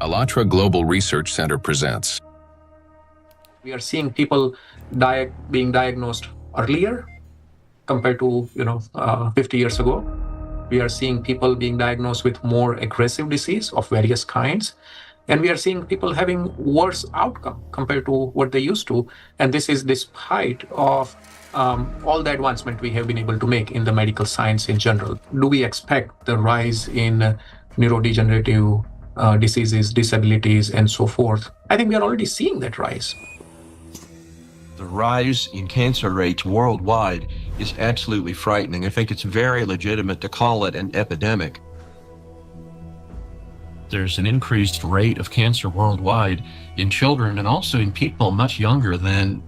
ALLATRA Global Research Center presents. We are seeing people being diagnosed earlier compared to 50 years ago. We are seeing people being diagnosed with more aggressive disease of various kinds. And we are seeing people having worse outcome compared to what they used to. And this is despite of all the advancement we have been able to make in the medical science in general. Do we expect the rise in neurodegenerative diseases, disabilities, and so forth? I think we are already seeing that rise. The rise in cancer rates worldwide is absolutely frightening. I think it's very legitimate to call it an epidemic. There's an increased rate of cancer worldwide in children and also in people much younger than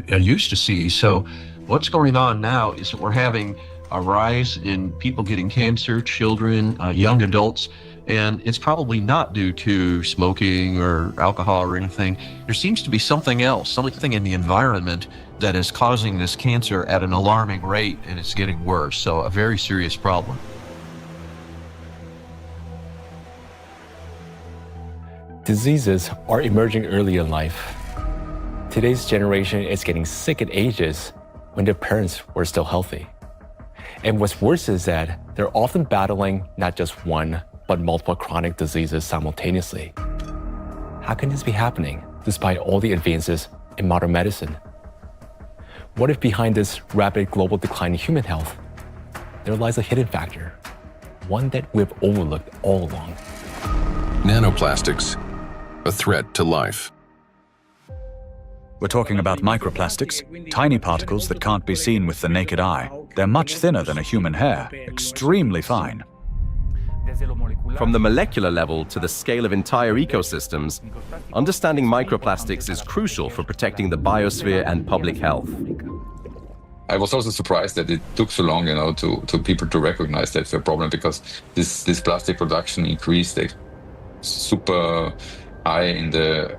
I used to see. So what's going on now is that we're having a rise in people getting cancer, children, young adults, and it's probably not due to smoking or alcohol or anything. There seems to be something else, something in the environment that is causing this cancer at an alarming rate, and it's getting worse. So a very serious problem. Diseases are emerging early in life. Today's generation is getting sick at ages when their parents were still healthy. And what's worse is that they're often battling not just one, but multiple chronic diseases simultaneously. How can this be happening despite all the advances in modern medicine? What if behind this rapid global decline in human health, there lies a hidden factor, one that we've overlooked all along? Nanoplastics, a threat to life. We're talking about microplastics, tiny particles that can't be seen with the naked eye. They're much thinner than a human hair, extremely fine. From the molecular level to the scale of entire ecosystems, understanding microplastics is crucial for protecting the biosphere and public health. I was also surprised that it took so long, to people to recognize that's a problem, because this plastic production increased super high in the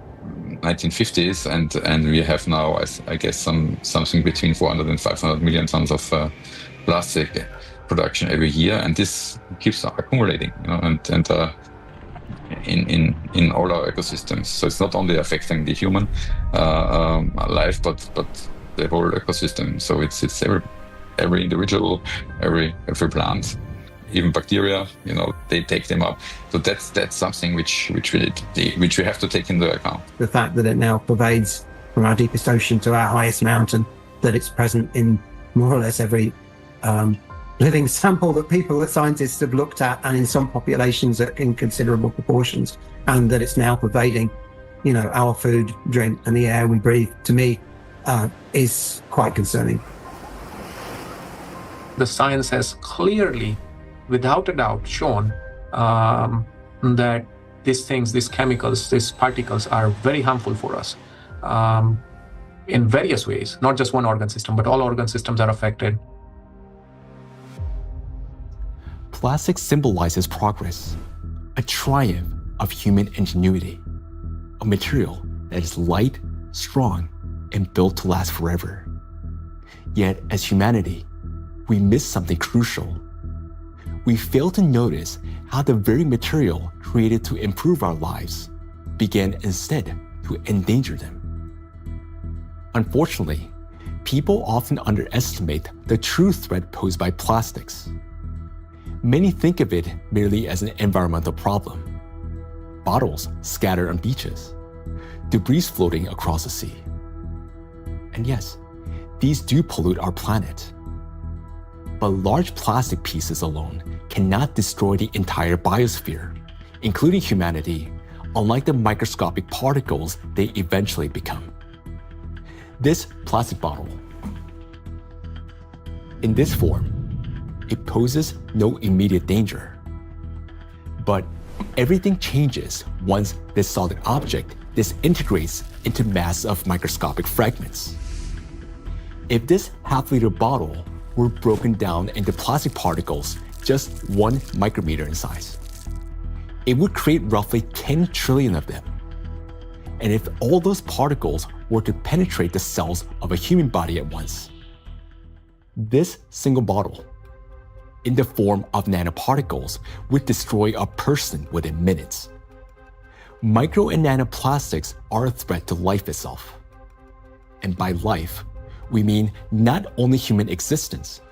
1950s, and we have now, I guess, something between 400 and 500 million tons of plastic production every year, and this keeps accumulating, in all our ecosystems. So it's not only affecting the human life, but the whole ecosystem. So it's every individual, every plant, even bacteria. They take them up. So that's something which we have to take into account. The fact that it now pervades from our deepest ocean to our highest mountain, that it's present in more or less every living sample that scientists have looked at, and in some populations in considerable proportions, and that it's now pervading, our food, drink, and the air we breathe, to me, is quite concerning. The science has clearly, without a doubt, shown that these chemicals, these particles are very harmful for us in various ways, not just one organ system, but all organ systems are affected. Plastic symbolizes progress, a triumph of human ingenuity, a material that is light, strong, and built to last forever. Yet, as humanity, we miss something crucial. We fail to notice how the very material created to improve our lives began instead to endanger them. Unfortunately, people often underestimate the true threat posed by plastics. Many think of it merely as an environmental problem. Bottles scattered on beaches, debris floating across the sea. And yes, these do pollute our planet. But large plastic pieces alone cannot destroy the entire biosphere, including humanity, unlike the microscopic particles they eventually become. This plastic bottle. In this form, it poses no immediate danger. But everything changes once this solid object disintegrates into masses of microscopic fragments. If this half-liter bottle were broken down into plastic particles just 1 micrometer in size, it would create roughly 10 trillion of them. And if all those particles were to penetrate the cells of a human body at once, this single bottle, in the form of nanoparticles, would destroy a person within minutes. Micro and nanoplastics are a threat to life itself. And by life, we mean not only human existence,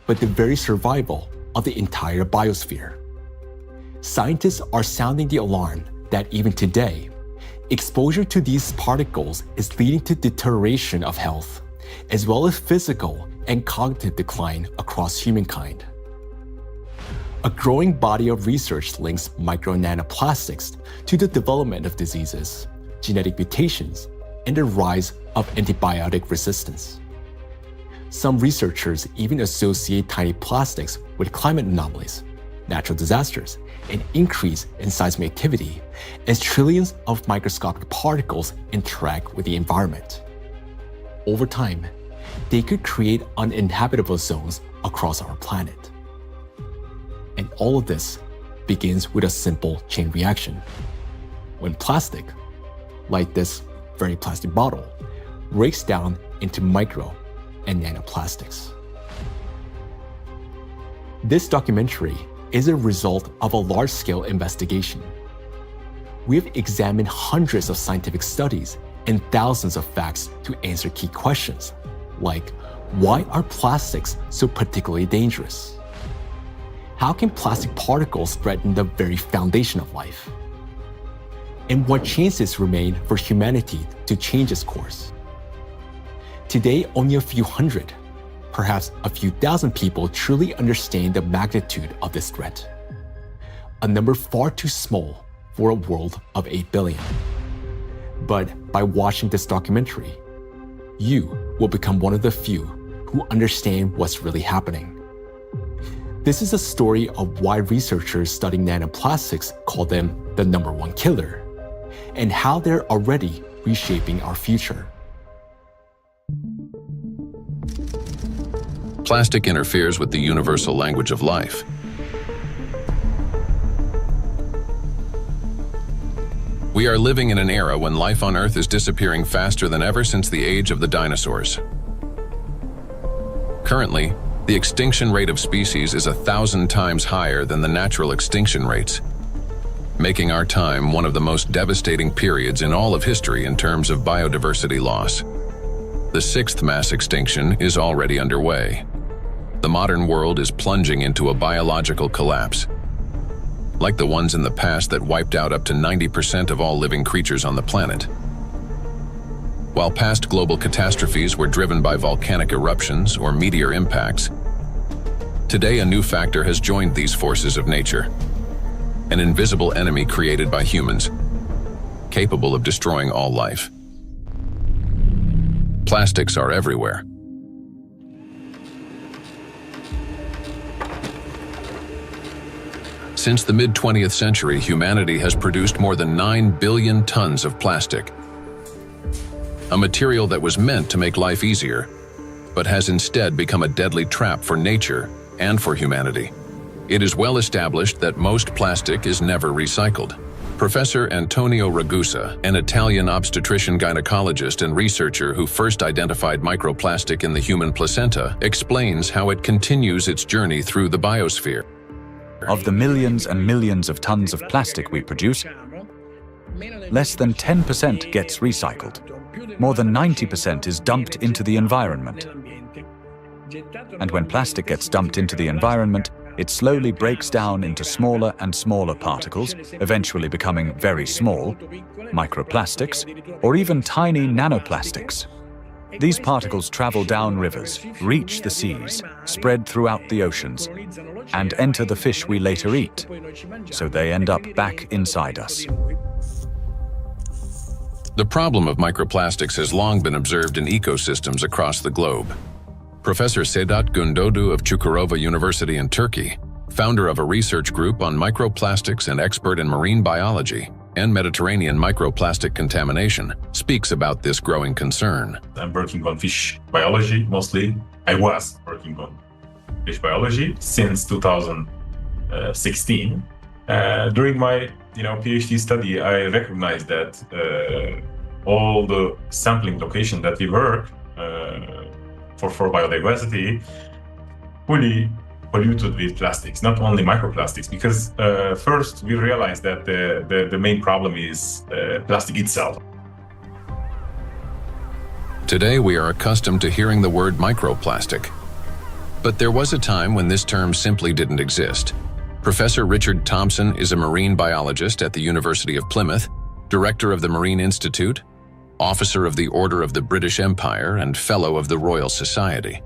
but the very survival of the entire biosphere. Scientists are sounding the alarm that even today, exposure to these particles is leading to deterioration of health, as well as physical and cognitive decline across humankind. A growing body of research links micro and nanoplastics to the development of diseases, genetic mutations, and the rise of antibiotic resistance. Some researchers even associate tiny plastics with climate anomalies, natural disasters, and increase in seismic activity as trillions of microscopic particles interact with the environment. Over time, they could create uninhabitable zones across our planet. And all of this begins with a simple chain reaction. When plastic, like this very plastic bottle, breaks down into micro and nanoplastics. This documentary is a result of a large-scale investigation. We have examined hundreds of scientific studies and thousands of facts to answer key questions, like why are plastics so particularly dangerous? How can plastic particles threaten the very foundation of life? And what chances remain for humanity to change its course? Today, only a few hundred, perhaps a few thousand people truly understand the magnitude of this threat. A number far too small for a world of 8 billion. But by watching this documentary, you will become one of the few who understand what's really happening. This is a story of why researchers studying nanoplastics call them the number one killer, and how they're already reshaping our future. Plastic interferes with the universal language of life. We are living in an era when life on Earth is disappearing faster than ever since the age of the dinosaurs. Currently, the extinction rate of species is 1,000 times higher than the natural extinction rates, making our time one of the most devastating periods in all of history in terms of biodiversity loss. The sixth mass extinction is already underway. The modern world is plunging into a biological collapse, like the ones in the past that wiped out up to 90% of all living creatures on the planet. While past global catastrophes were driven by volcanic eruptions or meteor impacts, today a new factor has joined these forces of nature. An invisible enemy created by humans, capable of destroying all life. Plastics are everywhere. Since the mid-20th century, humanity has produced more than 9 billion tons of plastic. A material that was meant to make life easier, but has instead become a deadly trap for nature and for humanity. It is well established that most plastic is never recycled. Professor Antonio Ragusa, an Italian obstetrician gynecologist and researcher who first identified microplastic in the human placenta, explains how it continues its journey through the biosphere. Of the millions and millions of tons of plastic we produce, less than 10% gets recycled. More than 90% is dumped into the environment. And when plastic gets dumped into the environment, it slowly breaks down into smaller and smaller particles, eventually becoming very small, microplastics, or even tiny nanoplastics. These particles travel down rivers, reach the seas, spread throughout the oceans, and enter the fish we later eat, so they end up back inside us. The problem of microplastics has long been observed in ecosystems across the globe. Professor Sedat Gündoğdu of Çukurova University in Turkey, founder of a research group on microplastics and expert in marine biology and Mediterranean microplastic contamination, speaks about this growing concern. I'm working on fish biology mostly. I was working on fish biology since 2016. During my PhD study, I recognized that all the sampling location that we work for biodiversity fully polluted with plastics, not only microplastics, because first we realized that the main problem is plastic itself. Today we are accustomed to hearing the word microplastic. But there was a time when this term simply didn't exist. Professor Richard Thompson is a marine biologist at the University of Plymouth, director of the Marine Institute, officer of the Order of the British Empire, and fellow of the Royal Society.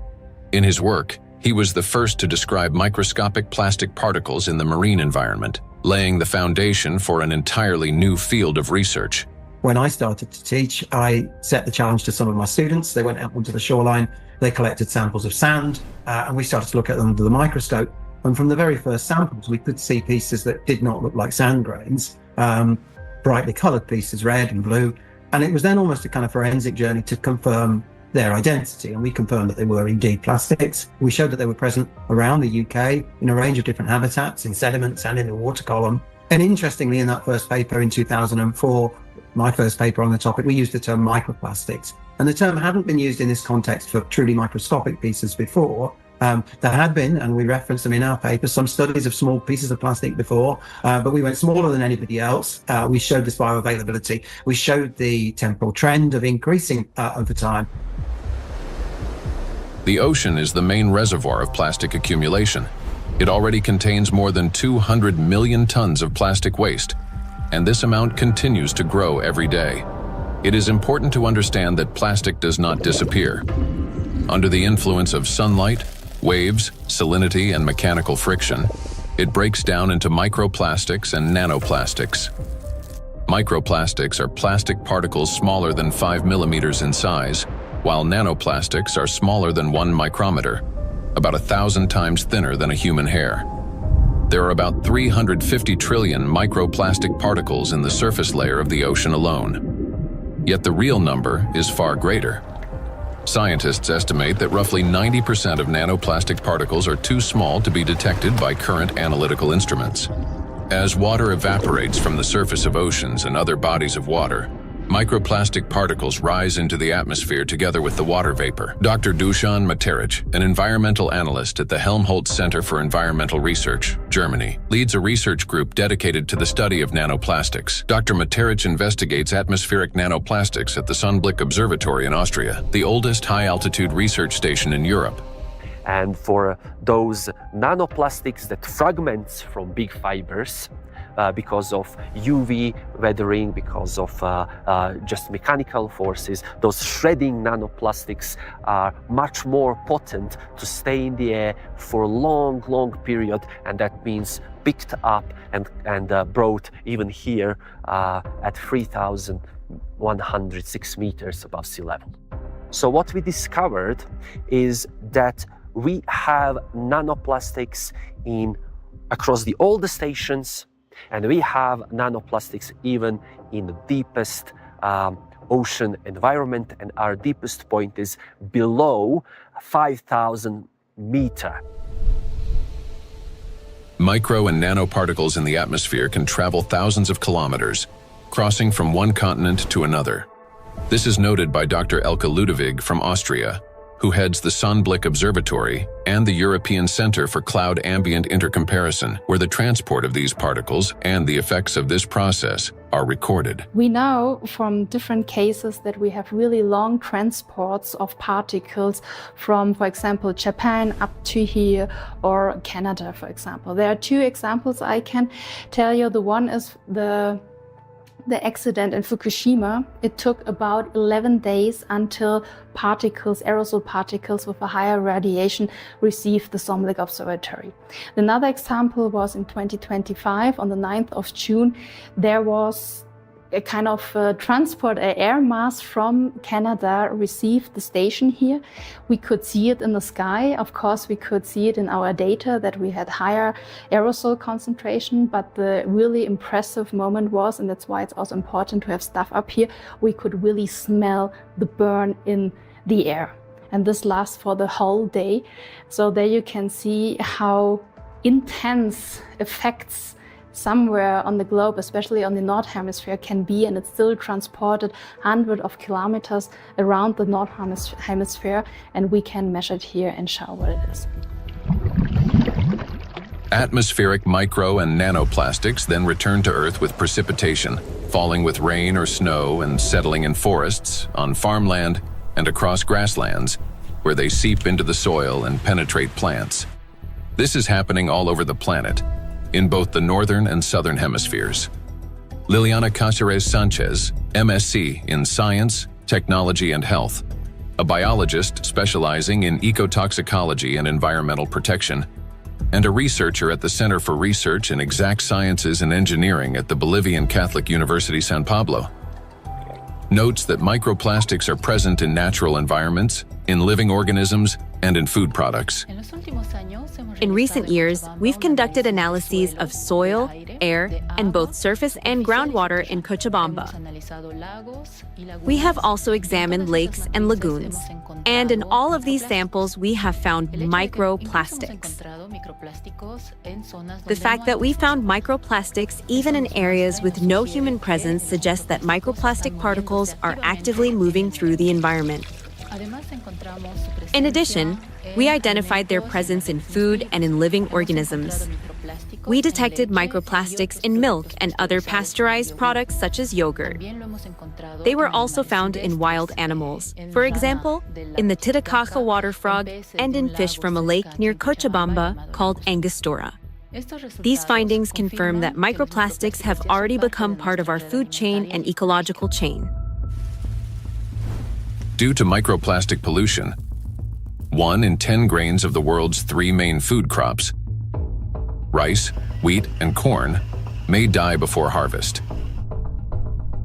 In his work, he was the first to describe microscopic plastic particles in the marine environment, laying the foundation for an entirely new field of research. When I started to teach, I set the challenge to some of my students. They went out onto the shoreline, they collected samples of sand, and we started to look at them under the microscope. And from the very first samples, we could see pieces that did not look like sand grains, brightly colored pieces, red and blue. And it was then almost a kind of forensic journey to confirm their identity. And we confirmed that they were indeed plastics. We showed that they were present around the UK in a range of different habitats, in sediments and in the water column. And interestingly, in that first paper in 2004, my first paper on the topic, we used the term microplastics. And the term hadn't been used in this context for truly microscopic pieces before. There had been, and we referenced them in our paper, some studies of small pieces of plastic before, but we went smaller than anybody else. We showed this bioavailability. We showed the temporal trend of increasing over time. The ocean is the main reservoir of plastic accumulation. It already contains more than 200 million tons of plastic waste, and this amount continues to grow every day. It is important to understand that plastic does not disappear. Under the influence of sunlight, waves, salinity, and mechanical friction, it breaks down into microplastics and nanoplastics. Microplastics are plastic particles smaller than 5 millimeters in size, while nanoplastics are smaller than 1 micrometer, about 1,000 times thinner than a human hair. There are about 350 trillion microplastic particles in the surface layer of the ocean alone. Yet the real number is far greater. Scientists estimate that roughly 90% of nanoplastic particles are too small to be detected by current analytical instruments. As water evaporates from the surface of oceans and other bodies of water, microplastic particles rise into the atmosphere together with the water vapor. Dr. Dusan Materic, an environmental analyst at the Helmholtz Center for Environmental Research, Germany, leads a research group dedicated to the study of nanoplastics. Dr. Materic investigates atmospheric nanoplastics at the Sonnenblick Observatory in Austria, the oldest high-altitude research station in Europe. And for those nanoplastics that fragments from big fibers, because of UV weathering, because of just mechanical forces, those shredding nanoplastics are much more potent to stay in the air for a long, long period, and that means picked up and brought even here at 3,106 meters above sea level. So what we discovered is that we have nanoplastics across all the stations, and we have nanoplastics even in the deepest ocean environment, and our deepest point is below 5,000 meters. Micro and nanoparticles in the atmosphere can travel thousands of kilometers, crossing from one continent to another. This is noted by Dr. Elke Ludewig from Austria, who heads the Sonnenblick Observatory and the European Center for Cloud Ambient Intercomparison, where the transport of these particles and the effects of this process are recorded. We know from different cases that we have really long transports of particles from, for example, Japan up to here, or Canada, for example. There are two examples I can tell you. The one is the accident in Fukushima. It took about 11 days until aerosol particles with a higher radiation received the Sonnenblick Observatory. Another example was in 2025, on the 9th of June, there was a kind of transport, an air mass from Canada received the station here. We could see it in the sky. Of course, we could see it in our data that we had higher aerosol concentration, but the really impressive moment was, and that's why it's also important to have stuff up here, we could really smell the burn in the air. And this lasts for the whole day. So there you can see how intense effects somewhere on the globe, especially on the North Hemisphere, can be, and it's still transported hundreds of kilometers around the North Hemisphere, and we can measure it here and show what it is. Atmospheric micro and nanoplastics then return to Earth with precipitation, falling with rain or snow and settling in forests, on farmland, and across grasslands, where they seep into the soil and penetrate plants. This is happening all over the planet, in both the northern and southern hemispheres. Liliana Cáceres Sanchez, MSc in Science, Technology and Health, a biologist specializing in ecotoxicology and environmental protection, and a researcher at the Center for Research in Exact Sciences and Engineering at the Bolivian Catholic University San Pablo, notes that microplastics are present in natural environments, in living organisms, and in food products. In recent years, we've conducted analyses of soil, air, and both surface and groundwater in Cochabamba. We have also examined lakes and lagoons, and in all of these samples, we have found microplastics. The fact that we found microplastics even in areas with no human presence suggests that microplastic particles are actively moving through the environment. In addition, we identified their presence in food and in living organisms. We detected microplastics in milk and other pasteurized products such as yogurt. They were also found in wild animals, for example, in the Titicaca water frog and in fish from a lake near Cochabamba called Angostura. These findings confirm that microplastics have already become part of our food chain and ecological chain. Due to microplastic pollution, 1 in 10 grains of the world's 3 main food crops, rice, wheat, and corn, may die before harvest.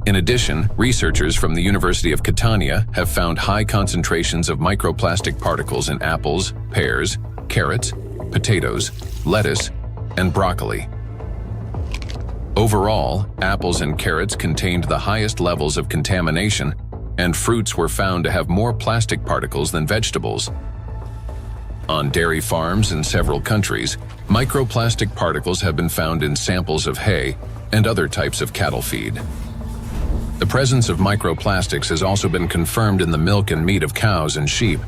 In addition, researchers from the University of Catania have found high concentrations of microplastic particles in apples, pears, carrots, potatoes, lettuce, and broccoli. Overall, apples and carrots contained the highest levels of contamination, and fruits were found to have more plastic particles than vegetables. On dairy farms in several countries, microplastic particles have been found in samples of hay and other types of cattle feed. The presence of microplastics has also been confirmed in the milk and meat of cows and sheep,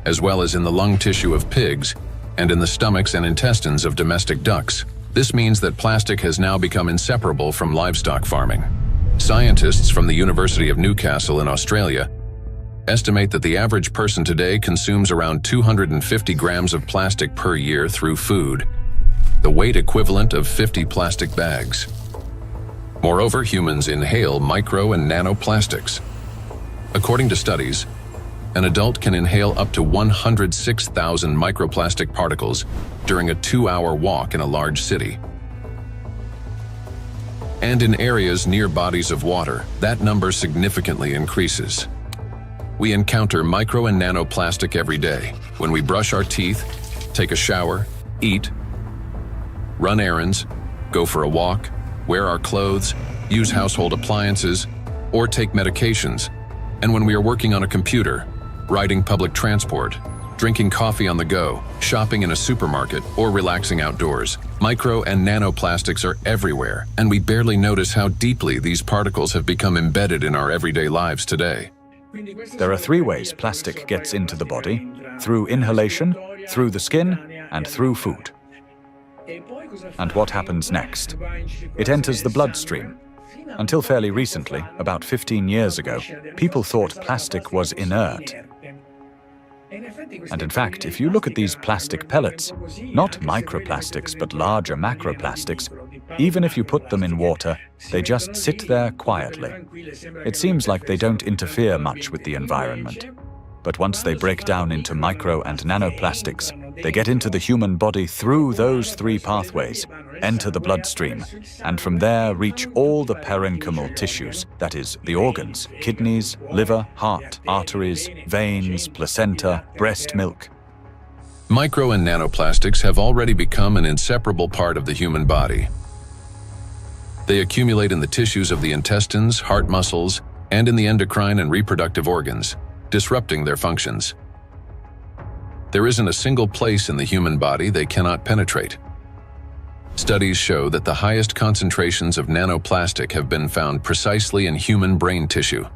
as well as in the lung tissue of pigs and in the stomachs and intestines of domestic ducks. This means that plastic has now become inseparable from livestock farming. Scientists from the University of Newcastle in Australia estimate that the average person today consumes around 250 grams of plastic per year through food, the weight equivalent of 50 plastic bags. Moreover, humans inhale micro and nanoplastics. According to studies, an adult can inhale up to 106,000 microplastic particles during a 2-hour walk in a large city. And in areas near bodies of water, that number significantly increases. We encounter micro and nanoplastic every day when we brush our teeth, take a shower, eat, run errands, go for a walk, wear our clothes, use household appliances, or take medications, and when we are working on a computer, riding public transport, drinking coffee on the go, shopping in a supermarket, or relaxing outdoors. Micro and nanoplastics are everywhere, and we barely notice how deeply these particles have become embedded in our everyday lives today. There are 3 ways plastic gets into the body: through inhalation, through the skin, and through food. And what happens next? It enters the bloodstream. Until fairly recently, about 15 years ago, people thought plastic was inert. And in fact, if you look at these plastic pellets, not microplastics but larger macroplastics, even if you put them in water, they just sit there quietly. It seems like they don't interfere much with the environment. But once they break down into micro and nanoplastics, they get into the human body through those 3 pathways, enter the bloodstream, and from there reach all the parenchymal tissues, that is, the organs, kidneys, liver, heart, arteries, veins, placenta, breast milk. Micro and nanoplastics have already become an inseparable part of the human body. They accumulate in the tissues of the intestines, heart muscles, and in the endocrine and reproductive organs, disrupting their functions. There isn't a single place in the human body they cannot penetrate. Studies show that the highest concentrations of nanoplastic have been found precisely in human brain tissue.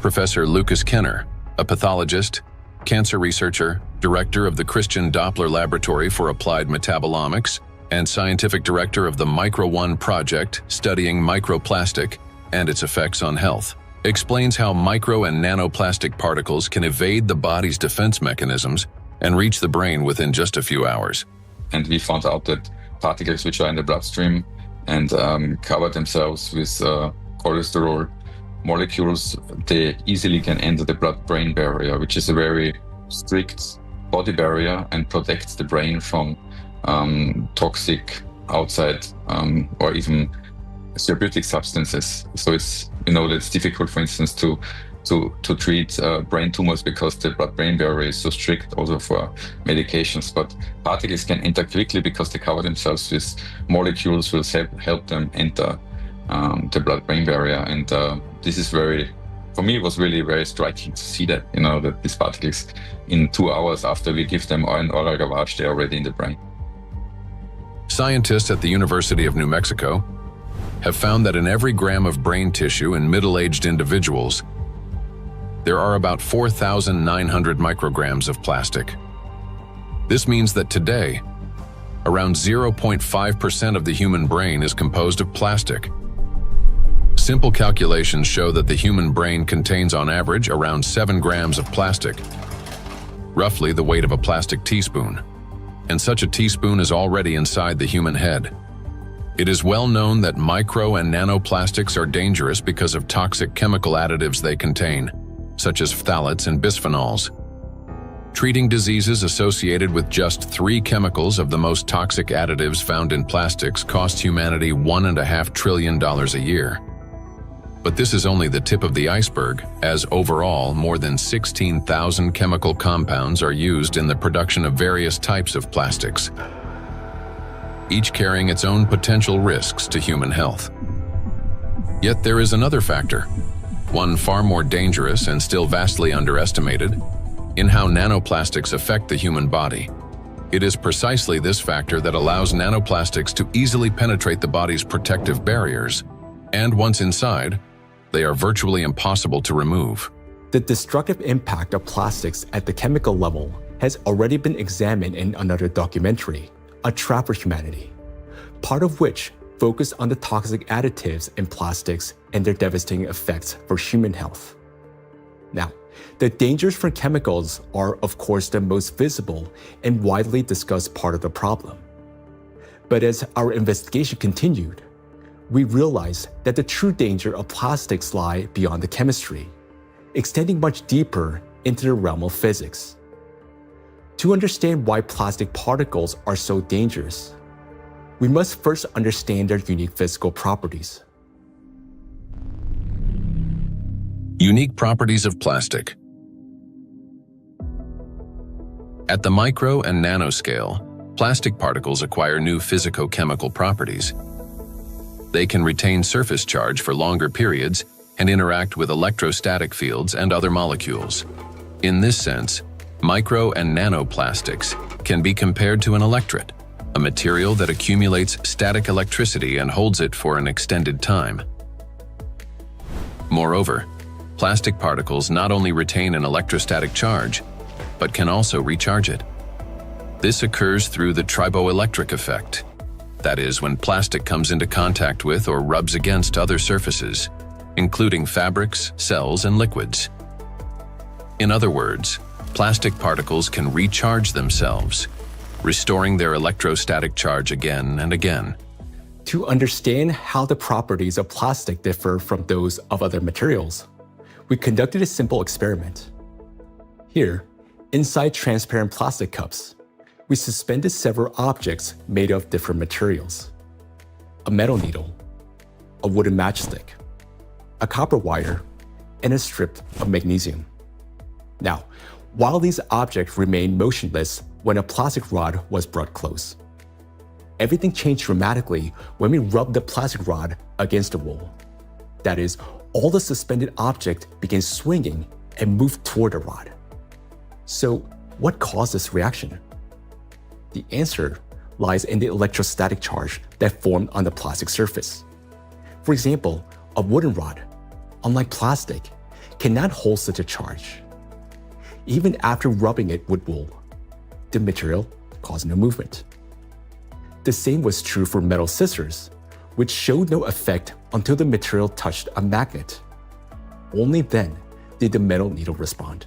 Professor Lucas Kenner, a pathologist, cancer researcher, director of the Christian Doppler Laboratory for Applied Metabolomics, and scientific director of the Micro-1 project studying microplastic and its effects on health, explains how micro and nanoplastic particles can evade the body's defense mechanisms and reach the brain within just a few hours. And we found out that particles which are in the bloodstream and cover themselves with cholesterol molecules, they easily can enter the blood-brain barrier, which is a very strict body barrier and protects the brain from toxic outside or even therapeutic substances. So it's, it's difficult, for instance, to treat brain tumors because the blood-brain barrier is so strict also for medications. But particles can enter quickly because they cover themselves with molecules will help them enter the blood-brain barrier. And this is for me, it was really very striking to see that, that these particles in 2 hours after we give them an oral gavage, they're already in the brain. Scientists at the University of New Mexico have found that in every gram of brain tissue in middle-aged individuals, there are about 4,900 micrograms of plastic. This means that today, around 0.5% of the human brain is composed of plastic. Simple calculations show that the human brain contains on average around 7 grams of plastic, roughly the weight of a plastic teaspoon. And such a teaspoon is already inside the human head. It is well known that micro and nanoplastics are dangerous because of toxic chemical additives they contain, such as phthalates and bisphenols. Treating diseases associated with just 3 chemicals of the most toxic additives found in plastics costs humanity $1.5 trillion a year. But this is only the tip of the iceberg, as overall more than 16,000 chemical compounds are used in the production of various types of plastics, each carrying its own potential risks to human health. Yet there is another factor, one far more dangerous and still vastly underestimated, in how nanoplastics affect the human body. It is precisely this factor that allows nanoplastics to easily penetrate the body's protective barriers, and once inside, they are virtually impossible to remove. The destructive impact of plastics at the chemical level has already been examined in another documentary, A Trap for Humanity, part of which focused on the toxic additives in plastics and their devastating effects for human health. Now, the dangers from chemicals are, of course, the most visible and widely discussed part of the problem. But as our investigation continued, we realized that the true danger of plastics lie beyond the chemistry, extending much deeper into the realm of physics. To understand why plastic particles are so dangerous, we must first understand their unique physical properties. Unique properties of plastic. At the micro and nanoscale, plastic particles acquire new physicochemical properties. They can retain surface charge for longer periods and interact with electrostatic fields and other molecules. In this sense, micro and nanoplastics can be compared to an electret, a material that accumulates static electricity and holds it for an extended time. Moreover, plastic particles not only retain an electrostatic charge, but can also recharge it. This occurs through the triboelectric effect. That is, when plastic comes into contact with or rubs against other surfaces, including fabrics, cells, and liquids. In other words, plastic particles can recharge themselves, restoring their electrostatic charge again and again. To understand how the properties of plastic differ from those of other materials, we conducted a simple experiment. Here, inside transparent plastic cups, we suspended several objects made of different materials: a metal needle, a wooden matchstick, a copper wire, and a strip of magnesium. Now, while these objects remained motionless when a plastic rod was brought close, everything changed dramatically when we rubbed the plastic rod against the wall. That is, all the suspended object began swinging and moved toward the rod. So, what caused this reaction? The answer lies in the electrostatic charge that formed on the plastic surface. For example, a wooden rod, unlike plastic, cannot hold such a charge. Even after rubbing it with wool, the material caused no movement. The same was true for metal scissors, which showed no effect until the material touched a magnet. Only then did the metal needle respond.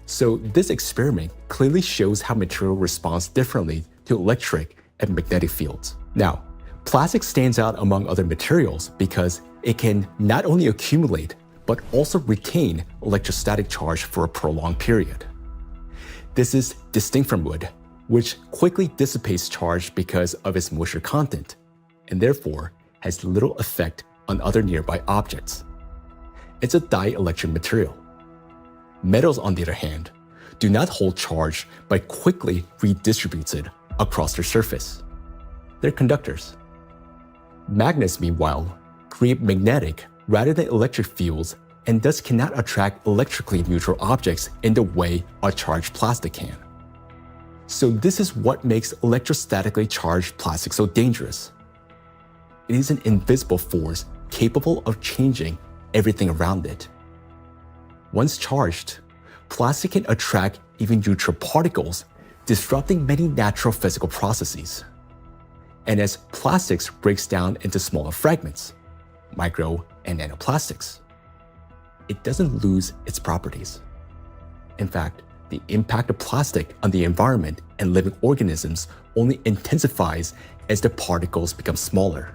So this experiment clearly shows how material responds differently to electric and magnetic fields. Now, plastic stands out among other materials because it can not only accumulate, but also retain electrostatic charge for a prolonged period. This is distinct from wood, which quickly dissipates charge because of its moisture content, and therefore has little effect on other nearby objects. It's a dielectric material. Metals, on the other hand, do not hold charge but quickly redistributes it across their surface. They're conductors. Magnets, meanwhile, create magnetic rather than electric fields and thus cannot attract electrically neutral objects in the way a charged plastic can. So this is what makes electrostatically charged plastic so dangerous. It is an invisible force capable of changing everything around it. Once charged, plastic can attract even neutral particles, disrupting many natural physical processes. And as plastics breaks down into smaller fragments, micro and nanoplastics, it doesn't lose its properties. In fact, the impact of plastic on the environment and living organisms only intensifies as the particles become smaller.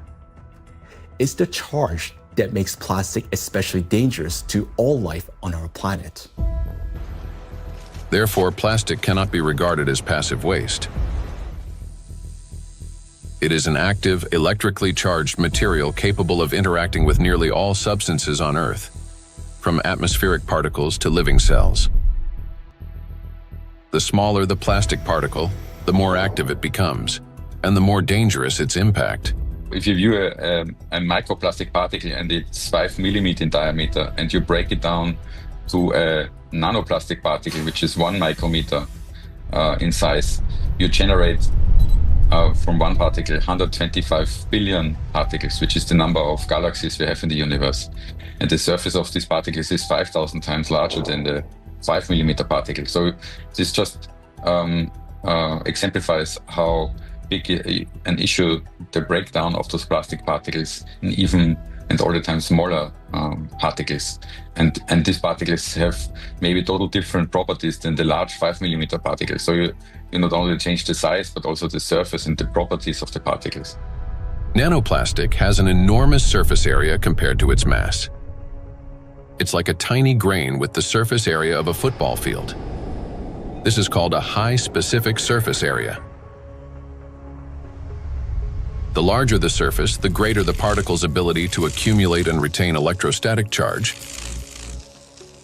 It's the charge that makes plastic especially dangerous to all life on our planet. Therefore, plastic cannot be regarded as passive waste. It is an active, electrically charged material capable of interacting with nearly all substances on Earth, from atmospheric particles to living cells. The smaller the plastic particle, the more active it becomes, and the more dangerous its impact. If you view a microplastic particle and it's 5 millimeters in diameter, and you break it down to a nanoplastic particle, which is 1 micrometer in size, you generate from one particle 125 billion particles, which is the number of galaxies we have in the universe. And the surface of these particles is 5,000 times larger than the 5 millimeter particle. So this just exemplifies how big an issue the breakdown of those plastic particles in even and all the time smaller particles. And these particles have maybe total different properties than the large 5 millimeter particles. So you not only change the size, but also the surface and the properties of the particles. Nanoplastic has an enormous surface area compared to its mass. It's like a tiny grain with the surface area of a football field. This is called a high specific surface area. The larger the surface, the greater the particle's ability to accumulate and retain electrostatic charge,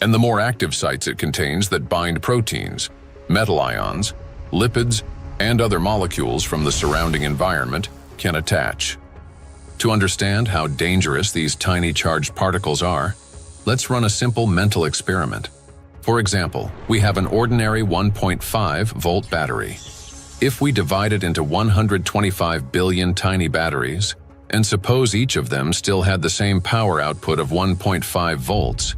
and the more active sites it contains that bind proteins, metal ions, lipids, and other molecules from the surrounding environment can attach. To understand how dangerous these tiny charged particles are, let's run a simple mental experiment. For example, we have an ordinary 1.5 volt battery. If we divide it into 125 billion tiny batteries, and suppose each of them still had the same power output of 1.5 volts,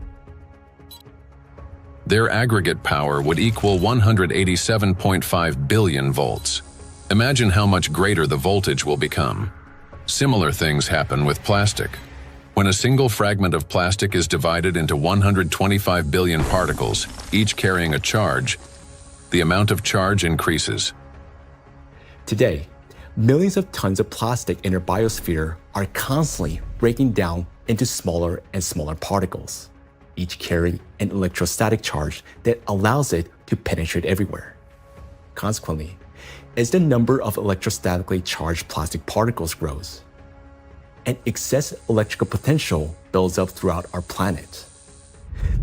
their aggregate power would equal 187.5 billion volts. Imagine how much greater the voltage will become. Similar things happen with plastic. When a single fragment of plastic is divided into 125 billion particles, each carrying a charge, the amount of charge increases. Today, millions of tons of plastic in our biosphere are constantly breaking down into smaller and smaller particles, each carrying an electrostatic charge that allows it to penetrate everywhere. Consequently, as the number of electrostatically charged plastic particles grows, an excess electrical potential builds up throughout our planet.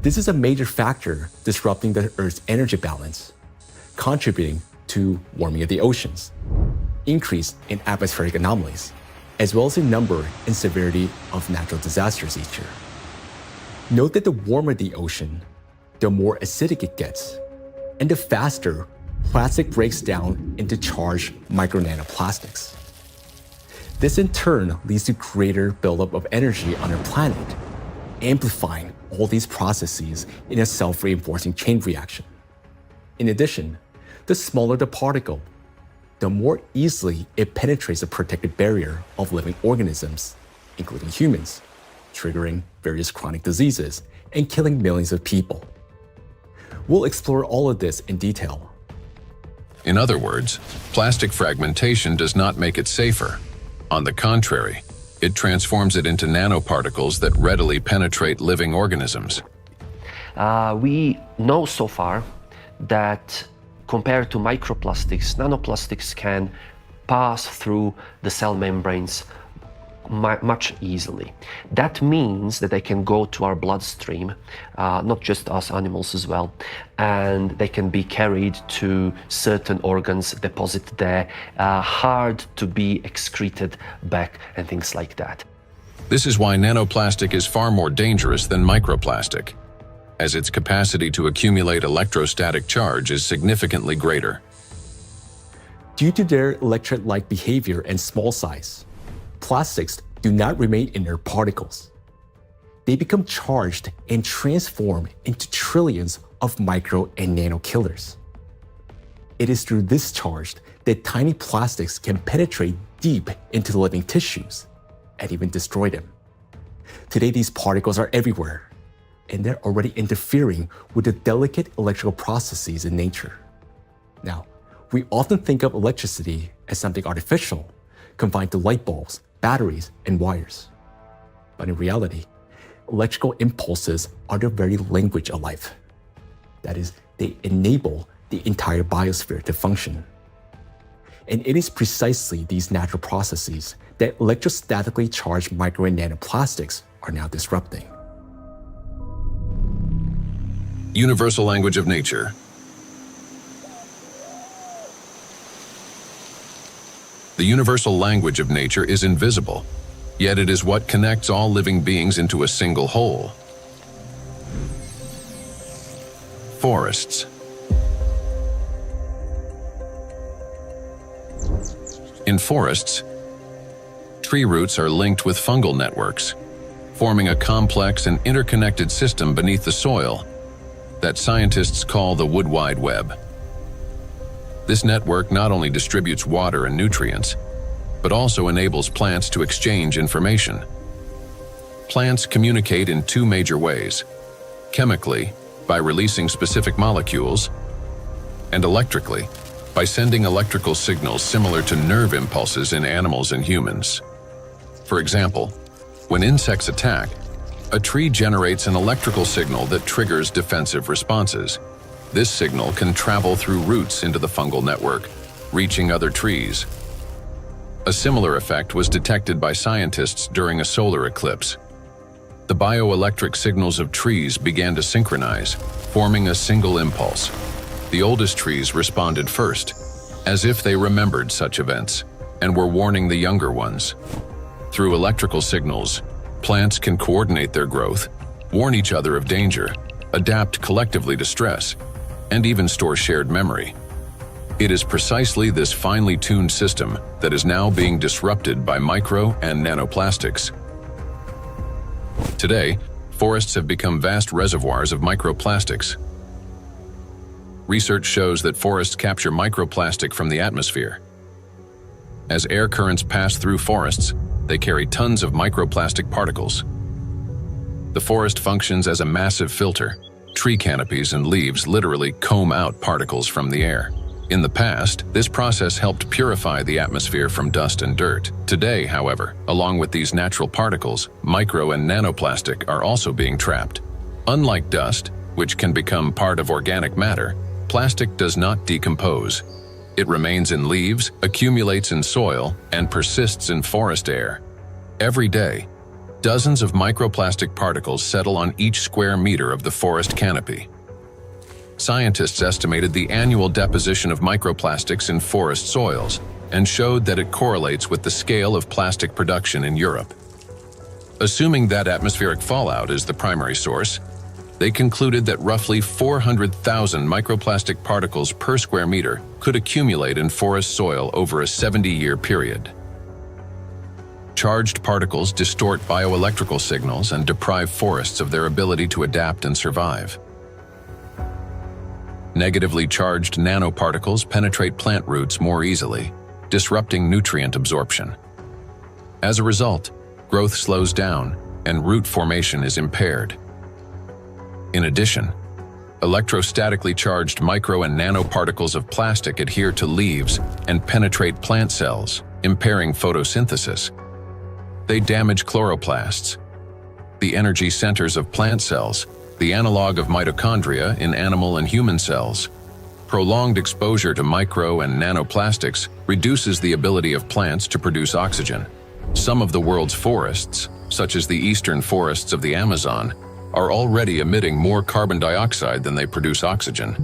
This is a major factor disrupting the Earth's energy balance, contributing to warming of the oceans, increase in atmospheric anomalies, as well as the number and severity of natural disasters each year. Note that the warmer the ocean, the more acidic it gets, and the faster plastic breaks down into charged micro-nanoplastics. This in turn leads to greater buildup of energy on our planet, amplifying all these processes in a self-reinforcing chain reaction. In addition, The smaller the particle, the more easily it penetrates the protective barrier of living organisms, including humans, triggering various chronic diseases and killing millions of people. We'll explore all of this in detail. In other words, plastic fragmentation does not make it safer. On the contrary, it transforms it into nanoparticles that readily penetrate living organisms. We know so far that compared to microplastics, nanoplastics can pass through the cell membranes much easily. That means that they can go to our bloodstream, not just us animals as well, and they can be carried to certain organs, deposited there, hard to be excreted back and things like that. This is why nanoplastic is far more dangerous than microplastic, as its capacity to accumulate electrostatic charge is significantly greater. Due to their electrolyte behavior and small size, plastics do not remain inert particles. They become charged and transform into trillions of micro and nano killers. It is through this charge that tiny plastics can penetrate deep into living tissues and even destroy them. Today, these particles are everywhere, and they're already interfering with the delicate electrical processes in nature. Now, we often think of electricity as something artificial, confined to light bulbs, batteries, and wires. But in reality, electrical impulses are the very language of life. That is, they enable the entire biosphere to function. And it is precisely these natural processes that electrostatically charged micro and nanoplastics are now disrupting. Universal language of nature. The universal language of nature is invisible, yet it is what connects all living beings into a single whole. Forests. In forests, tree roots are linked with fungal networks, forming a complex and interconnected system beneath the soil that scientists call the wood wide web. This network not only distributes water and nutrients, but also enables plants to exchange information. Plants communicate in two major ways: chemically, by releasing specific molecules, and electrically, by sending electrical signals similar to nerve impulses in animals and humans. For example, when insects attack, a tree generates an electrical signal that triggers defensive responses. This signal can travel through roots into the fungal network, reaching other trees. A similar effect was detected by scientists during a solar eclipse. The bioelectric signals of trees began to synchronize, forming a single impulse. The oldest trees responded first, as if they remembered such events and were warning the younger ones. Through electrical signals, plants can coordinate their growth, warn each other of danger, adapt collectively to stress, and even store shared memory. It is precisely this finely tuned system that is now being disrupted by micro and nanoplastics. Today, forests have become vast reservoirs of microplastics. Research shows that forests capture microplastic from the atmosphere. As air currents pass through forests, they carry tons of microplastic particles. The forest functions as a massive filter. Tree canopies and leaves literally comb out particles from the air. In the past, this process helped purify the atmosphere from dust and dirt. Today, however, along with these natural particles, micro and nanoplastic are also being trapped. Unlike dust, which can become part of organic matter, plastic does not decompose. It remains in leaves, accumulates in soil, and persists in forest air. Every day, dozens of microplastic particles settle on each square meter of the forest canopy. Scientists estimated the annual deposition of microplastics in forest soils and showed that it correlates with the scale of plastic production in Europe. Assuming that atmospheric fallout is the primary source, they concluded that roughly 400,000 microplastic particles per square meter could accumulate in forest soil over a 70-year period. Charged particles distort bioelectrical signals and deprive forests of their ability to adapt and survive. Negatively charged nanoparticles penetrate plant roots more easily, disrupting nutrient absorption. As a result, growth slows down and root formation is impaired. In addition, electrostatically charged micro and nanoparticles of plastic adhere to leaves and penetrate plant cells, impairing photosynthesis. They damage chloroplasts, the energy centers of plant cells, the analog of mitochondria in animal and human cells. Prolonged exposure to micro and nanoplastics reduces the ability of plants to produce oxygen. Some of the world's forests, such as the eastern forests of the Amazon, are already emitting more carbon dioxide than they produce oxygen.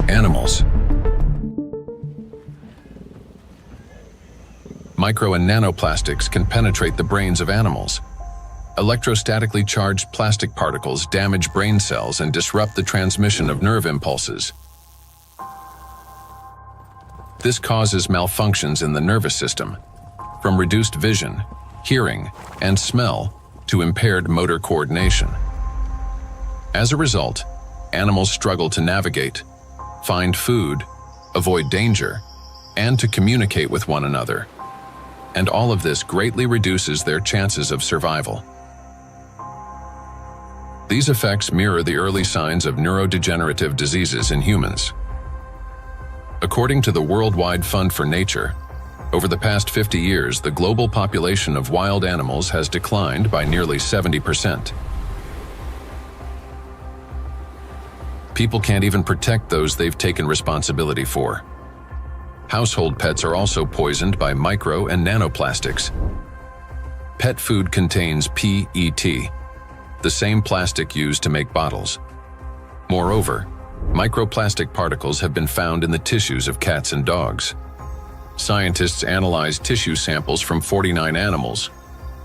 Animals. Micro and nanoplastics can penetrate the brains of animals. Electrostatically charged plastic particles damage brain cells and disrupt the transmission of nerve impulses. This causes malfunctions in the nervous system, from reduced vision, hearing, and smell to impaired motor coordination. As a result, animals struggle to navigate, find food, avoid danger, and to communicate with one another. And all of this greatly reduces their chances of survival. These effects mirror the early signs of neurodegenerative diseases in humans. According to the Worldwide Fund for Nature, over the past 50 years, the global population of wild animals has declined by nearly 70%. People can't even protect those they've taken responsibility for. Household pets are also poisoned by micro and nanoplastics. Pet food contains PET, the same plastic used to make bottles. Moreover, microplastic particles have been found in the tissues of cats and dogs. Scientists analyzed tissue samples from 49 animals,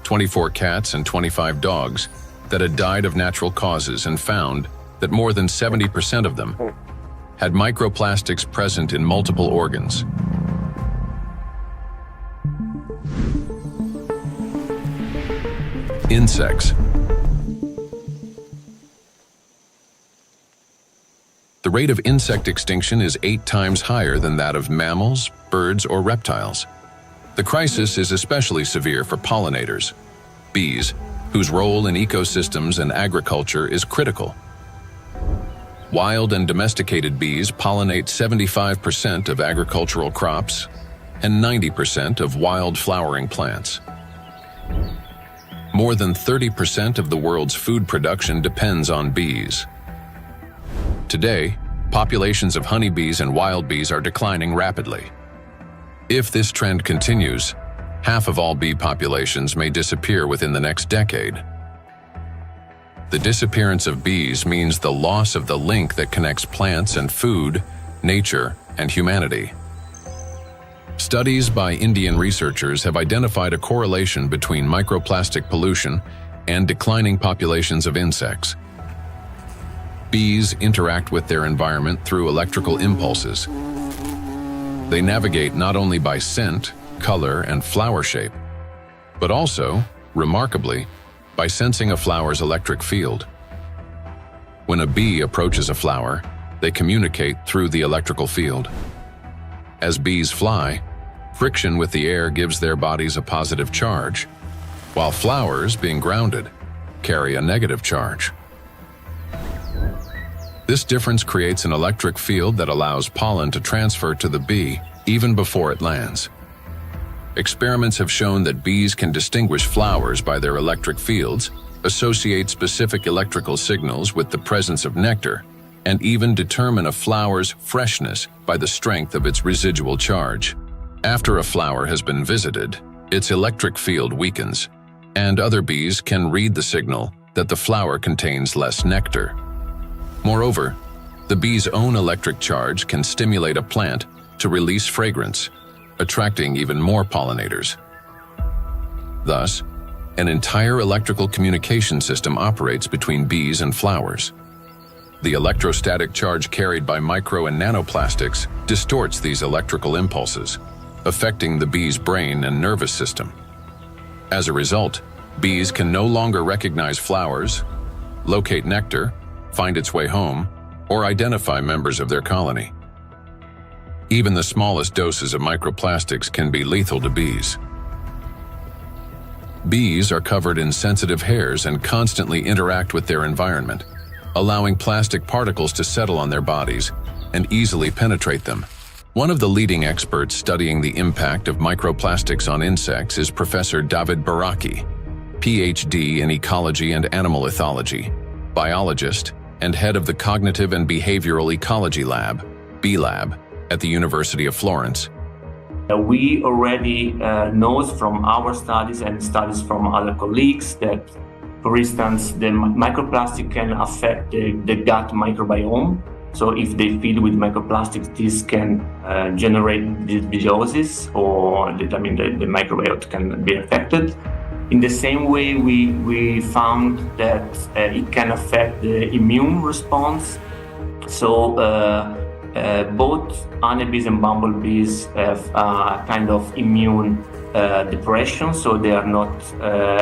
24 cats and 25 dogs, that had died of natural causes and found that more than 70% of them had microplastics present in multiple organs. Insects. The rate of insect extinction is 8 times higher than that of mammals, birds, or reptiles. The crisis is especially severe for pollinators, bees, whose role in ecosystems and agriculture is critical. Wild and domesticated bees pollinate 75% of agricultural crops and 90% of wild flowering plants. More than 30% of the world's food production depends on bees. Today, populations of honeybees and wild bees are declining rapidly. If this trend continues, half of all bee populations may disappear within the next decade. The disappearance of bees means the loss of the link that connects plants and food, nature, and humanity. Studies by Indian researchers have identified a correlation between microplastic pollution and declining populations of insects. Bees interact with their environment through electrical impulses. They navigate not only by scent, color, and flower shape, but also, remarkably, by sensing a flower's electric field. When a bee approaches a flower, they communicate through the electrical field. As bees fly, friction with the air gives their bodies a positive charge, while flowers, being grounded, carry a negative charge. This difference creates an electric field that allows pollen to transfer to the bee even before it lands. Experiments have shown that bees can distinguish flowers by their electric fields, associate specific electrical signals with the presence of nectar, and even determine a flower's freshness by the strength of its residual charge. After a flower has been visited, its electric field weakens, and other bees can read the signal that the flower contains less nectar. Moreover, the bee's own electric charge can stimulate a plant to release fragrance, attracting even more pollinators. Thus, an entire electrical communication system operates between bees and flowers. The electrostatic charge carried by micro and nanoplastics distorts these electrical impulses, affecting the bee's brain and nervous system. As a result, bees can no longer recognize flowers, locate nectar, find its way home, or identify members of their colony. Even the smallest doses of microplastics can be lethal to bees. Bees are covered in sensitive hairs and constantly interact with their environment, allowing plastic particles to settle on their bodies and easily penetrate them. One of the leading experts studying the impact of microplastics on insects is Professor David Baraki, PhD in ecology and animal ethology, biologist, and head of the Cognitive and Behavioral Ecology Lab, B-Lab, at the University of Florence. We already know from our studies and studies from other colleagues that, for instance, the microplastic can affect the gut microbiome. So if they feed with microplastics, this can generate dysbiosis, or the microbiota can be affected. In the same way, we found that it can affect the immune response. So both honeybees and bumblebees have a kind of immune depression, so they are not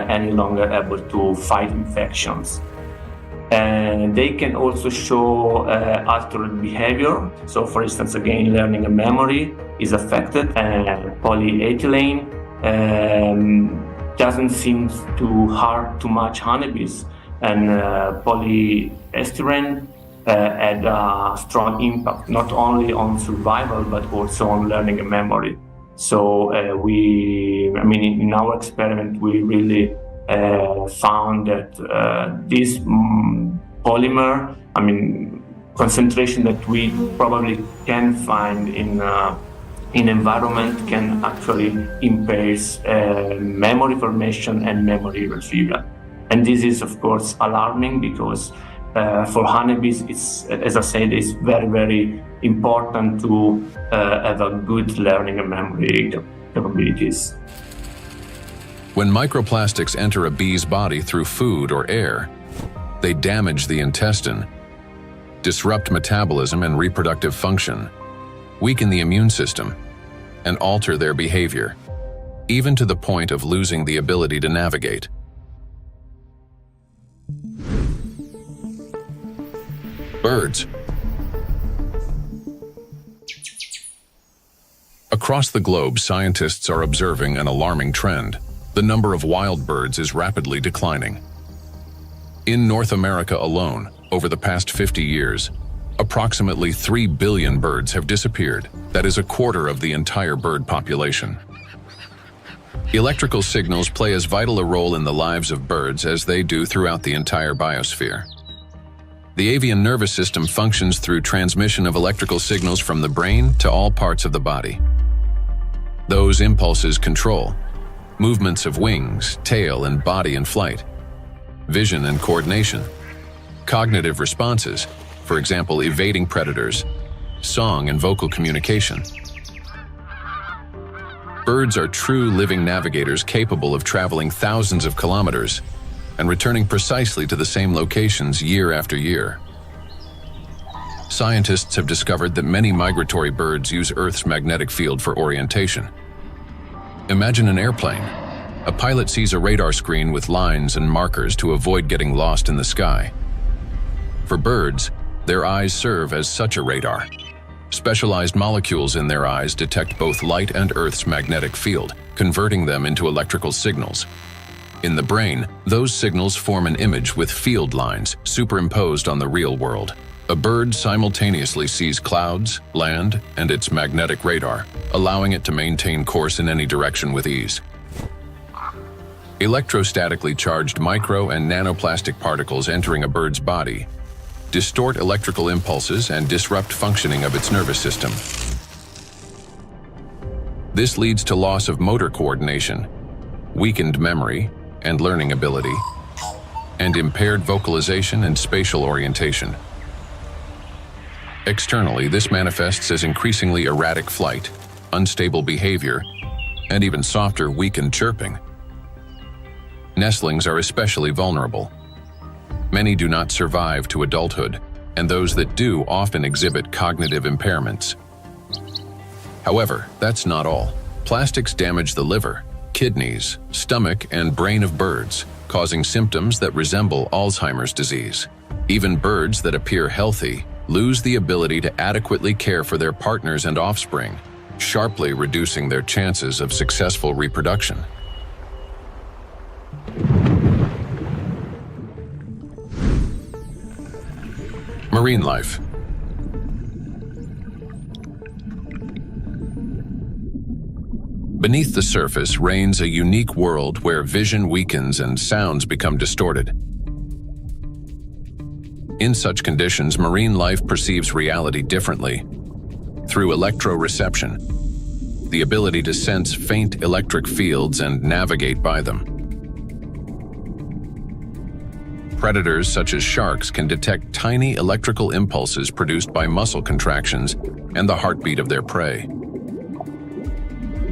any longer able to fight infections. And they can also show altered behavior. So, for instance, again, learning and memory is affected, and polyethylene doesn't seem to harm too much honeybees, and polyestyrene had a strong impact not only on survival but also on learning and memory. So in our experiment, we really found that this polymer, concentration that we probably can find in environment, can actually impair memory formation and memory retrieval. And this is, of course, alarming because for honeybees, it's, as I said, it's very, very important to have a good learning and memory capabilities. When microplastics enter a bee's body through food or air, they damage the intestine, disrupt metabolism and reproductive function, weaken the immune system, and alter their behavior, even to the point of losing the ability to navigate. Birds. Across the globe, scientists are observing an alarming trend. The number of wild birds is rapidly declining. In North America alone, over the past 50 years, approximately 3 billion birds have disappeared. That is a quarter of the entire bird population. Electrical signals play as vital a role in the lives of birds as they do throughout the entire biosphere. The avian nervous system functions through transmission of electrical signals from the brain to all parts of the body. Those impulses control movements of wings, tail, and body in flight, vision and coordination, cognitive responses, for example, evading predators, song and vocal communication. Birds are true living navigators capable of traveling thousands of kilometers and returning precisely to the same locations year after year. Scientists have discovered that many migratory birds use Earth's magnetic field for orientation. Imagine an airplane. A pilot sees a radar screen with lines and markers to avoid getting lost in the sky. For birds, their eyes serve as such a radar. Specialized molecules in their eyes detect both light and Earth's magnetic field, converting them into electrical signals. In the brain, those signals form an image with field lines superimposed on the real world. A bird simultaneously sees clouds, land, and its magnetic radar, allowing it to maintain course in any direction with ease. Electrostatically charged micro and nanoplastic particles entering a bird's body distort electrical impulses and disrupt functioning of its nervous system. This leads to loss of motor coordination, weakened memory and learning ability, and impaired vocalization and spatial orientation. Externally, this manifests as increasingly erratic flight, unstable behavior, and even softer, weakened chirping. Nestlings are especially vulnerable. Many do not survive to adulthood, and those that do often exhibit cognitive impairments. However, that's not all. Plastics damage the liver, kidneys, stomach, and brain of birds, causing symptoms that resemble Alzheimer's disease. Even birds that appear healthy lose the ability to adequately care for their partners and offspring, sharply reducing their chances of successful reproduction. Marine life. Beneath the surface reigns a unique world where vision weakens and sounds become distorted. In such conditions, marine life perceives reality differently. Through electroreception, the ability to sense faint electric fields and navigate by them. Predators such as sharks can detect tiny electrical impulses produced by muscle contractions and the heartbeat of their prey.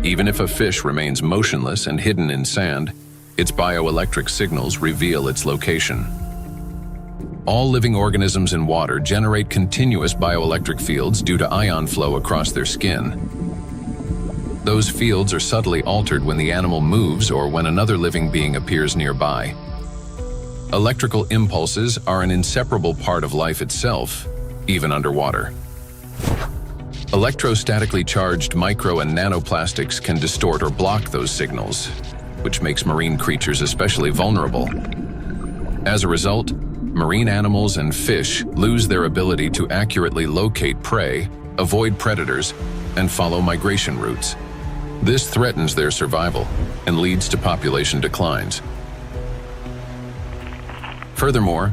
Even if a fish remains motionless and hidden in sand, its bioelectric signals reveal its location. All living organisms in water generate continuous bioelectric fields due to ion flow across their skin. Those fields are subtly altered when the animal moves or when another living being appears nearby. Electrical impulses are an inseparable part of life itself, even underwater. Electrostatically charged micro and nanoplastics can distort or block those signals, which makes marine creatures especially vulnerable. As a result, marine animals and fish lose their ability to accurately locate prey, avoid predators, and follow migration routes. This threatens their survival and leads to population declines. Furthermore,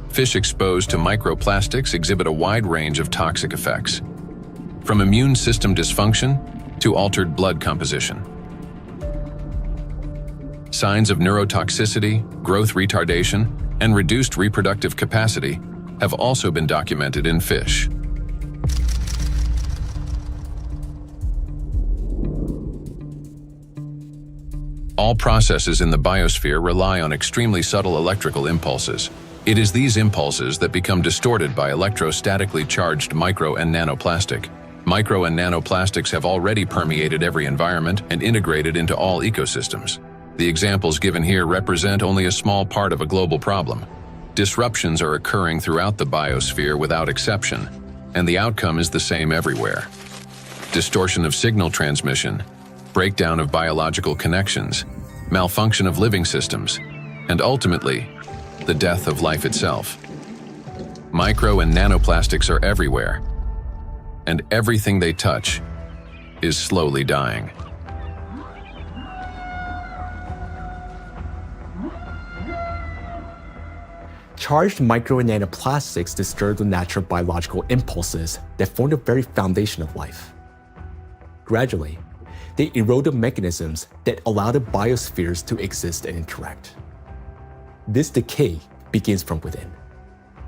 fish exposed to microplastics exhibit a wide range of toxic effects, from immune system dysfunction to altered blood composition. Signs of neurotoxicity, growth retardation, and reduced reproductive capacity have also been documented in fish. All processes in the biosphere rely on extremely subtle electrical impulses. It is these impulses that become distorted by electrostatically charged micro and nanoplastic. Micro and nanoplastics have already permeated every environment and integrated into all ecosystems. The examples given here represent only a small part of a global problem. Disruptions are occurring throughout the biosphere without exception, and the outcome is the same everywhere. Distortion of signal transmission, breakdown of biological connections, malfunction of living systems, and ultimately, the death of life itself. Micro and nanoplastics are everywhere, and everything they touch is slowly dying. Charged micro and nanoplastics disturb the natural biological impulses that form the very foundation of life. Gradually, they erode the mechanisms that allow the biospheres to exist and interact. This decay begins from within,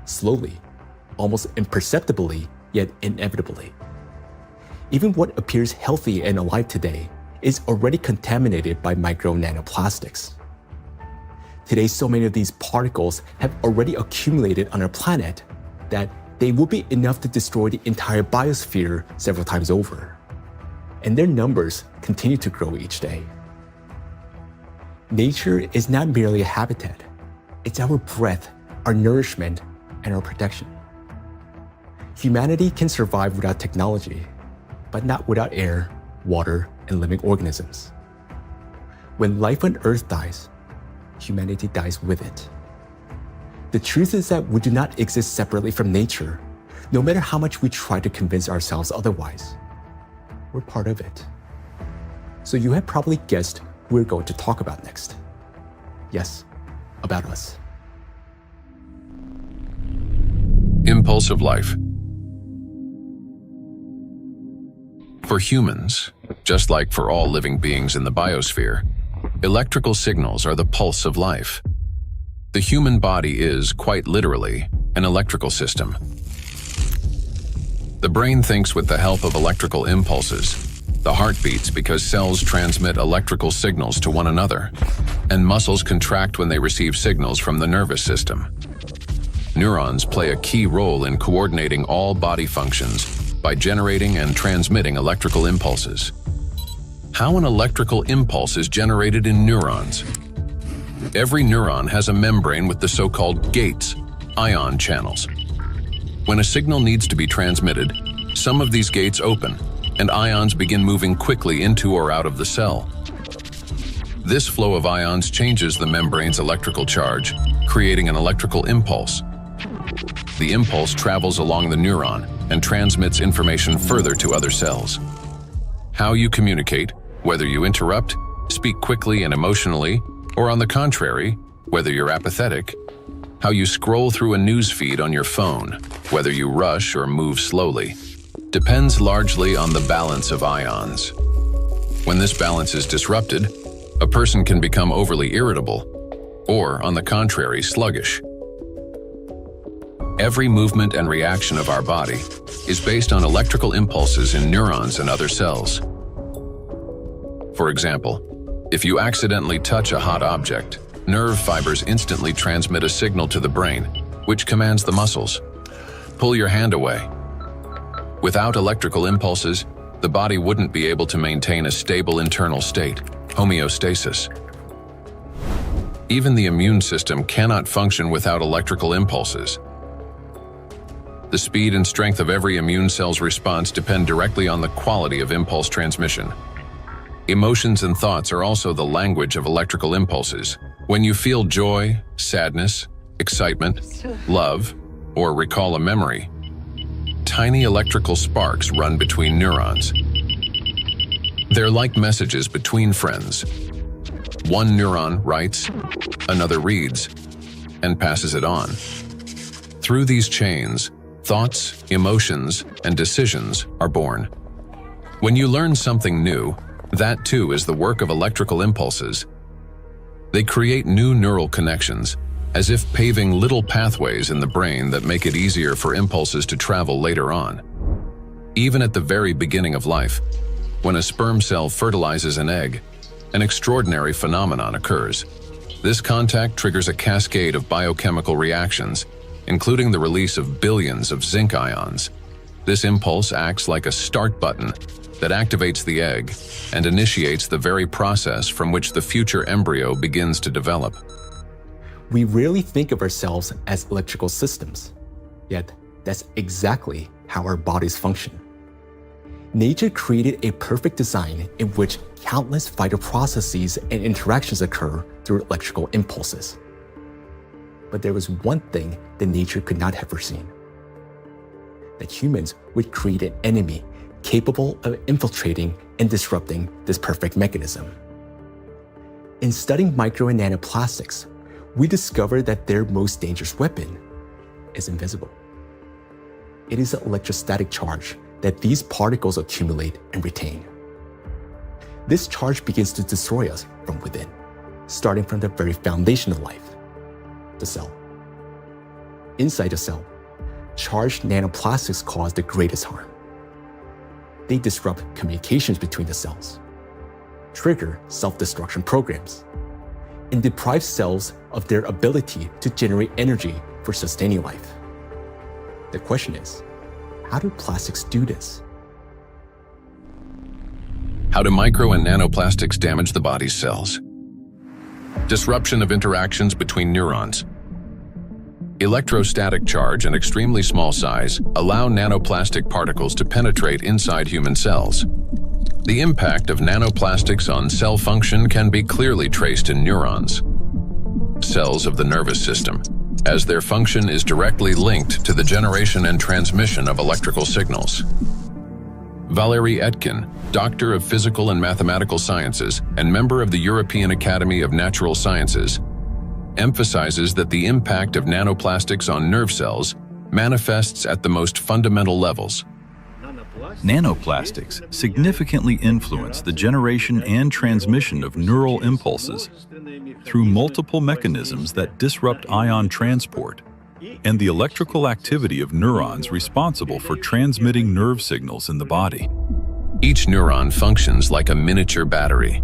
slowly, almost imperceptibly, yet inevitably. Even what appears healthy and alive today is already contaminated by micro and nanoplastics. Today, so many of these particles have already accumulated on our planet that they will be enough to destroy the entire biosphere several times over. And their numbers continue to grow each day. Nature is not merely a habitat. It's our breath, our nourishment, and our protection. Humanity can survive without technology, but not without air, water, and living organisms. When life on Earth dies, humanity dies with it. The truth is that we do not exist separately from nature, no matter how much we try to convince ourselves otherwise. We're part of it. So you have probably guessed who we're going to talk about next. Yes, about us. Impulse of life. For humans, just like for all living beings in the biosphere, electrical signals are the pulse of life. The human body is, quite literally, an electrical system. The brain thinks with the help of electrical impulses. The heart beats because cells transmit electrical signals to one another, and muscles contract when they receive signals from the nervous system. Neurons play a key role in coordinating all body functions by generating and transmitting electrical impulses. How an electrical impulse is generated in neurons? Every neuron has a membrane with the so-called gates, ion channels. When a signal needs to be transmitted, some of these gates open, and ions begin moving quickly into or out of the cell. This flow of ions changes the membrane's electrical charge, creating an electrical impulse. The impulse travels along the neuron and transmits information further to other cells. How you communicate, whether you interrupt, speak quickly and emotionally, or on the contrary, whether you're apathetic, how you scroll through a news feed on your phone, whether you rush or move slowly, depends largely on the balance of ions. When this balance is disrupted, a person can become overly irritable, or, on the contrary, sluggish. Every movement and reaction of our body is based on electrical impulses in neurons and other cells. For example, if you accidentally touch a hot object, nerve fibers instantly transmit a signal to the brain, which commands the muscles. Pull your hand away. Without electrical impulses, the body wouldn't be able to maintain a stable internal state, homeostasis. Even the immune system cannot function without electrical impulses. The speed and strength of every immune cell's response depend directly on the quality of impulse transmission. Emotions and thoughts are also the language of electrical impulses. When you feel joy, sadness, excitement, love, or recall a memory, tiny electrical sparks run between neurons. They're like messages between friends. One neuron writes, another reads, and passes it on. Through these chains, thoughts, emotions, and decisions are born. When you learn something new, that too is the work of electrical impulses. They create new neural connections, as if paving little pathways in the brain that make it easier for impulses to travel later on. Even at the very beginning of life, when a sperm cell fertilizes an egg, an extraordinary phenomenon occurs. This contact triggers a cascade of biochemical reactions, including the release of billions of zinc ions. This impulse acts like a start button that activates the egg and initiates the very process from which the future embryo begins to develop. We rarely think of ourselves as electrical systems, yet that's exactly how our bodies function. Nature created a perfect design in which countless vital processes and interactions occur through electrical impulses. But there was one thing that nature could not have foreseen: that humans would create an enemy capable of infiltrating and disrupting this perfect mechanism. In studying micro and nanoplastics, we discovered that their most dangerous weapon is invisible. It is the electrostatic charge that these particles accumulate and retain. This charge begins to destroy us from within, starting from the very foundation of life, the cell. Inside the cell, charged nanoplastics cause the greatest harm. They disrupt communications between the cells, trigger self-destruction programs, and deprive cells of their ability to generate energy for sustaining life. The question is, how do plastics do this? How do micro and nanoplastics damage the body's cells? Disruption of interactions between neurons. Electrostatic charge and extremely small size allow nanoplastic particles to penetrate inside human cells. The impact of nanoplastics on cell function can be clearly traced in neurons, cells of the nervous system, as their function is directly linked to the generation and transmission of electrical signals. Valérie Etkin, Doctor of Physical and Mathematical Sciences and member of the European Academy of Natural Sciences, emphasizes that the impact of nanoplastics on nerve cells manifests at the most fundamental levels. Nanoplastics significantly influence the generation and transmission of neural impulses through multiple mechanisms that disrupt ion transport and the electrical activity of neurons responsible for transmitting nerve signals in the body. Each neuron functions like a miniature battery.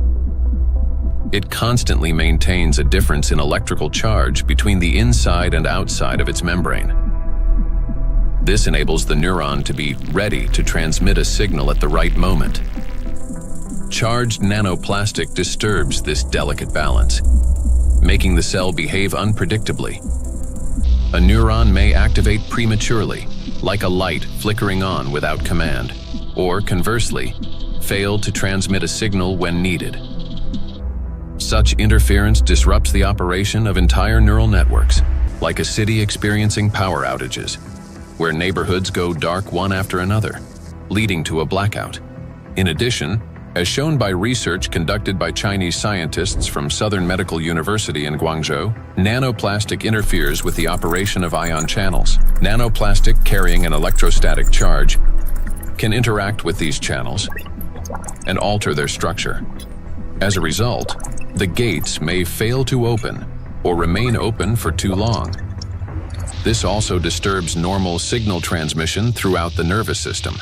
It constantly maintains a difference in electrical charge between the inside and outside of its membrane. This enables the neuron to be ready to transmit a signal at the right moment. Charged nanoplastic disturbs this delicate balance, making the cell behave unpredictably. a neuron may activate prematurely, like a light flickering on without command, or conversely, fail to transmit a signal when needed. Such interference disrupts the operation of entire neural networks, like a city experiencing power outages, where neighborhoods go dark one after another, leading to a blackout. In addition, as shown by research conducted by Chinese scientists from Southern Medical University in Guangzhou, nanoplastic interferes with the operation of ion channels. Nanoplastic carrying an electrostatic charge can interact with these channels and alter their structure. As a result, the gates may fail to open or remain open for too long. This also disturbs normal signal transmission throughout the nervous system.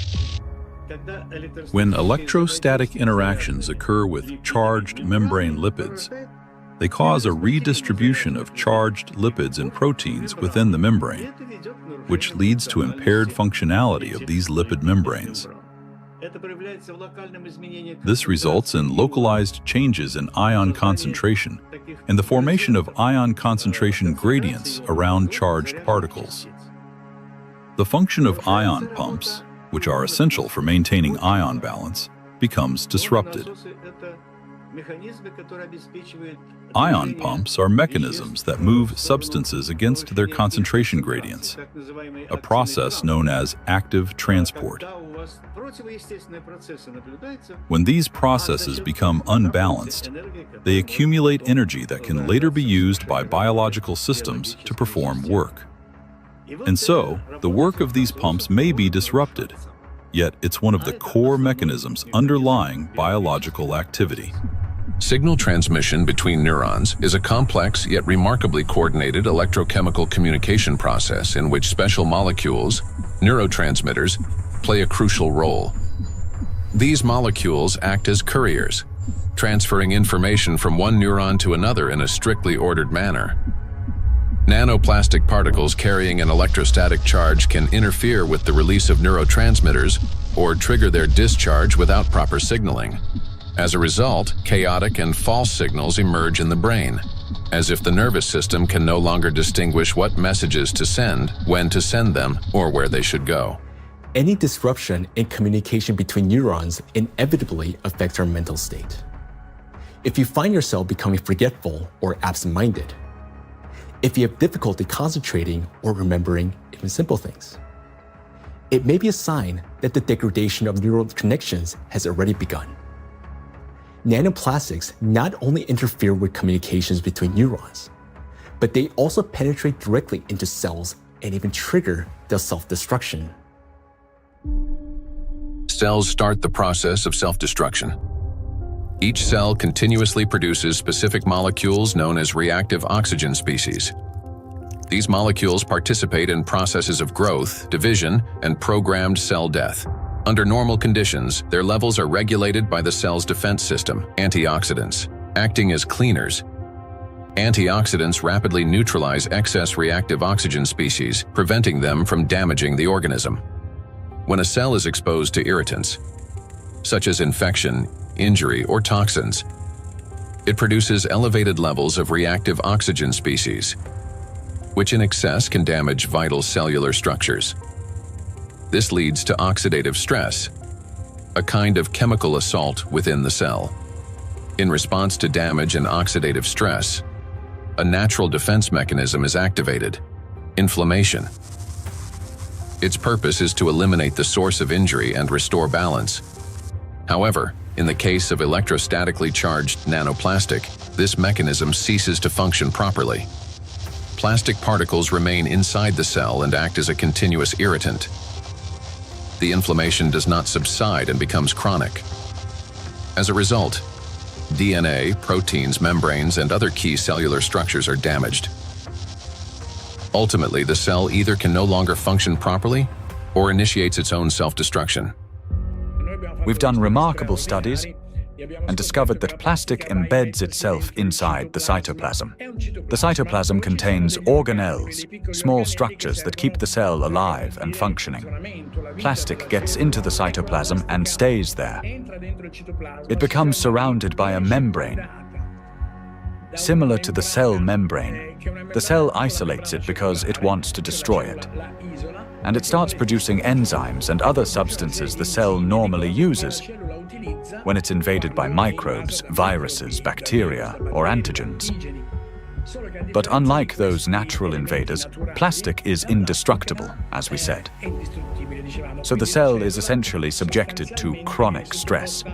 When electrostatic interactions occur with charged membrane lipids, they cause a redistribution of charged lipids and proteins within the membrane, which leads to impaired functionality of these lipid membranes. This results in localized changes in ion concentration and the formation of ion concentration gradients around charged particles. The function of ion pumps, which are essential for maintaining ion balance, becomes disrupted. Ion pumps are mechanisms that move substances against their concentration gradients, a process known as active transport. When these processes become unbalanced, they accumulate energy that can later be used by biological systems to perform work. And so, the work of these pumps may be disrupted, yet it's one of the core mechanisms underlying biological activity. Signal transmission between neurons is a complex yet remarkably coordinated electrochemical communication process in which special molecules, neurotransmitters, play a crucial role. These molecules act as couriers, transferring information from one neuron to another in a strictly ordered manner. Nanoplastic particles carrying an electrostatic charge can interfere with the release of neurotransmitters or trigger their discharge without proper signaling. As a result, chaotic and false signals emerge in the brain, as if the nervous system can no longer distinguish what messages to send, when to send them, or where they should go. Any disruption in communication between neurons inevitably affects our mental state. If you find yourself becoming forgetful or absent-minded, if you have difficulty concentrating or remembering even simple things, it may be a sign that the degradation of neural connections has already begun. Nanoplastics not only interfere with communications between neurons, but they also penetrate directly into cells and even trigger their self-destruction. Cells start the process of self-destruction. Each cell continuously produces specific molecules known as reactive oxygen species. These molecules participate in processes of growth, division, and programmed cell death. Under normal conditions, their levels are regulated by the cell's defense system, antioxidants, acting as cleaners. Antioxidants rapidly neutralize excess reactive oxygen species, preventing them from damaging the organism. When a cell is exposed to irritants, such as infection, injury, or toxins, it produces elevated levels of reactive oxygen species, which in excess can damage vital cellular structures. This leads to oxidative stress, a kind of chemical assault within the cell. In response to damage and oxidative stress, a natural defense mechanism is activated: inflammation. Its purpose is to eliminate the source of injury and restore balance. However, in the case of electrostatically charged nanoplastic, this mechanism ceases to function properly. Plastic particles remain inside the cell and act as a continuous irritant. The inflammation does not subside and becomes chronic. As a result, DNA, proteins, membranes, and other key cellular structures are damaged. Ultimately, the cell either can no longer function properly or initiates its own self-destruction. We've done remarkable studies and discovered that plastic embeds itself inside the cytoplasm. The cytoplasm contains organelles, small structures that keep the cell alive and functioning. Plastic gets into the cytoplasm and stays there. It becomes surrounded by a membrane. Similar to the cell membrane, the cell isolates it because it wants to destroy it. And it starts producing enzymes and other substances the cell normally uses when it's invaded by microbes, viruses, bacteria, or antigens. But unlike those natural invaders, plastic is indestructible, as we said. So the cell is essentially subjected to chronic stress,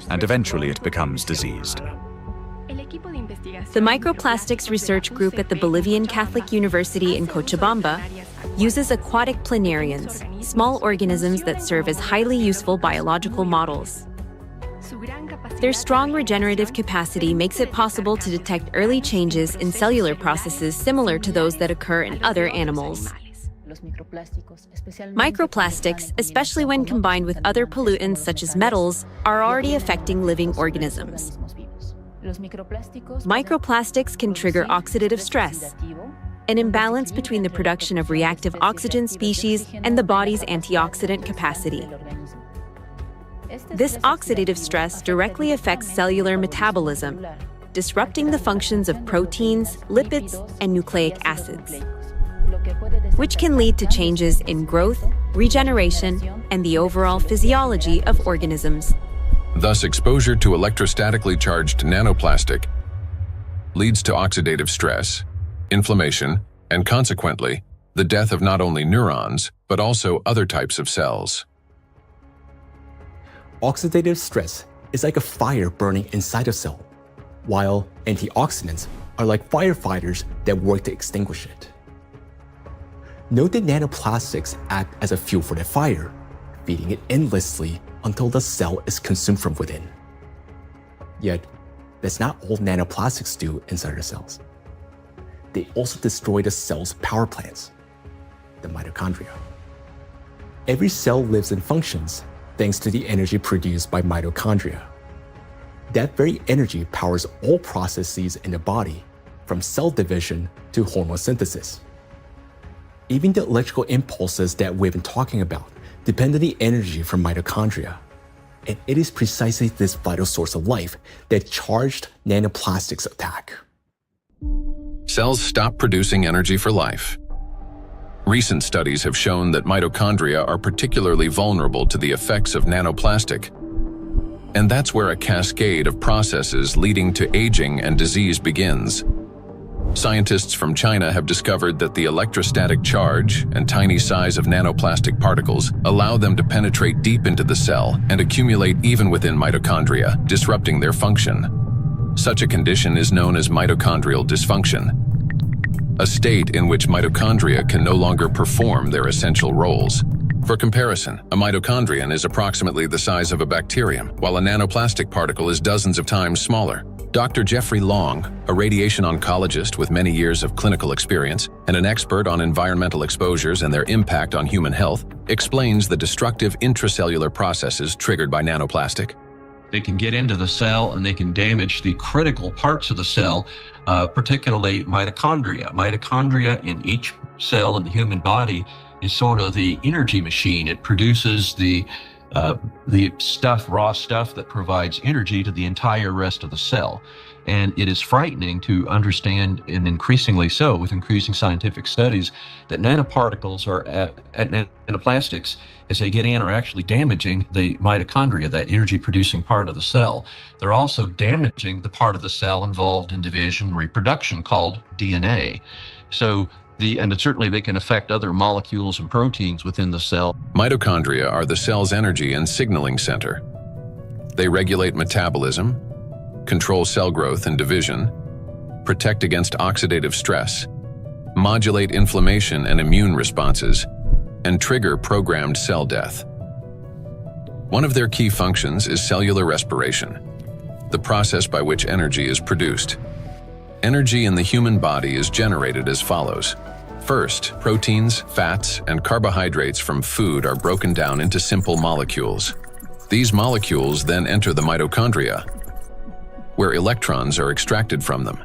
and eventually it becomes diseased. The Microplastics Research Group at the Bolivian Catholic University in Cochabamba uses aquatic planarians, small organisms that serve as highly useful biological models. Their strong regenerative capacity makes it possible to detect early changes in cellular processes similar to those that occur in other animals. Microplastics, especially when combined with other pollutants such as metals, are already affecting living organisms. Microplastics can trigger oxidative stress, an imbalance between the production of reactive oxygen species and the body's antioxidant capacity. This oxidative stress directly affects cellular metabolism, disrupting the functions of proteins, lipids, and nucleic acids, which can lead to changes in growth, regeneration, and the overall physiology of organisms. Thus, exposure to electrostatically charged nanoplastic leads to oxidative stress, inflammation, and consequently, the death of not only neurons, but also other types of cells. Oxidative stress is like a fire burning inside a cell, while antioxidants are like firefighters that work to extinguish it. Note that nanoplastics act as a fuel for the fire, feeding it endlessly until the cell is consumed from within. Yet, that's not all nanoplastics do inside our cells. They also destroy the cell's power plants, the mitochondria. Every cell lives and functions thanks to the energy produced by mitochondria. That very energy powers all processes in the body, from cell division to hormone synthesis. Even the electrical impulses that we've been talking about depend on the energy from mitochondria. And it is precisely this vital source of life that charged nanoplastics attack. Cells stop producing energy for life. Recent studies have shown that mitochondria are particularly vulnerable to the effects of nanoplastic. And that's where a cascade of processes leading to aging and disease begins. Scientists from China have discovered that the electrostatic charge and tiny size of nanoplastic particles allow them to penetrate deep into the cell and accumulate even within mitochondria, disrupting their function. Such a condition is known as mitochondrial dysfunction, a state in which mitochondria can no longer perform their essential roles. For comparison, a mitochondrion is approximately the size of a bacterium, while a nanoplastic particle is dozens of times smaller. Dr. Jeffrey Long, a radiation oncologist with many years of clinical experience and an expert on environmental exposures and their impact on human health, explains the destructive intracellular processes triggered by nanoplastic. They can get into the cell and they can damage the critical parts of the cell, particularly mitochondria. Mitochondria in each cell in the human body is sort of the energy machine. It produces the raw stuff that provides energy to the entire rest of the cell. And it is frightening to understand, and increasingly so with increasing scientific studies, that nanoparticles nanoplastics, as they get in, are actually damaging the mitochondria, that energy-producing part of the cell. They're also damaging the part of the cell involved in division and reproduction called DNA. And certainly they can affect other molecules and proteins within the cell. Mitochondria are the cell's energy and signaling center. They regulate metabolism, control cell growth and division, protect against oxidative stress, modulate inflammation and immune responses, and trigger programmed cell death. One of their key functions is cellular respiration, the process by which energy is produced. Energy in the human body is generated as follows. First, proteins, fats, and carbohydrates from food are broken down into simple molecules. These molecules then enter the mitochondria, where electrons are extracted from them.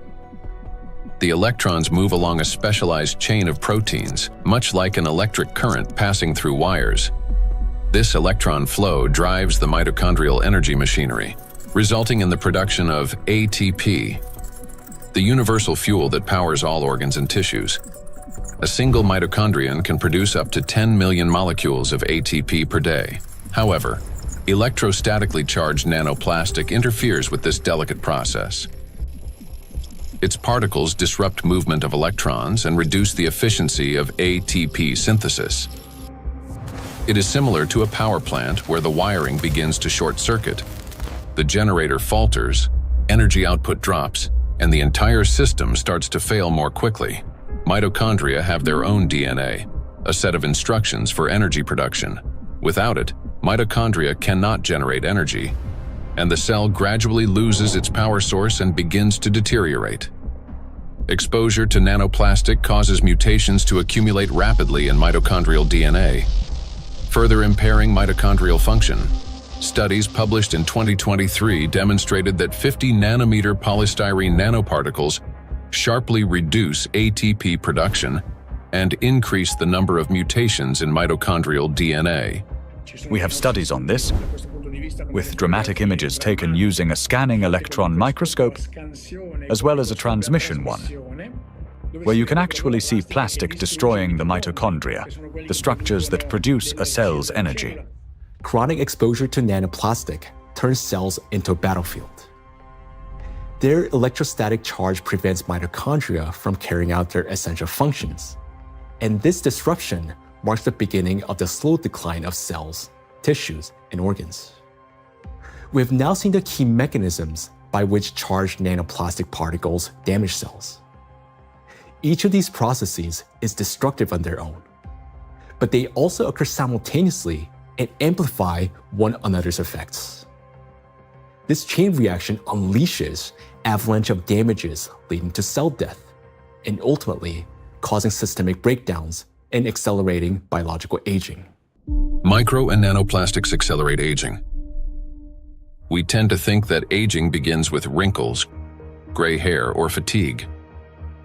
The electrons move along a specialized chain of proteins, much like an electric current passing through wires. This electron flow drives the mitochondrial energy machinery, resulting in the production of ATP, the universal fuel that powers all organs and tissues. A single mitochondrion can produce up to 10 million molecules of ATP per day. However, electrostatically charged nanoplastic interferes with this delicate process. Its particles disrupt movement of electrons and reduce the efficiency of ATP synthesis. It is similar to a power plant where the wiring begins to short circuit. The generator falters, energy output drops, and the entire system starts to fail more quickly. Mitochondria have their own DNA, a set of instructions for energy production. Without it, mitochondria cannot generate energy, and the cell gradually loses its power source and begins to deteriorate. Exposure to nanoplastic causes mutations to accumulate rapidly in mitochondrial DNA, further impairing mitochondrial function. Studies published in 2023 demonstrated that 50 nanometer polystyrene nanoparticles sharply reduce ATP production and increase the number of mutations in mitochondrial DNA. We have studies on this, with dramatic images taken using a scanning electron microscope, as well as a transmission one, where you can actually see plastic destroying the mitochondria, the structures that produce a cell's energy. Chronic exposure to nanoplastic turns cells into a battlefield. Their electrostatic charge prevents mitochondria from carrying out their essential functions, and this disruption marks the beginning of the slow decline of cells, tissues, and organs. We have now seen the key mechanisms by which charged nanoplastic particles damage cells. Each of these processes is destructive on their own, but they also occur simultaneously and amplify one another's effects. This chain reaction unleashes avalanche of damages leading to cell death, and ultimately causing systemic breakdowns and accelerating biological aging. Micro and nanoplastics accelerate aging. We tend to think that aging begins with wrinkles, gray hair, or fatigue.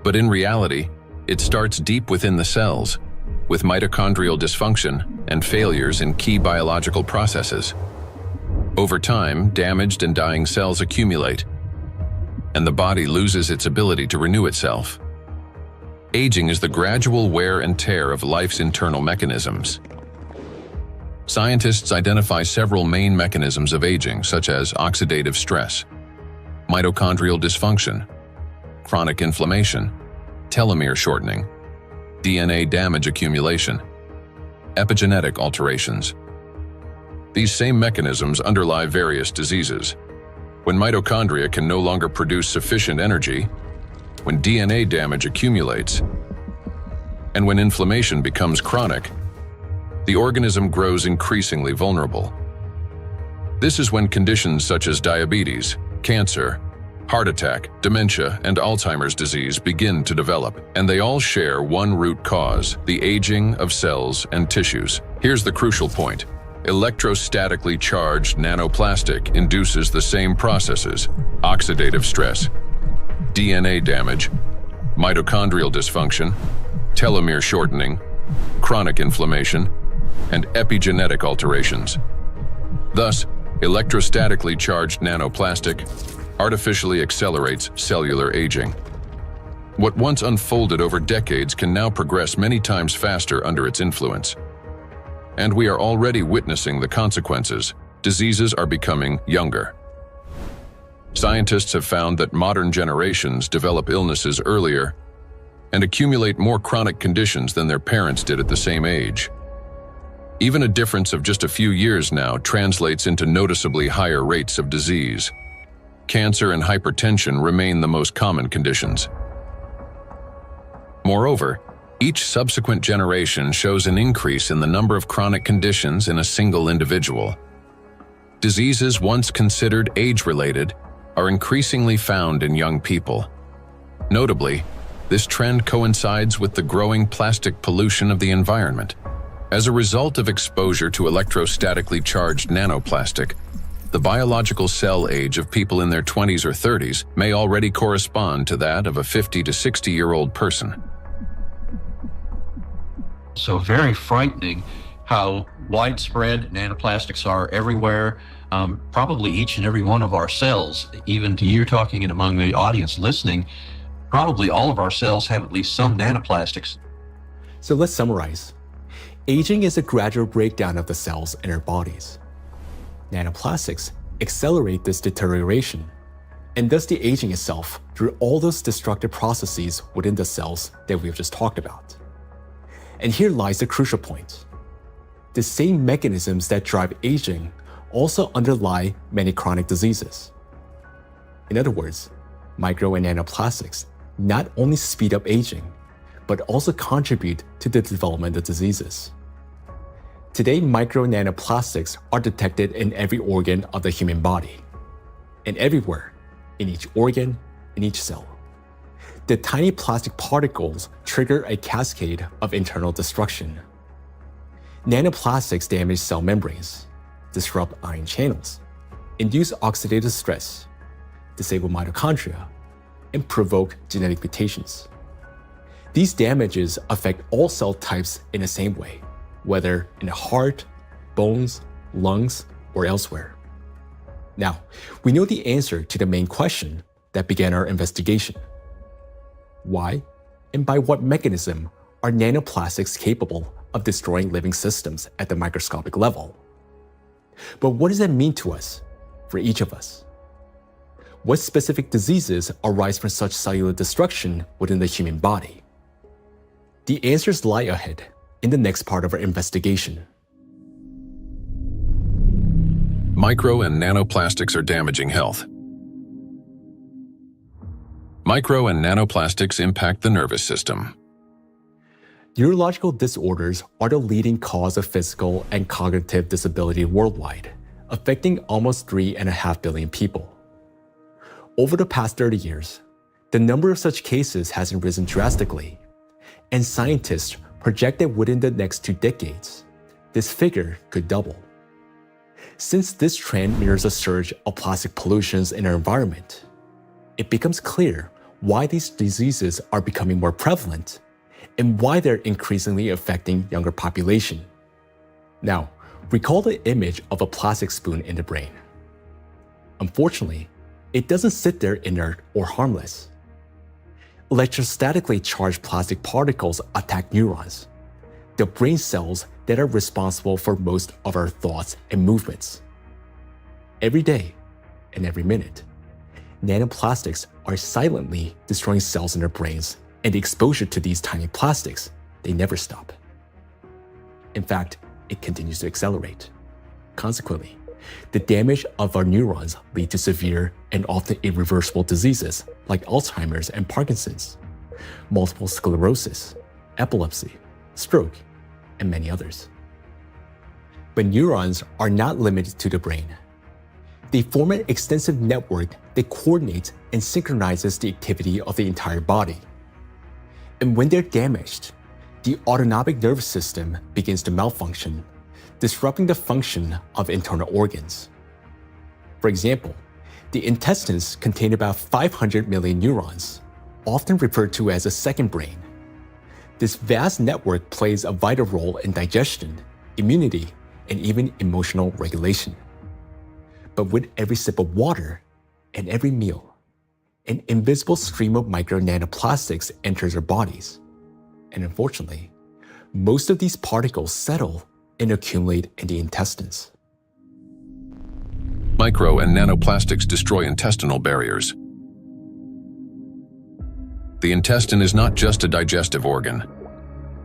But in reality, it starts deep within the cells, with mitochondrial dysfunction and failures in key biological processes. Over time, damaged and dying cells accumulate, and the body loses its ability to renew itself. Aging is the gradual wear and tear of life's internal mechanisms. Scientists identify several main mechanisms of aging, such as oxidative stress, mitochondrial dysfunction, chronic inflammation, telomere shortening, DNA damage accumulation, epigenetic alterations. These same mechanisms underlie various diseases. When mitochondria can no longer produce sufficient energy, when DNA damage accumulates, and when inflammation becomes chronic, the organism grows increasingly vulnerable. This is when conditions such as diabetes, cancer, heart attack, dementia, and Alzheimer's disease begin to develop, and they all share one root cause: the aging of cells and tissues. Here's the crucial point. Electrostatically charged nanoplastic induces the same processes: oxidative stress, DNA damage, mitochondrial dysfunction, telomere shortening, chronic inflammation, and epigenetic alterations. Thus, electrostatically charged nanoplastic artificially accelerates cellular aging. What once unfolded over decades can now progress many times faster under its influence. And we are already witnessing the consequences. Diseases are becoming younger. Scientists have found that modern generations develop illnesses earlier and accumulate more chronic conditions than their parents did at the same age. Even a difference of just a few years now translates into noticeably higher rates of disease. Cancer and hypertension remain the most common conditions. Moreover, each subsequent generation shows an increase in the number of chronic conditions in a single individual. Diseases once considered age-related are increasingly found in young people. Notably, this trend coincides with the growing plastic pollution of the environment. As a result of exposure to electrostatically charged nanoplastic, the biological cell age of people in their 20s or 30s may already correspond to that of a 50 to 60-year-old person. So very frightening how widespread nanoplastics are everywhere, probably each and every one of our cells. Even to you talking and among the audience listening, probably all of our cells have at least some nanoplastics. So let's summarize. Aging is a gradual breakdown of the cells in our bodies. Nanoplastics accelerate this deterioration, and thus the aging itself through all those destructive processes within the cells that we've just talked about. And here lies the crucial point. The same mechanisms that drive aging also underlie many chronic diseases. In other words, micro and nanoplastics not only speed up aging, but also contribute to the development of diseases. Today, micro and nanoplastics are detected in every organ of the human body, and everywhere, in each organ, in each cell. The tiny plastic particles trigger a cascade of internal destruction. Nanoplastics damage cell membranes, disrupt ion channels, induce oxidative stress, disable mitochondria, and provoke genetic mutations. These damages affect all cell types in the same way, whether in the heart, bones, lungs, or elsewhere. Now, we know the answer to the main question that began our investigation. Why and by what mechanism are nanoplastics capable of destroying living systems at the microscopic level? But what does that mean to us, for each of us? What specific diseases arise from such cellular destruction within the human body? The answers lie ahead in the next part of our investigation. Micro and nanoplastics are damaging health. Micro and nanoplastics impact the nervous system. Neurological disorders are the leading cause of physical and cognitive disability worldwide, affecting almost 3.5 billion people. Over the past 30 years, the number of such cases has risen drastically, and scientists project that within the next 2 decades, this figure could double. Since this trend mirrors a surge of plastic pollutions in our environment, it becomes clear why these diseases are becoming more prevalent and why they're increasingly affecting younger population. Now, recall the image of a plastic spoon in the brain. Unfortunately, it doesn't sit there inert or harmless. Electrostatically charged plastic particles attack neurons, the brain cells that are responsible for most of our thoughts and movements. Every day and every minute, nanoplastics are silently destroying cells in our brains, and the exposure to these tiny plastics, they never stop. In fact, it continues to accelerate. Consequently, the damage of our neurons lead to severe and often irreversible diseases like Alzheimer's and Parkinson's, multiple sclerosis, epilepsy, stroke, and many others. But neurons are not limited to the brain. They form an extensive network that coordinates and synchronizes the activity of the entire body. And when they're damaged, the autonomic nervous system begins to malfunction, disrupting the function of internal organs. For example, the intestines contain about 500 million neurons, often referred to as a second brain. This vast network plays a vital role in digestion, immunity, and even emotional regulation. But with every sip of water and every meal, an invisible stream of micro nanoplastics enters our bodies. And unfortunately, most of these particles settle and accumulate in the intestines. Micro and nanoplastics destroy intestinal barriers. The intestine is not just a digestive organ.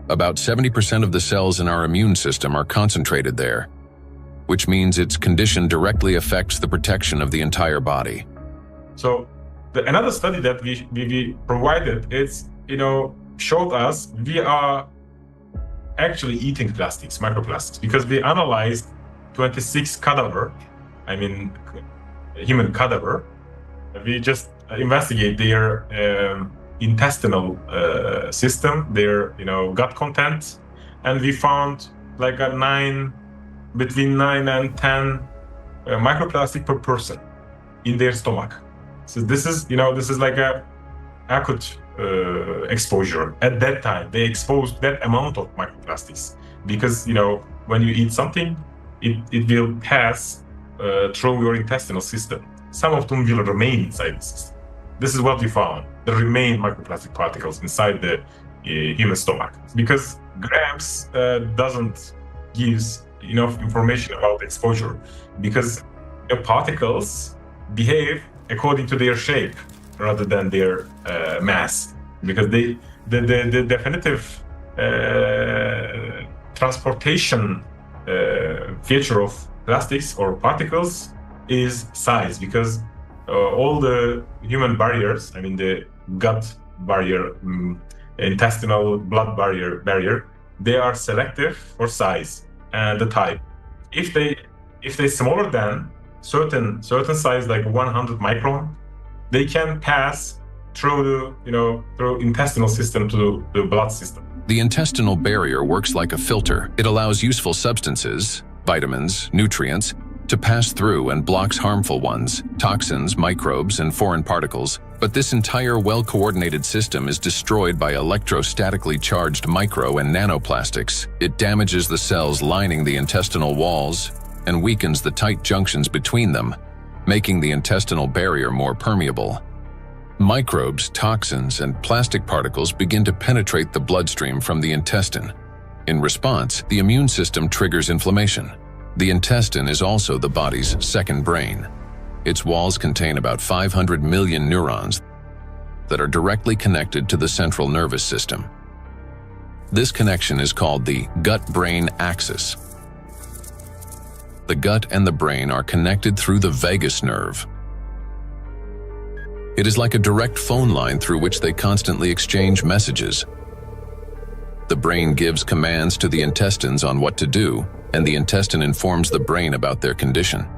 About 70% of the cells in our immune system are concentrated there, which means its condition directly affects the protection of the entire body. So another study that we provided, showed us we are actually eating plastics, microplastics, because we analyzed 26 human cadaver. We just investigate their intestinal system, their gut content, and we found like between 9 and 10 microplastic per person in their stomach. So this is like a acute exposure. At that time, they exposed that amount of microplastics because when you eat something, it will pass through your intestinal system. Some of them will remain inside the system. this is what we found. There remain microplastic particles inside the human stomach, because grams doesn't give enough information about exposure, because the particles behave according to their shape rather than their mass, because the definitive transportation feature of plastics or particles is size, because all the human barriers, I mean the gut barrier, intestinal blood barrier, they are selective for size and the type. If they smaller than certain size, like 100 micron, they can pass through through intestinal system to the blood system. The intestinal barrier works like a filter. It allows useful substances, vitamins, nutrients, to pass through and blocks harmful ones, toxins, microbes, and foreign particles. But this entire well-coordinated system is destroyed by electrostatically charged micro and nanoplastics. It damages the cells lining the intestinal walls and weakens the tight junctions between them, making the intestinal barrier more permeable. Microbes, toxins, and plastic particles begin to penetrate the bloodstream from the intestine. In response, the immune system triggers inflammation. The intestine is also the body's second brain. Its walls contain about 500 million neurons that are directly connected to the central nervous system. This connection is called the gut-brain axis. The gut and the brain are connected through the vagus nerve. It is like a direct phone line through which they constantly exchange messages. The brain gives commands to the intestines on what to do, and the intestine informs the brain about their condition.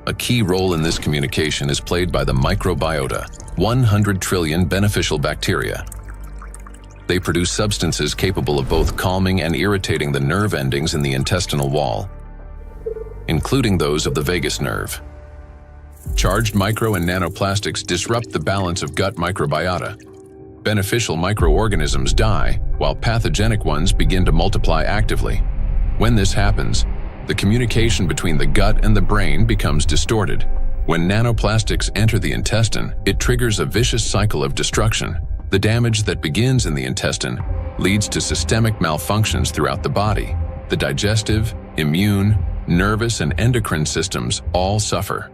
A key role in this communication is played by the microbiota, 100 trillion beneficial bacteria. They produce substances capable of both calming and irritating the nerve endings in the intestinal wall, including those of the vagus nerve. Charged micro and nanoplastics disrupt the balance of gut microbiota. Beneficial microorganisms die, while pathogenic ones begin to multiply actively. When this happens, the communication between the gut and the brain becomes distorted. When nanoplastics enter the intestine, it triggers a vicious cycle of destruction. The damage that begins in the intestine leads to systemic malfunctions throughout the body. The digestive, immune, nervous, and endocrine systems all suffer.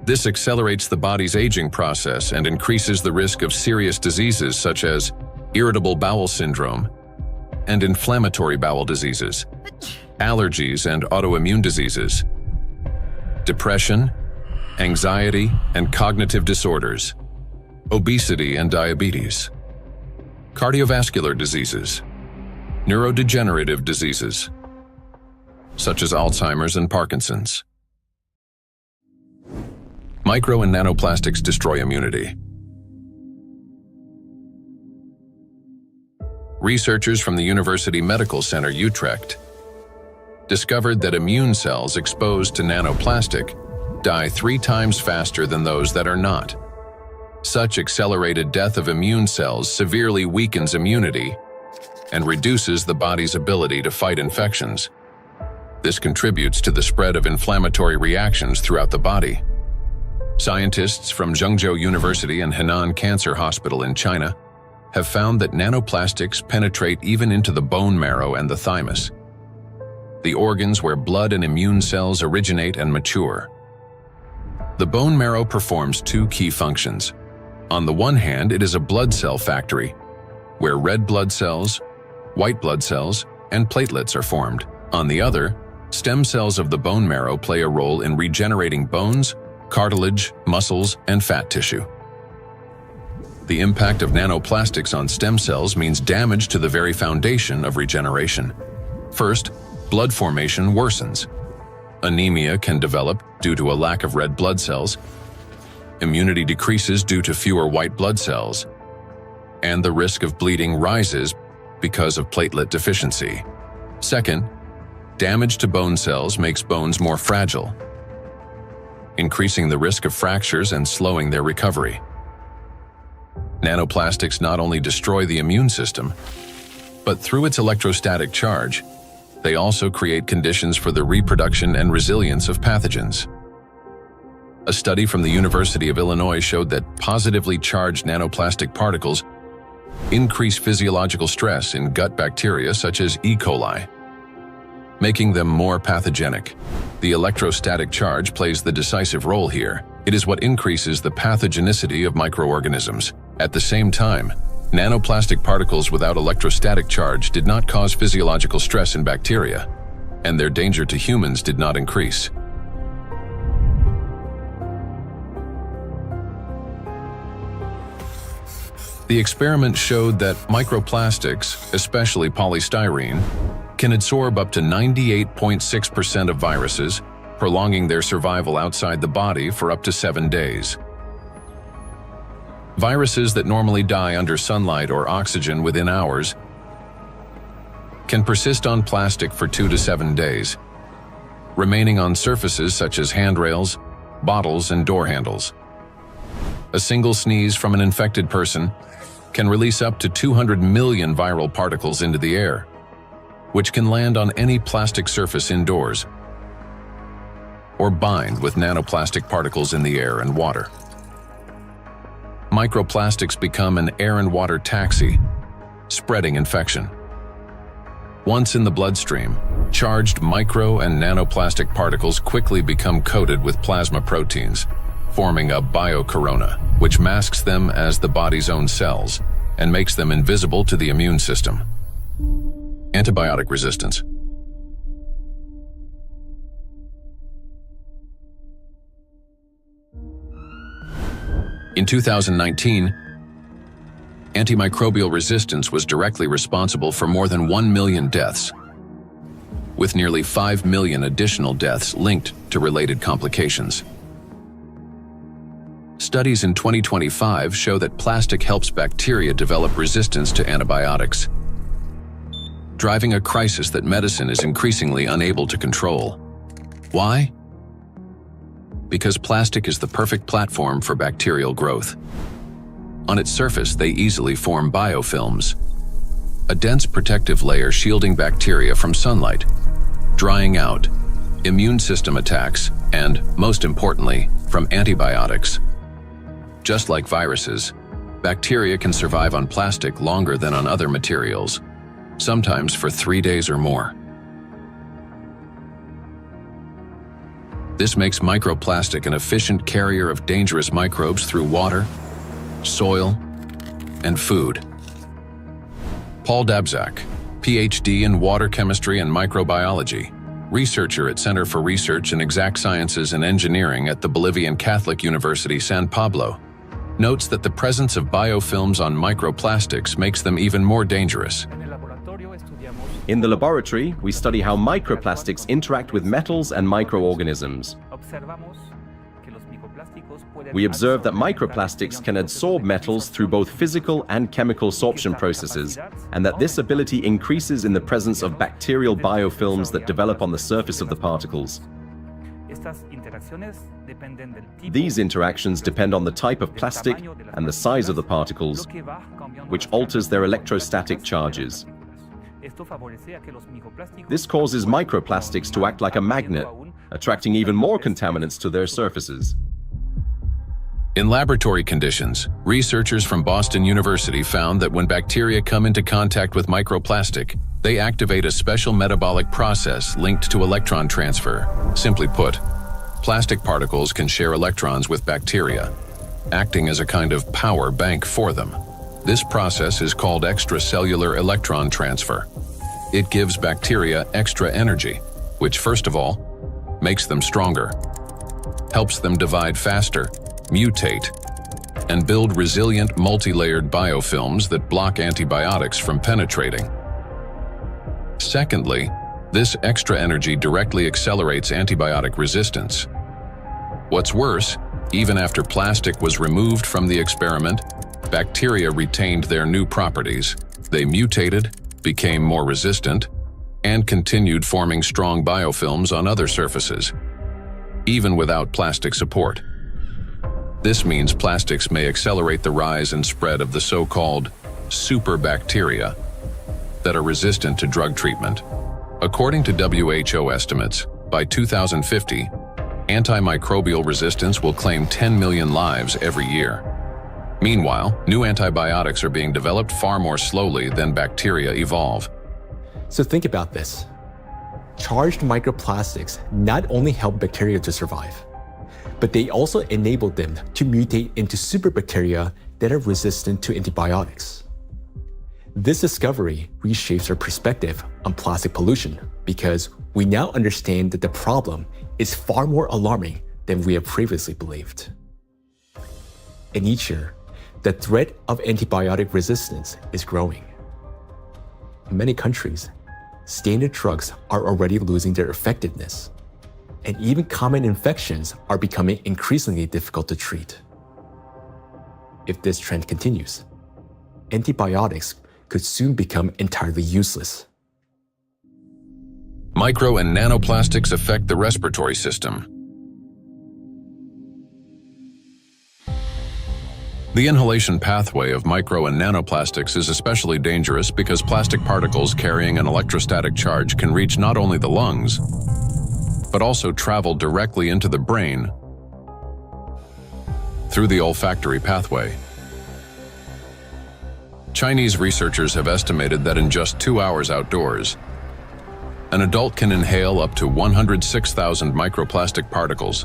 This accelerates the body's aging process and increases the risk of serious diseases such as irritable bowel syndrome and inflammatory bowel diseases, allergies and autoimmune diseases, depression, anxiety and cognitive disorders, obesity and diabetes, cardiovascular diseases, neurodegenerative diseases, such as Alzheimer's and Parkinson's. Micro and nanoplastics destroy immunity. Researchers from the University Medical Center Utrecht discovered that immune cells exposed to nanoplastic die 3 times faster than those that are not. Such accelerated death of immune cells severely weakens immunity and reduces the body's ability to fight infections. This contributes to the spread of inflammatory reactions throughout the body. Scientists from Zhengzhou University and Henan Cancer Hospital in China have found that nanoplastics penetrate even into the bone marrow and the thymus, the organs where blood and immune cells originate and mature. The bone marrow performs 2 key functions. On the one hand, it is a blood cell factory, where red blood cells, white blood cells, and platelets are formed. On the other, stem cells of the bone marrow play a role in regenerating bones, cartilage, muscles, and fat tissue. The impact of nanoplastics on stem cells means damage to the very foundation of regeneration. First, blood formation worsens. Anemia can develop due to a lack of red blood cells. Immunity decreases due to fewer white blood cells. And the risk of bleeding rises because of platelet deficiency. Second, damage to bone cells makes bones more fragile, increasing the risk of fractures and slowing their recovery. Nanoplastics not only destroy the immune system, but through its electrostatic charge, they also create conditions for the reproduction and resilience of pathogens. A study from the University of Illinois showed that positively charged nanoplastic particles increase physiological stress in gut bacteria such as E. coli, making them more pathogenic. The electrostatic charge plays the decisive role here. It is what increases the pathogenicity of microorganisms. At the same time, nanoplastic particles without electrostatic charge did not cause physiological stress in bacteria, and their danger to humans did not increase. The experiment showed that microplastics, especially polystyrene, can absorb up to 98.6% of viruses, prolonging their survival outside the body for up to 7 days. Viruses that normally die under sunlight or oxygen within hours can persist on plastic for 2 to 7 days, remaining on surfaces such as handrails, bottles, and door handles. A single sneeze from an infected person can release up to 200 million viral particles into the air, which can land on any plastic surface indoors or bind with nanoplastic particles in the air and water. Microplastics become an air and water taxi, spreading infection. Once in the bloodstream, charged micro and nanoplastic particles quickly become coated with plasma proteins, forming a biocorona, which masks them as the body's own cells and makes them invisible to the immune system. Antibiotic resistance. In 2019, antimicrobial resistance was directly responsible for more than 1 million deaths, with nearly 5 million additional deaths linked to related complications. Studies in 2025 show that plastic helps bacteria develop resistance to antibiotics, driving a crisis that medicine is increasingly unable to control. Why? Because plastic is the perfect platform for bacterial growth. On its surface, they easily form biofilms, a dense protective layer shielding bacteria from sunlight, drying out, immune system attacks, and, most importantly, from antibiotics. Just like viruses, bacteria can survive on plastic longer than on other materials, sometimes for 3 days or more. This makes microplastic an efficient carrier of dangerous microbes through water, soil, and food. Paul Dabzak, PhD in water chemistry and microbiology, researcher at Center for Research in Exact Sciences and Engineering at the Bolivian Catholic University San Pablo, notes that the presence of biofilms on microplastics makes them even more dangerous. In the laboratory, we study how microplastics interact with metals and microorganisms. We observe that microplastics can adsorb metals through both physical and chemical sorption processes, and that this ability increases in the presence of bacterial biofilms that develop on the surface of the particles. These interactions depend on the type of plastic and the size of the particles, which alters their electrostatic charges. This causes microplastics to act like a magnet, attracting even more contaminants to their surfaces. In laboratory conditions, researchers from Boston University found that when bacteria come into contact with microplastic, they activate a special metabolic process linked to electron transfer. Simply put, plastic particles can share electrons with bacteria, acting as a kind of power bank for them. This process is called extracellular electron transfer. It gives bacteria extra energy, which first of all, makes them stronger, helps them divide faster, mutate, and build resilient multi-layered biofilms that block antibiotics from penetrating. Secondly, this extra energy directly accelerates antibiotic resistance. What's worse, even after plastic was removed from the experiment, bacteria retained their new properties. They mutated, became more resistant, and continued forming strong biofilms on other surfaces, even without plastic support. This means plastics may accelerate the rise and spread of the so-called superbacteria that are resistant to drug treatment. According to WHO estimates, by 2050, antimicrobial resistance will claim 10 million lives every year. Meanwhile, new antibiotics are being developed far more slowly than bacteria evolve. So think about this. Charged microplastics not only help bacteria to survive, but they also enable them to mutate into superbacteria that are resistant to antibiotics. This discovery reshapes our perspective on plastic pollution because we now understand that the problem is far more alarming than we have previously believed. And each year, the threat of antibiotic resistance is growing. In many countries, standard drugs are already losing their effectiveness, and even common infections are becoming increasingly difficult to treat. If this trend continues, antibiotics could soon become entirely useless. Micro and nanoplastics affect the respiratory system. The inhalation pathway of micro and nanoplastics is especially dangerous because plastic particles carrying an electrostatic charge can reach not only the lungs, but also travel directly into the brain through the olfactory pathway. Chinese researchers have estimated that in just 2 hours outdoors, an adult can inhale up to 106,000 microplastic particles,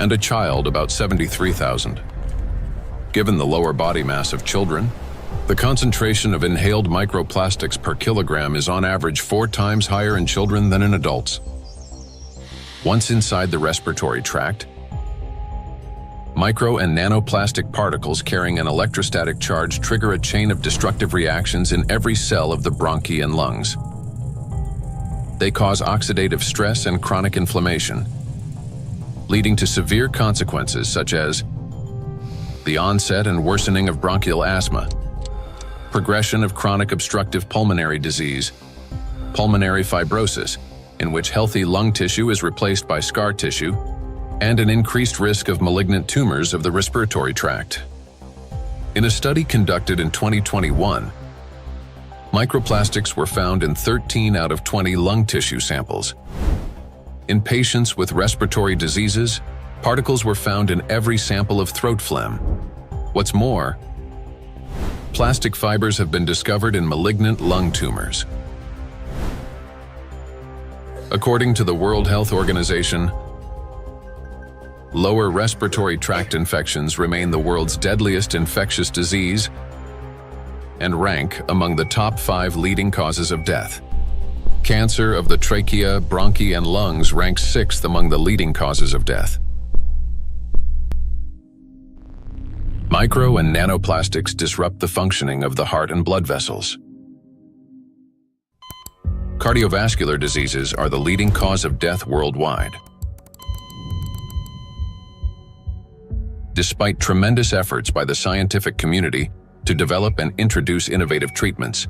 and a child about 73,000. Given the lower body mass of children, the concentration of inhaled microplastics per kilogram is on average 4 times higher in children than in adults. Once inside the respiratory tract, micro and nanoplastic particles carrying an electrostatic charge trigger a chain of destructive reactions in every cell of the bronchi and lungs. They cause oxidative stress and chronic inflammation, leading to severe consequences such as the onset and worsening of bronchial asthma, progression of chronic obstructive pulmonary disease, pulmonary fibrosis, in which healthy lung tissue is replaced by scar tissue, and an increased risk of malignant tumors of the respiratory tract. In a study conducted in 2021, microplastics were found in 13 out of 20 lung tissue samples. In patients with respiratory diseases, particles were found in every sample of throat phlegm. What's more, plastic fibers have been discovered in malignant lung tumors. According to the World Health Organization, lower respiratory tract infections remain the world's deadliest infectious disease and rank among the top 5 leading causes of death. Cancer of the trachea, bronchi, and lungs ranks 6th among the leading causes of death. Micro and nanoplastics disrupt the functioning of the heart and blood vessels. Cardiovascular diseases are the leading cause of death worldwide. Despite tremendous efforts by the scientific community to develop and introduce innovative treatments,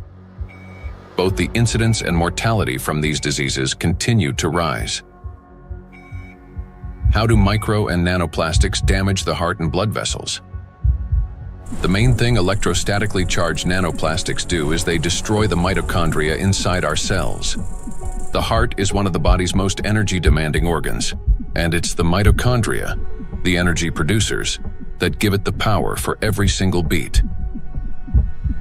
both the incidence and mortality from these diseases continue to rise. How do micro and nanoplastics damage the heart and blood vessels? The main thing electrostatically charged nanoplastics do is they destroy the mitochondria inside our cells. The heart is one of the body's most energy-demanding organs, and it's the mitochondria, the energy producers, that give it the power for every single beat.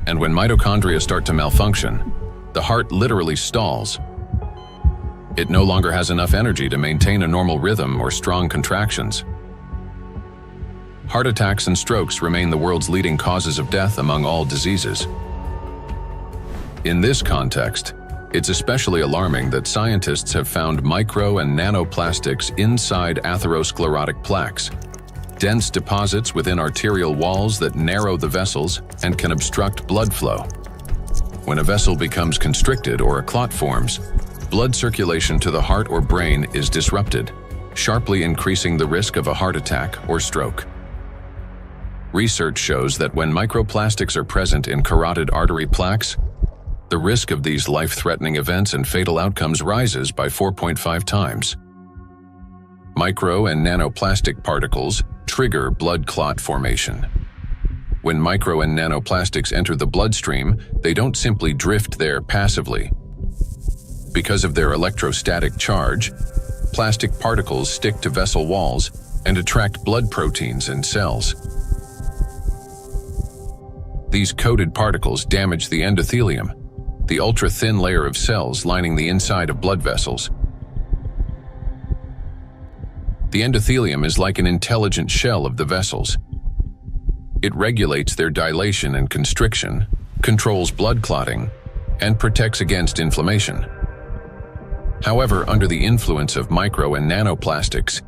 And when mitochondria start to malfunction, the heart literally stalls. It no longer has enough energy to maintain a normal rhythm or strong contractions. Heart attacks and strokes remain the world's leading causes of death among all diseases. In this context, it's especially alarming that scientists have found micro and nanoplastics inside atherosclerotic plaques, dense deposits within arterial walls that narrow the vessels and can obstruct blood flow. When a vessel becomes constricted or a clot forms, blood circulation to the heart or brain is disrupted, sharply increasing the risk of a heart attack or stroke. Research shows that when microplastics are present in carotid artery plaques, the risk of these life-threatening events and fatal outcomes rises by 4.5 times. Micro and nanoplastic particles trigger blood clot formation. When micro and nanoplastics enter the bloodstream, they don't simply drift there passively. Because of their electrostatic charge, Microplastic particles stick to vessel walls and attract blood proteins and cells. These coated particles damage the endothelium, the ultra-thin layer of cells lining the inside of blood vessels. The endothelium is like an intelligent shell of the vessels. It regulates their dilation and constriction, controls blood clotting, and protects against inflammation. However, under the influence of micro and nanoplastics,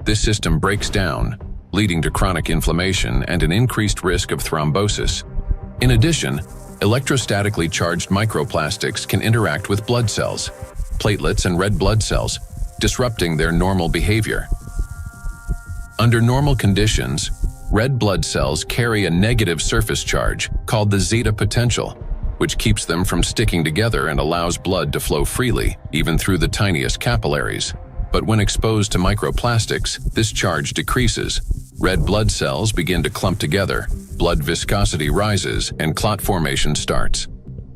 this system breaks down, leading to chronic inflammation and an increased risk of thrombosis. In addition, electrostatically charged microplastics can interact with blood cells, platelets and red blood cells, disrupting their normal behavior. Under normal conditions, red blood cells carry a negative surface charge called the zeta potential, which keeps them from sticking together and allows blood to flow freely, even through the tiniest capillaries. But when exposed to microplastics, this charge decreases. Red blood cells begin to clump together, blood viscosity rises, and clot formation starts.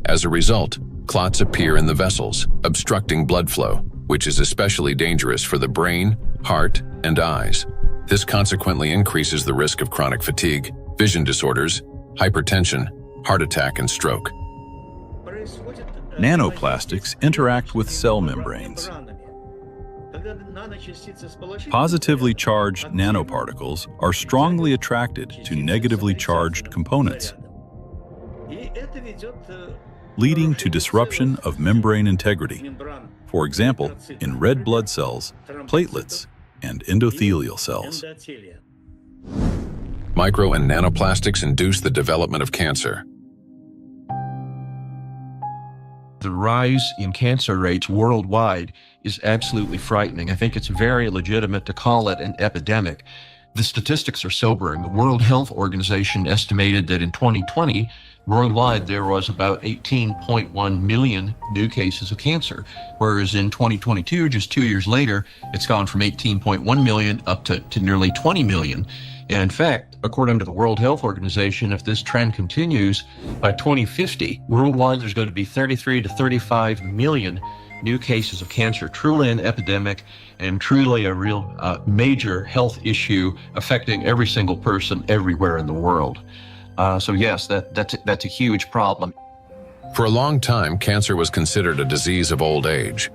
As a result, clots appear in the vessels, obstructing blood flow, which is especially dangerous for the brain, heart, and eyes. This consequently increases the risk of chronic fatigue, vision disorders, hypertension, heart attack, and stroke. Nanoplastics interact with cell membranes. Positively charged nanoparticles are strongly attracted to negatively charged components, leading to disruption of membrane integrity, for example, in red blood cells, platelets, and endothelial cells. Micro and nanoplastics induce the development of cancer. The rise in cancer rates worldwide is absolutely frightening. I think it's very legitimate to call it an epidemic. The statistics are sobering. The World Health Organization estimated that in 2020, worldwide there was about 18.1 million new cases of cancer, whereas in 2022, just 2 years later, it's gone from 18.1 million up to nearly 20 million. And in fact, according to the World Health Organization, if this trend continues, by 2050, worldwide there's going to be 33 to 35 million new cases of cancer, truly an epidemic and truly a real major health issue affecting every single person everywhere in the world. So yes, that's a huge problem. For a long time, cancer was considered a disease of old age,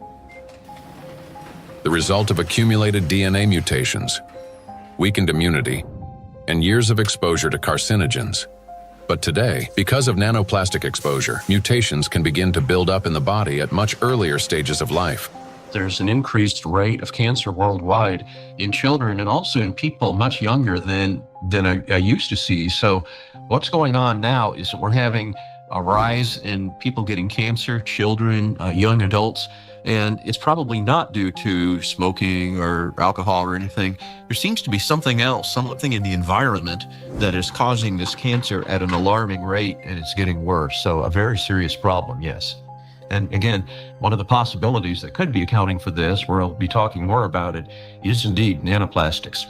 the result of accumulated DNA mutations, weakened immunity, and years of exposure to carcinogens. But today, because of nanoplastic exposure, mutations can begin to build up in the body at much earlier stages of life. There's an increased rate of cancer worldwide in children and also in people much younger than I used to see. So what's going on now is that we're having a rise in people getting cancer, children, young adults, and it's probably not due to smoking or alcohol or anything. There seems to be something else, something in the environment that is causing this cancer at an alarming rate, and it's getting worse. So a very serious problem, yes. And again, one of the possibilities that could be accounting for this, we'll be talking more about it, is indeed nanoplastics.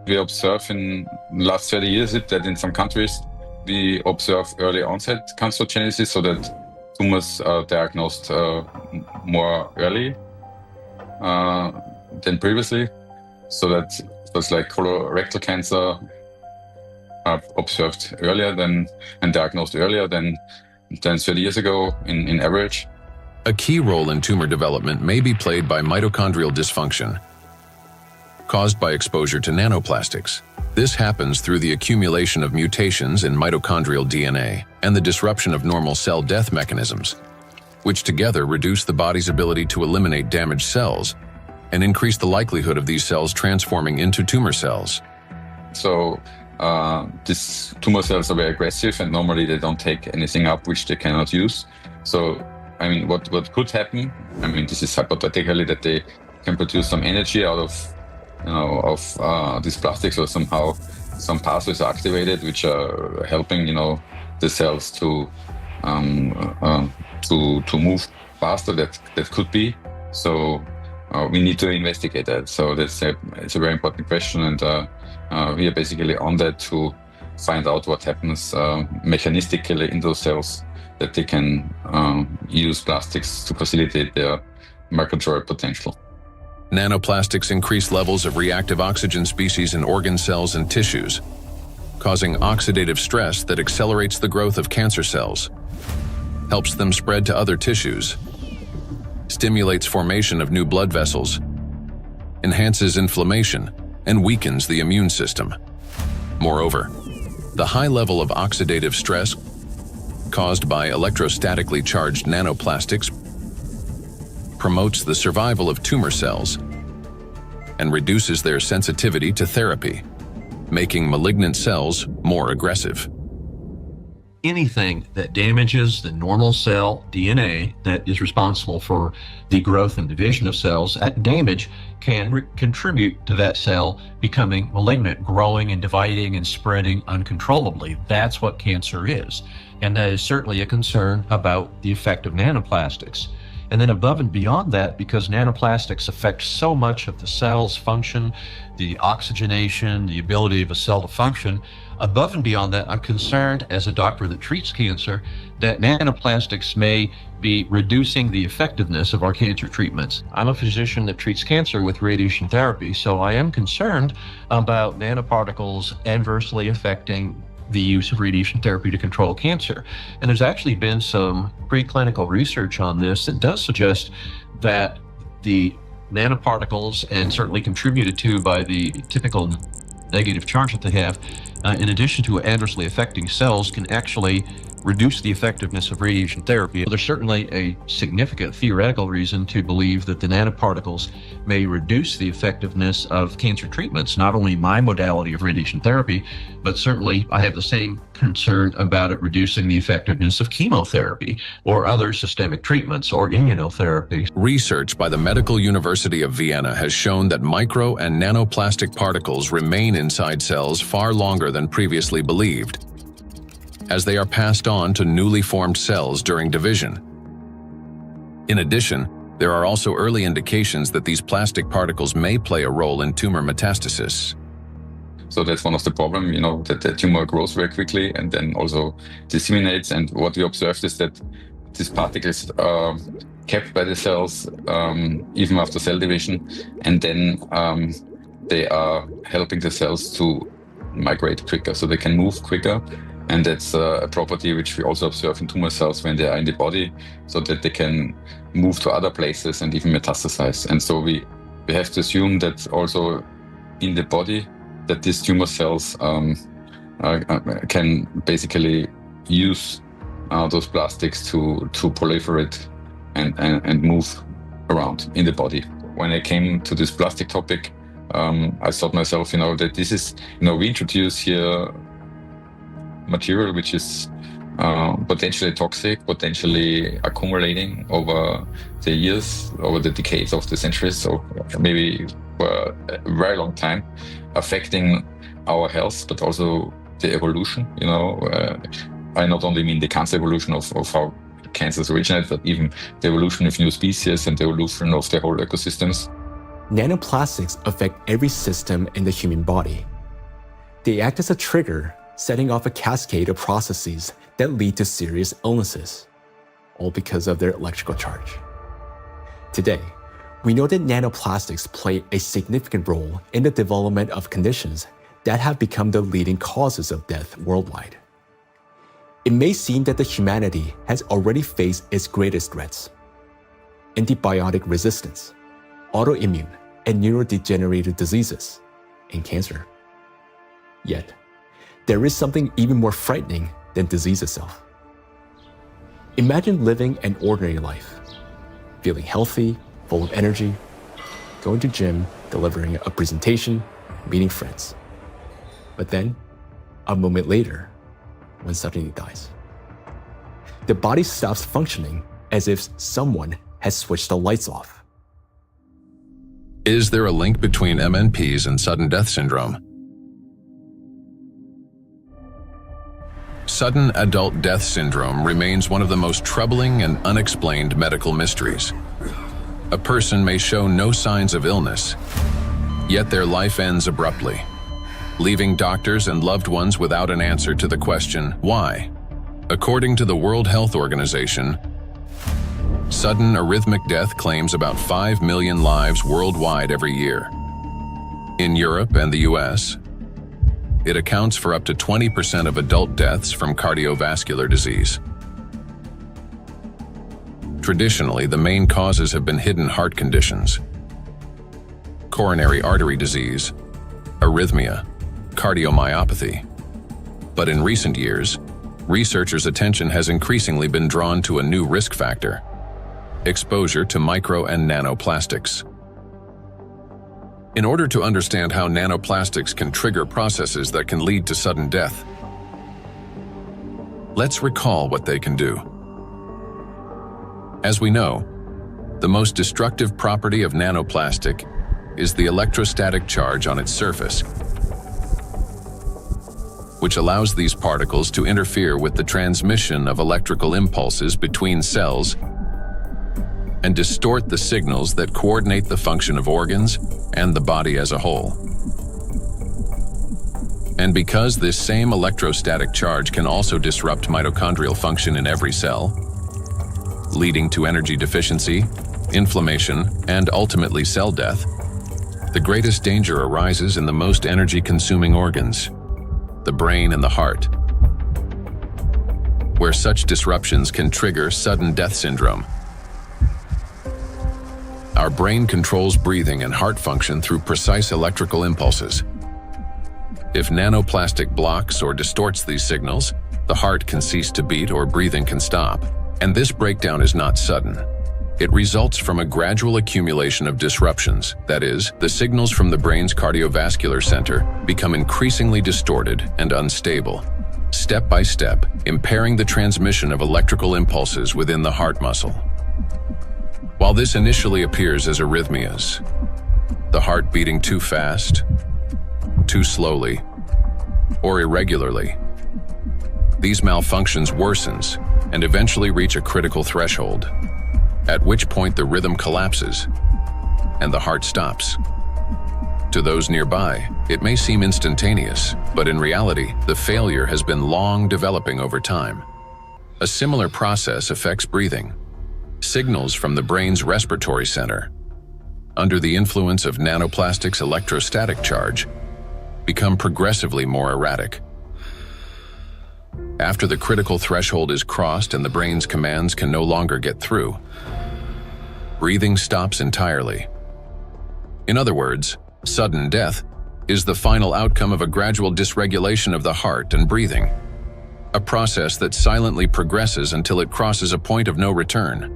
We observe in the last 30 years that in some countries, we observe early onset cancerogenesis, so that tumors are diagnosed more early than previously. So that things like colorectal cancer are observed earlier and diagnosed earlier than 30 years ago in average. A key role in tumor development may be played by mitochondrial dysfunction, caused by exposure to nanoplastics. This happens through the accumulation of mutations in mitochondrial DNA and the disruption of normal cell death mechanisms, which together reduce the body's ability to eliminate damaged cells and increase the likelihood of these cells transforming into tumor cells. So these tumor cells are very aggressive, and normally they don't take anything up which they cannot use. So, I mean, what could happen? I mean, this is hypothetically that they can produce some energy out of these plastics, or somehow some pathways are activated which are helping the cells to move faster. That could be. So we need to investigate that. So it's a very important question, and we are basically on that to find out what happens mechanistically in those cells, that they can use plastics to facilitate their microglial potential. Nanoplastics increase levels of reactive oxygen species in organ cells and tissues, causing oxidative stress that accelerates the growth of cancer cells, helps them spread to other tissues, stimulates formation of new blood vessels, enhances inflammation, and weakens the immune system. Moreover, the high level of oxidative stress caused by electrostatically charged nanoplastics promotes the survival of tumor cells and reduces their sensitivity to therapy, making malignant cells more aggressive. Anything that damages the normal cell DNA that is responsible for the growth and division of cells, that damage can contribute to that cell becoming malignant, growing and dividing and spreading uncontrollably. That's what cancer is. And that is certainly a concern about the effect of nanoplastics. And then above and beyond that, because nanoplastics affect so much of the cell's function, the oxygenation, the ability of a cell to function, above and beyond that, I'm concerned as a doctor that treats cancer that nanoplastics may be reducing the effectiveness of our cancer treatments. I'm a physician that treats cancer with radiation therapy, so I am concerned about nanoparticles adversely affecting the use of radiation therapy to control cancer. And there's actually been some preclinical research on this that does suggest that the nanoparticles, and certainly contributed to by the typical negative charge that they have, in addition to adversely affecting cells, can actually reduce the effectiveness of radiation therapy. There's certainly a significant theoretical reason to believe that the nanoparticles may reduce the effectiveness of cancer treatments, not only my modality of radiation therapy, but certainly I have the same concern about it reducing the effectiveness of chemotherapy or other systemic treatments or immunotherapy. Research by the Medical University of Vienna has shown that micro and nanoplastic particles remain inside cells far longer than previously believed, as they are passed on to newly formed cells during division. In addition, there are also early indications that these plastic particles may play a role in tumor metastasis. So that's one of the problems, that the tumor grows very quickly and then also disseminates. And what we observed is that these particles are kept by the cells even after cell division, and then they are helping the cells to migrate quicker, so they can move quicker. And that's a property which we also observe in tumor cells when they are in the body, so that they can move to other places and even metastasize. And so we have to assume that also in the body, that these tumor cells can basically use those plastics to proliferate and move around in the body. When I came to this plastic topic, I thought myself, that this is, we introduce here material which is potentially toxic, potentially accumulating over the years, over the decades of the centuries, so maybe for a very long time, affecting our health, but also the evolution. I not only mean the cancer evolution of how cancers originate, but even the evolution of new species and the evolution of the whole ecosystems. Nanoplastics affect every system in the human body. They act as a trigger, setting off a cascade of processes that lead to serious illnesses, all because of their electrical charge. Today, we know that nanoplastics play a significant role in the development of conditions that have become the leading causes of death worldwide. It may seem that the humanity has already faced its greatest threats: antibiotic resistance, autoimmune and neurodegenerative diseases, and cancer. Yet, there is something even more frightening than disease itself. Imagine living an ordinary life, feeling healthy, full of energy, going to gym, delivering a presentation, meeting friends. But then, a moment later, one suddenly dies. The body stops functioning as if someone has switched the lights off. Is there a link between MNPs and sudden death syndrome? Sudden adult death syndrome remains one of the most troubling and unexplained medical mysteries. A person may show no signs of illness, yet their life ends abruptly, leaving doctors and loved ones without an answer to the question, why? According to the World Health Organization, Sudden arrhythmic death claims about 5 million lives worldwide every year. In Europe and the US, it accounts for up to 20% of adult deaths from cardiovascular disease. Traditionally, the main causes have been hidden heart conditions: coronary artery disease, arrhythmia, cardiomyopathy. But in recent years, researchers' attention has increasingly been drawn to a new risk factor: exposure to micro and nanoplastics. In order to understand how nanoplastics can trigger processes that can lead to sudden death, let's recall what they can do. As we know, the most destructive property of nanoplastic is the electrostatic charge on its surface, which allows these particles to interfere with the transmission of electrical impulses between cells and distort the signals that coordinate the function of organs and the body as a whole. And because this same electrostatic charge can also disrupt mitochondrial function in every cell, leading to energy deficiency, inflammation, and ultimately cell death, the greatest danger arises in the most energy-consuming organs, the brain and the heart, where such disruptions can trigger sudden death syndrome. Our brain controls breathing and heart function through precise electrical impulses. If nanoplastic blocks or distorts these signals, the heart can cease to beat or breathing can stop. And this breakdown is not sudden. It results from a gradual accumulation of disruptions. That is, the signals from the brain's cardiovascular center become increasingly distorted and unstable, step by step, impairing the transmission of electrical impulses within the heart muscle. While this initially appears as arrhythmias, the heart beating too fast, too slowly, or irregularly, these malfunctions worsens and eventually reach a critical threshold, at which point the rhythm collapses and the heart stops. To those nearby, it may seem instantaneous, but in reality, the failure has been long developing over time. A similar process affects breathing. Signals from the brain's respiratory center, under the influence of nanoplastics' electrostatic charge, become progressively more erratic. After the critical threshold is crossed and the brain's commands can no longer get through, breathing stops entirely. In other words, sudden death is the final outcome of a gradual dysregulation of the heart and breathing, a process that silently progresses until it crosses a point of no return.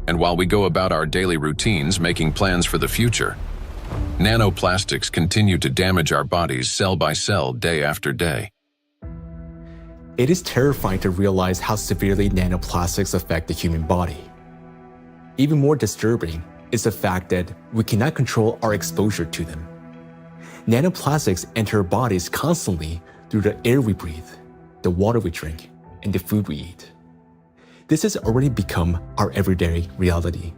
And while we go about our daily routines making plans for the future, nanoplastics continue to damage our bodies cell by cell, day after day. It is terrifying to realize how severely nanoplastics affect the human body. Even more disturbing is the fact that we cannot control our exposure to them. Nanoplastics enter our bodies constantly through the air we breathe, the water we drink, and the food we eat. This has already become our everyday reality.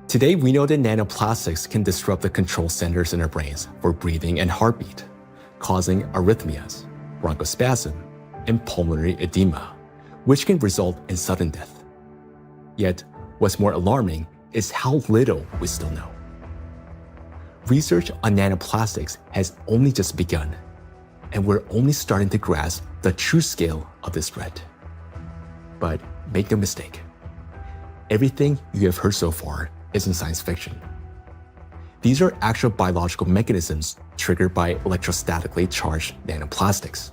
Today, we know that nanoplastics can disrupt the control centers in our brains for breathing and heartbeat, causing arrhythmias, bronchospasm, and pulmonary edema, which can result in sudden death. Yet, what's more alarming is how little we still know. Research on nanoplastics has only just begun, and we're only starting to grasp the true scale of this threat. But make no mistake, everything you have heard so far isn't science fiction. These are actual biological mechanisms triggered by electrostatically charged nanoplastics.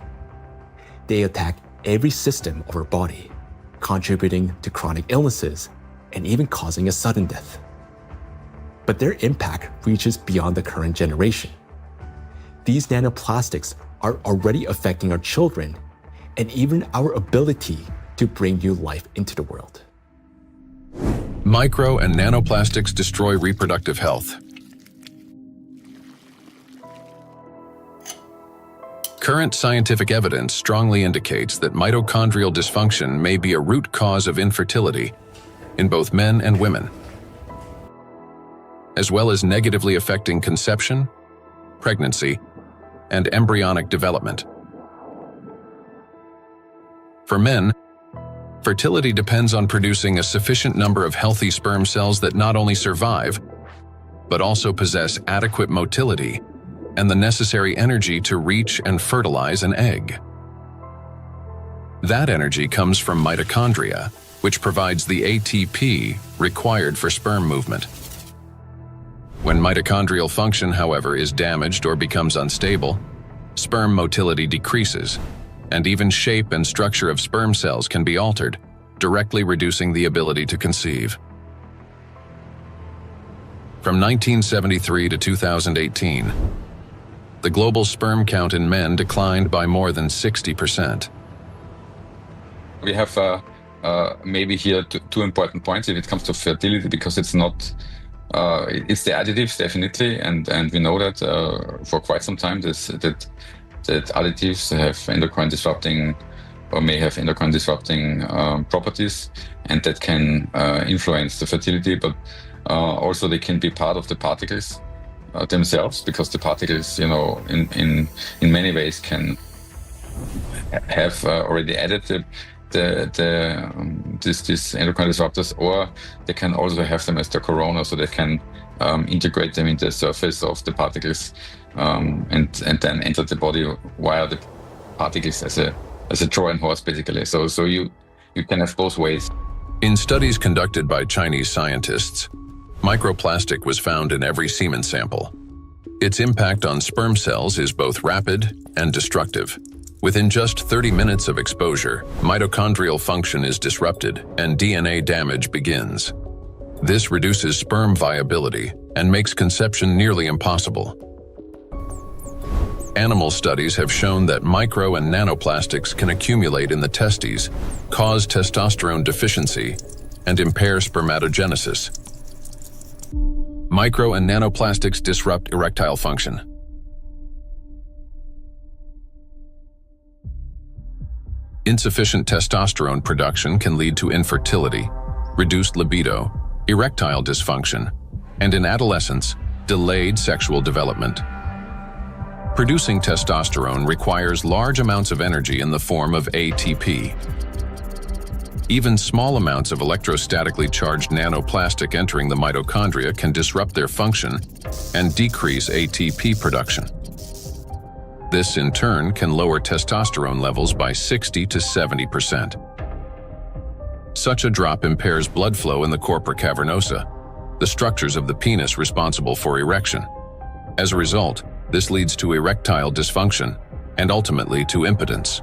They attack every system of our body, contributing to chronic illnesses and even causing a sudden death. But their impact reaches beyond the current generation. These nanoplastics are already affecting our children and even our ability to bring new life into the world. Micro and nanoplastics destroy reproductive health. Current scientific evidence strongly indicates that mitochondrial dysfunction may be a root cause of infertility in both men and women, as well as negatively affecting conception, pregnancy, and embryonic development. For men, Fertility depends on producing a sufficient number of healthy sperm cells that not only survive, but also possess adequate motility and the necessary energy to reach and fertilize an egg. That energy comes from mitochondria, which provides the ATP required for sperm movement. When mitochondrial function, however, is damaged or becomes unstable, sperm motility decreases, and even shape and structure of sperm cells can be altered, directly reducing the ability to conceive. From 1973 to 2018, the global sperm count in men declined by more than 60%. We have maybe here two important points if it comes to fertility, because it's not, it's the additives definitely, and we know that for quite some time that additives have endocrine disrupting or may have endocrine disrupting properties, and that can influence the fertility, but also they can be part of the particles themselves, because the particles, you know, in many ways can have already added these endocrine disruptors, or they can also have them as the corona, so they can integrate them into the surface of the particles and then enter the body via the particles as a Trojan horse, basically. So you can have both ways. In studies conducted by Chinese scientists, microplastic was found in every semen sample. Its impact on sperm cells is both rapid and destructive. Within just 30 minutes of exposure, mitochondrial function is disrupted and DNA damage begins. This reduces sperm viability and makes conception nearly impossible. Animal studies have shown that micro and nanoplastics can accumulate in the testes, cause testosterone deficiency, and impair spermatogenesis. Micro and nanoplastics disrupt erectile function. Insufficient testosterone production can lead to infertility, reduced libido, erectile dysfunction, and in adolescence, delayed sexual development. Producing testosterone requires large amounts of energy in the form of ATP. Even small amounts of electrostatically charged nanoplastic entering the mitochondria can disrupt their function and decrease ATP production. This, in turn, can lower testosterone levels by 60 to 70%. Such a drop impairs blood flow in the corpora cavernosa, the structures of the penis responsible for erection. As a result, this leads to erectile dysfunction and ultimately to impotence.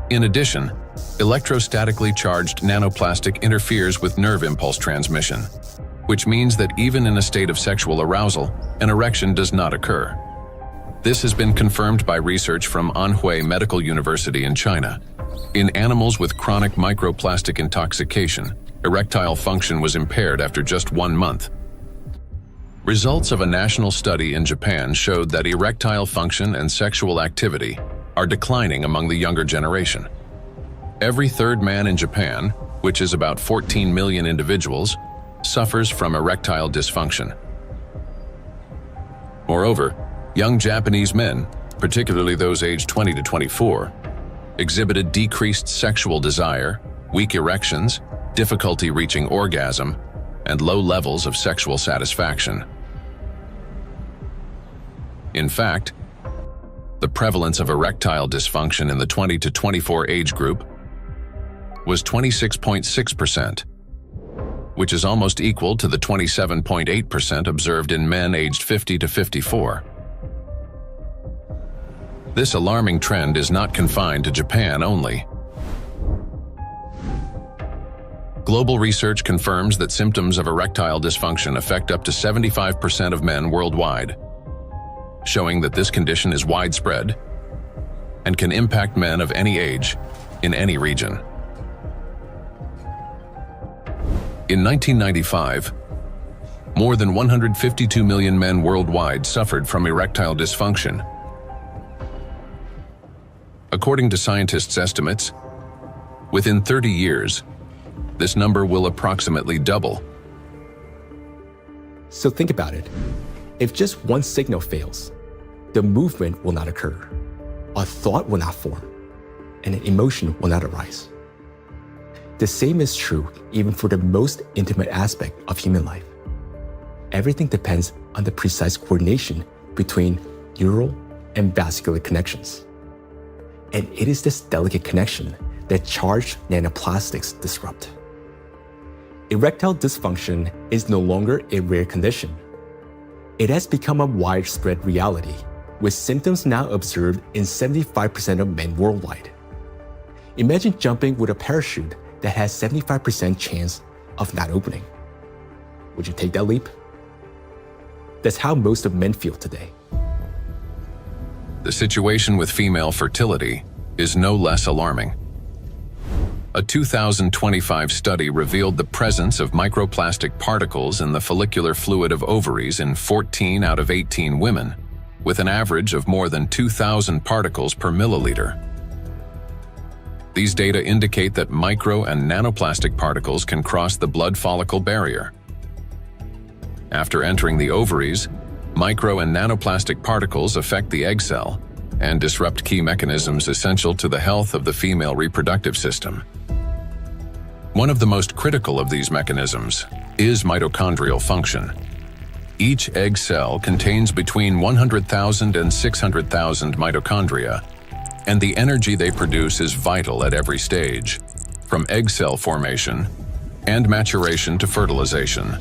In addition, electrostatically charged nanoplastic interferes with nerve impulse transmission, which means that even in a state of sexual arousal, an erection does not occur. This has been confirmed by research from Anhui Medical University in China. In animals with chronic microplastic intoxication, erectile function was impaired after just 1 month. Results of a national study in Japan showed that erectile function and sexual activity are declining among the younger generation. Every third man in Japan, which is about 14 million individuals, suffers from erectile dysfunction. Moreover, young Japanese men, particularly those aged 20 to 24, exhibited decreased sexual desire, weak erections, difficulty reaching orgasm, and low levels of sexual satisfaction. In fact, the prevalence of erectile dysfunction in the 20 to 24 age group was 26.6%, which is almost equal to the 27.8% observed in men aged 50 to 54. This alarming trend is not confined to Japan only. Global research confirms that symptoms of erectile dysfunction affect up to 75% of men worldwide, showing that this condition is widespread and can impact men of any age in any region. In 1995, more than 152 million men worldwide suffered from erectile dysfunction. According to scientists' estimates, within 30 years, this number will approximately double. So think about it. If just one signal fails, the movement will not occur, a thought will not form, and an emotion will not arise. The same is true even for the most intimate aspect of human life. Everything depends on the precise coordination between neural and vascular connections. And it is this delicate connection that charged nanoplastics disrupt. Erectile dysfunction is no longer a rare condition. It has become a widespread reality, with symptoms now observed in 75% of men worldwide. Imagine jumping with a parachute that has 75% chance of not opening. Would you take that leap? That's how most of men feel today. The situation with female fertility is no less alarming. A 2025 study revealed the presence of microplastic particles in the follicular fluid of ovaries in 14 out of 18 women, with an average of more than 2,000 particles per milliliter. These data indicate that micro and nanoplastic particles can cross the blood follicle barrier. After entering the ovaries, micro and nanoplastic particles affect the egg cell and disrupt key mechanisms essential to the health of the female reproductive system. One of the most critical of these mechanisms is mitochondrial function. Each egg cell contains between 100,000 and 600,000 mitochondria, and the energy they produce is vital at every stage, from egg cell formation and maturation to fertilization,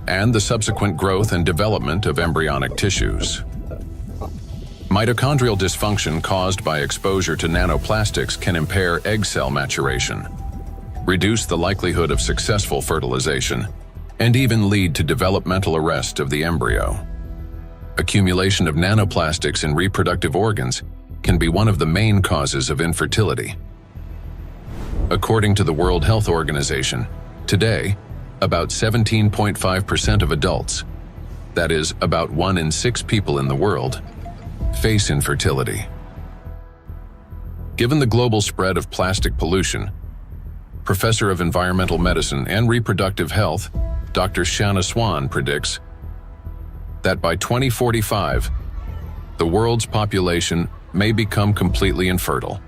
and the subsequent growth and development of embryonic tissues. Mitochondrial dysfunction caused by exposure to nanoplastics can impair egg cell maturation, reduce the likelihood of successful fertilization, and even lead to developmental arrest of the embryo. Accumulation of nanoplastics in reproductive organs can be one of the main causes of infertility. According to the World Health Organization, today, about 17.5% of adults, that is, about 1 in 6 people in the world, face infertility. Given the global spread of plastic pollution, Professor of Environmental Medicine and Reproductive Health, Dr. Shanna Swan predicts that by 2045, the world's population may become completely infertile.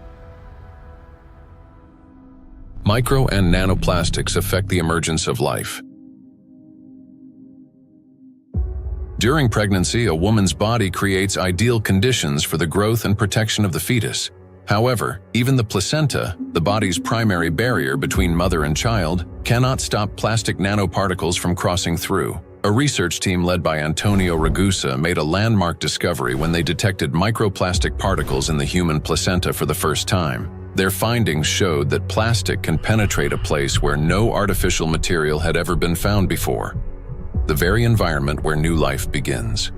Micro and nanoplastics affect the emergence of life. During pregnancy, a woman's body creates ideal conditions for the growth and protection of the fetus. However, even the placenta, the body's primary barrier between mother and child, cannot stop plastic nanoparticles from crossing through. A research team led by Antonio Ragusa made a landmark discovery when they detected microplastic particles in the human placenta for the first time. Their findings showed that plastic can penetrate a place where no artificial material had ever been found before, the very environment where new life begins.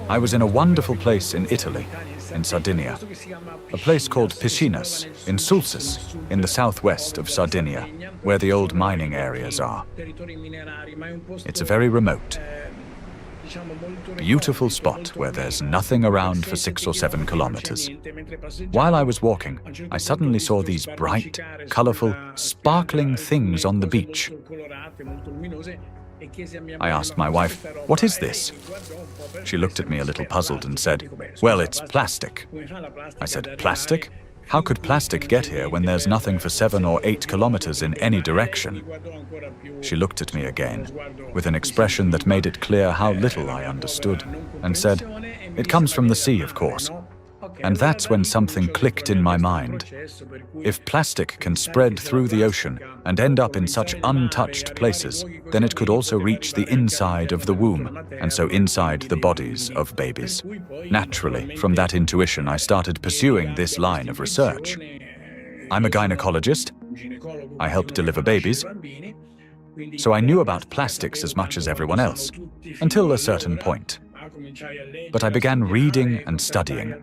I was in a wonderful place in Italy, in Sardinia, a place called Piscinas, in Sulcis, in the southwest of Sardinia, where the old mining areas are. It's a very remote, beautiful spot where there's nothing around for 6 or 7 kilometers. While I was walking, I suddenly saw these bright, colorful, sparkling things on the beach. I asked my wife, "What is this?" She looked at me a little puzzled and said, "Well, it's plastic." I said, "Plastic? How could plastic get here when there's nothing for 7 or 8 kilometers in any direction?" She looked at me again, with an expression that made it clear how little I understood, and said, "It comes from the sea, of course." And that's when something clicked in my mind. If plastic can spread through the ocean and end up in such untouched places, then it could also reach the inside of the womb, and so inside the bodies of babies. Naturally, from that intuition, I started pursuing this line of research. I'm a gynecologist. I help deliver babies. So I knew about plastics as much as everyone else, until a certain point. But I began reading and studying,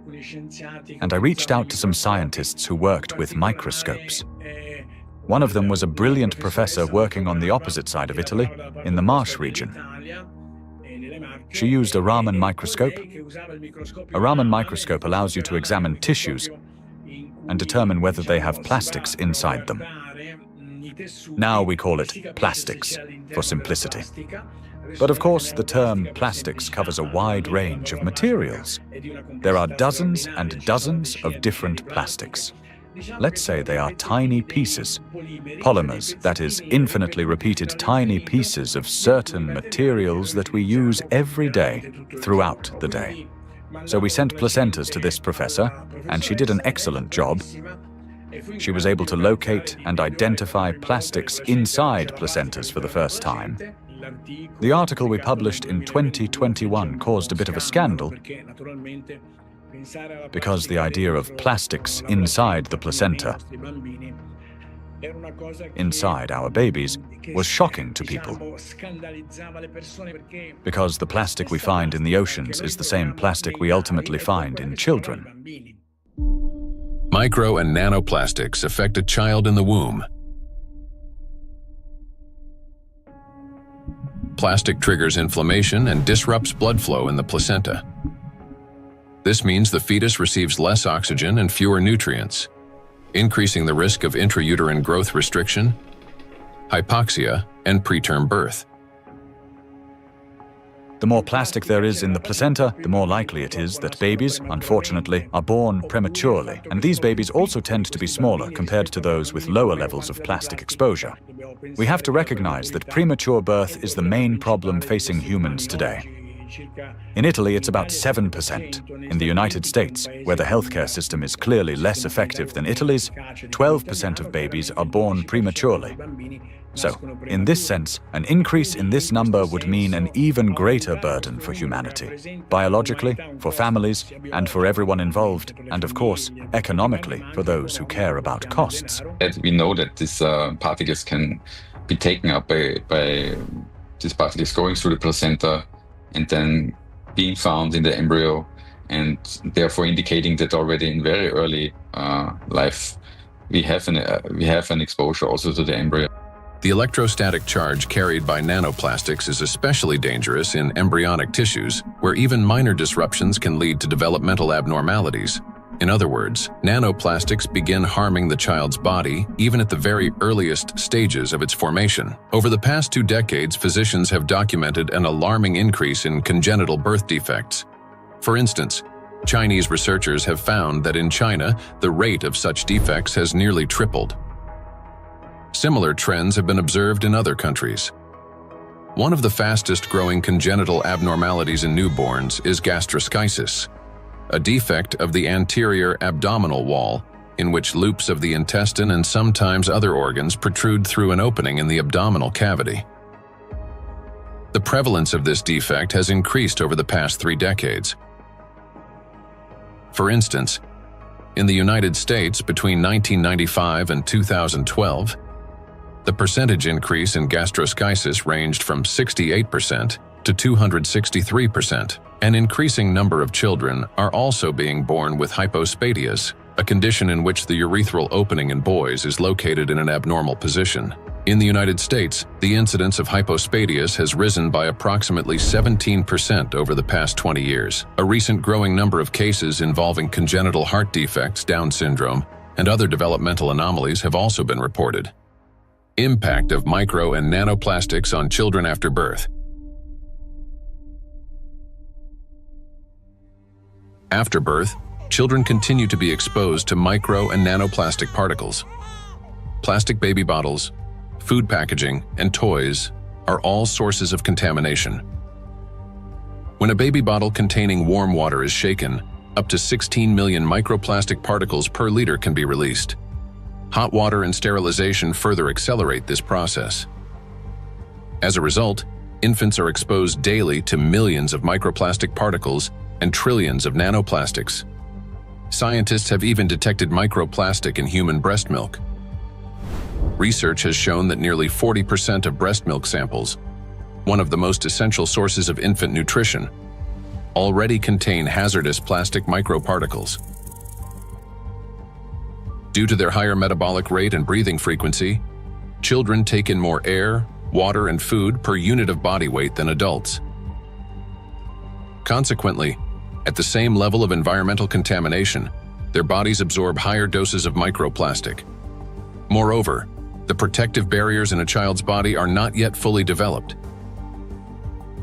and I reached out to some scientists who worked with microscopes. One of them was a brilliant professor working on the opposite side of Italy, in the marsh region. She used a Raman microscope. A Raman microscope allows you to examine tissues and determine whether they have plastics inside them. Now we call it plastics, for simplicity. But of course, the term plastics covers a wide range of materials. There are dozens and dozens of different plastics. Let's say they are tiny pieces, polymers, that is, infinitely repeated tiny pieces of certain materials that we use every day, throughout the day. So we sent placentas to this professor, and she did an excellent job. She was able to locate and identify plastics inside placentas for the first time. The article we published in 2021 caused a bit of a scandal because the idea of plastics inside the placenta, inside our babies, was shocking to people. Because the plastic we find in the oceans is the same plastic we ultimately find in children. Micro and nanoplastics affect a child in the womb. Plastic triggers inflammation and disrupts blood flow in the placenta. This means the fetus receives less oxygen and fewer nutrients, increasing the risk of intrauterine growth restriction, hypoxia, and preterm birth. The more plastic there is in the placenta, the more likely it is that babies, unfortunately, are born prematurely. And these babies also tend to be smaller compared to those with lower levels of plastic exposure. We have to recognize that premature birth is the main problem facing humans today. In Italy, it's about 7%. In the United States, where the healthcare system is clearly less effective than Italy's, 12% of babies are born prematurely. So, in this sense, an increase in this number would mean an even greater burden for humanity, biologically, for families, and for everyone involved, and of course, economically, for those who care about costs. We know that these particles can be taken up by these particles going through the placenta and then being found in the embryo, and therefore indicating that already in very early life we have an exposure also to the embryo. The electrostatic charge carried by nanoplastics is especially dangerous in embryonic tissues, where even minor disruptions can lead to developmental abnormalities. In other words, nanoplastics begin harming the child's body even at the very earliest stages of its formation. Over the past 2 decades, physicians have documented an alarming increase in congenital birth defects. For instance, Chinese researchers have found that in China, the rate of such defects has nearly tripled. Similar trends have been observed in other countries. One of the fastest-growing congenital abnormalities in newborns is gastroschisis, a defect of the anterior abdominal wall in which loops of the intestine and sometimes other organs protrude through an opening in the abdominal cavity. The prevalence of this defect has increased over the past 3 decades. For instance, in the United States between 1995 and 2012, the percentage increase in gastroschisis ranged from 68% to 263%. An increasing number of children are also being born with hypospadias, a condition in which the urethral opening in boys is located in an abnormal position. In the United States, the incidence of hypospadias has risen by approximately 17% over the past 20 years. A recent growing number of cases involving congenital heart defects, Down syndrome, and other developmental anomalies have also been reported. Impact of micro and nanoplastics on children after birth. After birth, children continue to be exposed to micro and nanoplastic particles. Plastic baby bottles, food packaging, and toys are all sources of contamination. When a baby bottle containing warm water is shaken, up to 16 million microplastic particles per liter can be released. Hot water and sterilization further accelerate this process. As a result, infants are exposed daily to millions of microplastic particles and trillions of nanoplastics. Scientists have even detected microplastic in human breast milk. Research has shown that nearly 40% of breast milk samples, one of the most essential sources of infant nutrition, already contain hazardous plastic microparticles. Due to their higher metabolic rate and breathing frequency, children take in more air, water, and food per unit of body weight than adults. Consequently, at the same level of environmental contamination, their bodies absorb higher doses of microplastic. Moreover, the protective barriers in a child's body are not yet fully developed.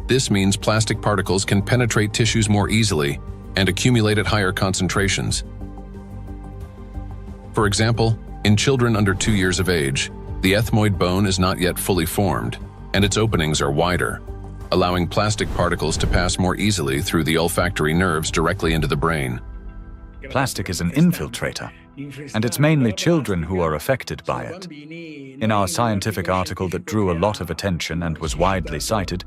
This means plastic particles can penetrate tissues more easily and accumulate at higher concentrations. For example, in children under 2 years of age, the ethmoid bone is not yet fully formed, and its openings are wider, allowing plastic particles to pass more easily through the olfactory nerves directly into the brain. Plastic is an infiltrator, and it's mainly children who are affected by it. In our scientific article that drew a lot of attention and was widely cited,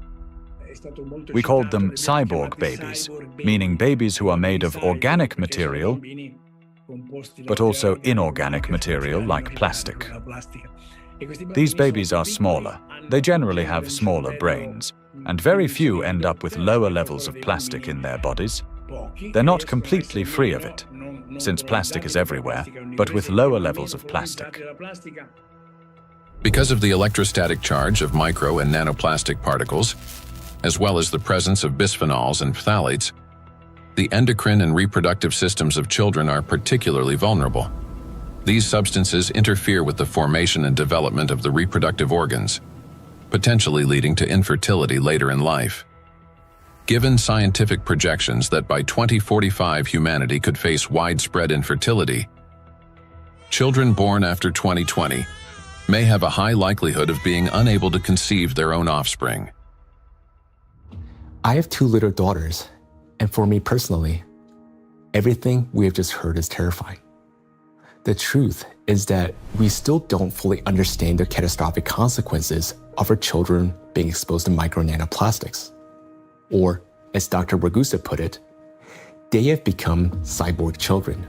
we called them cyborg babies, meaning babies who are made of organic material, but also inorganic material like plastic. These babies are smaller. They generally have smaller brains, and very few end up with lower levels of plastic in their bodies. They're not completely free of it, since plastic is everywhere, but with lower levels of plastic. Because of the electrostatic charge of micro and nanoplastic particles, as well as the presence of bisphenols and phthalates, the endocrine and reproductive systems of children are particularly vulnerable. These substances interfere with the formation and development of the reproductive organs, potentially leading to infertility later in life. Given scientific projections that by 2045 humanity could face widespread infertility, children born after 2020 may have a high likelihood of being unable to conceive their own offspring. I have 2 little daughters, and for me personally, everything we have just heard is terrifying. The truth is that we still don't fully understand the catastrophic consequences of our children being exposed to micro nanoplastics. Or, as Dr. Ragusa put it, they have become cyborg children.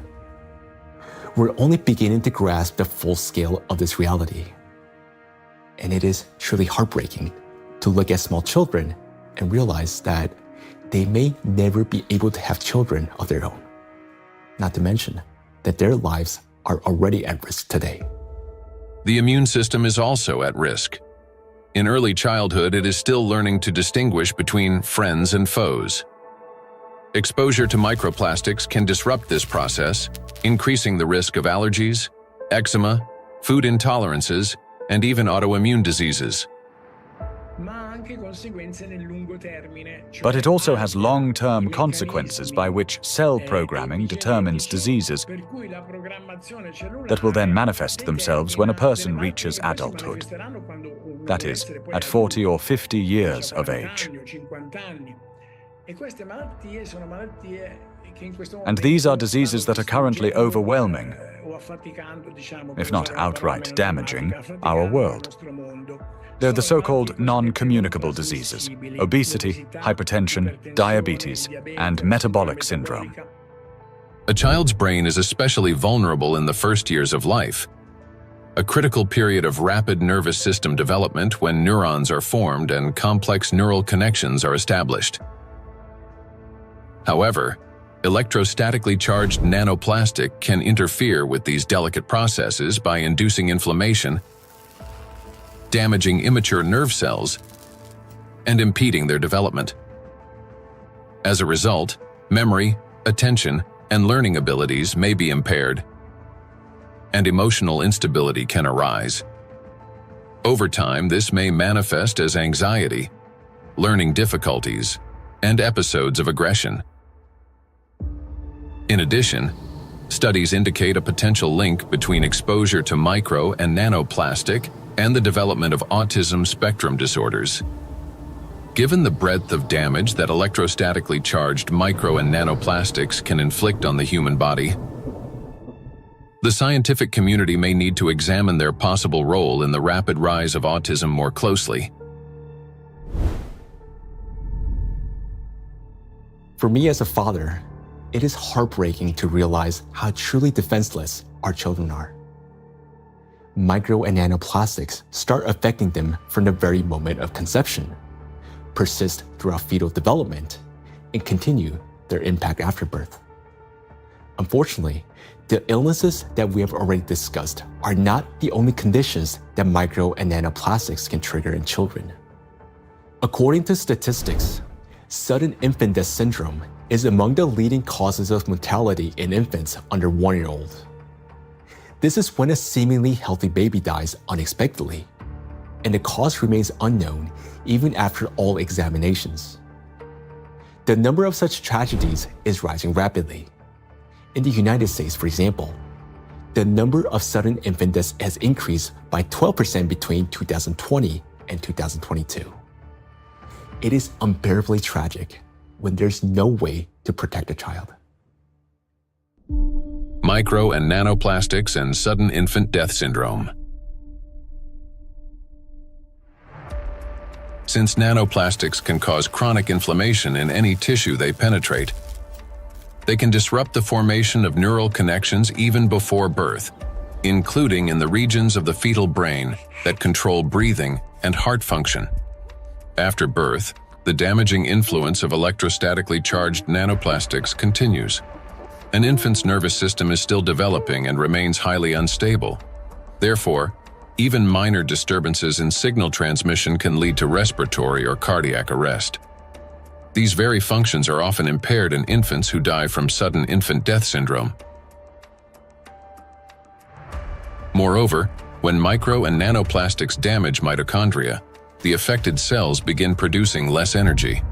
We're only beginning to grasp the full scale of this reality. And it is truly heartbreaking to look at small children and realize that they may never be able to have children of their own. Not to mention that their lives are already at risk today. The immune system is also at risk. In early childhood, it is still learning to distinguish between friends and foes. Exposure to microplastics can disrupt this process, increasing the risk of allergies, eczema, food intolerances, and even autoimmune diseases. But it also has long-term consequences by which cell programming determines diseases that will then manifest themselves when a person reaches adulthood. That is, at 40 or 50 years of age. And these are diseases that are currently overwhelming, if not outright damaging, our world. They're the so-called non-communicable diseases: obesity, hypertension, diabetes, and metabolic syndrome. A child's brain is especially vulnerable in the first years of life, a critical period of rapid nervous system development when neurons are formed and complex neural connections are established. However, electrostatically charged nanoplastic can interfere with these delicate processes by inducing inflammation, damaging immature nerve cells, and impeding their development. As a result, memory, attention, and learning abilities may be impaired, and emotional instability can arise. Over time, this may manifest as anxiety, learning difficulties, and episodes of aggression. In addition, studies indicate a potential link between exposure to micro and nanoplastic and the development of autism spectrum disorders. Given the breadth of damage that electrostatically charged micro and nanoplastics can inflict on the human body, the scientific community may need to examine their possible role in the rapid rise of autism more closely. For me as a father, it is heartbreaking to realize how truly defenseless our children are. Micro and nanoplastics start affecting them from the very moment of conception, persist throughout fetal development, and continue their impact after birth. Unfortunately, the illnesses that we have already discussed are not the only conditions that micro and nanoplastics can trigger in children. According to statistics, sudden infant death syndrome is among the leading causes of mortality in infants under 1 year old. This is when a seemingly healthy baby dies unexpectedly, and the cause remains unknown even after all examinations. The number of such tragedies is rising rapidly. In the United States, for example, the number of sudden infant deaths has increased by 12% between 2020 and 2022. It is unbearably tragic when there's no way to protect a child. Micro and nanoplastics and sudden infant death syndrome. Since nanoplastics can cause chronic inflammation in any tissue they penetrate, they can disrupt the formation of neural connections even before birth, including in the regions of the fetal brain that control breathing and heart function. After birth, the damaging influence of electrostatically charged nanoplastics continues. An infant's nervous system is still developing and remains highly unstable. Therefore, even minor disturbances in signal transmission can lead to respiratory or cardiac arrest. These very functions are often impaired in infants who die from sudden infant death syndrome. Moreover, when micro and nanoplastics damage mitochondria, the affected cells begin producing less energy.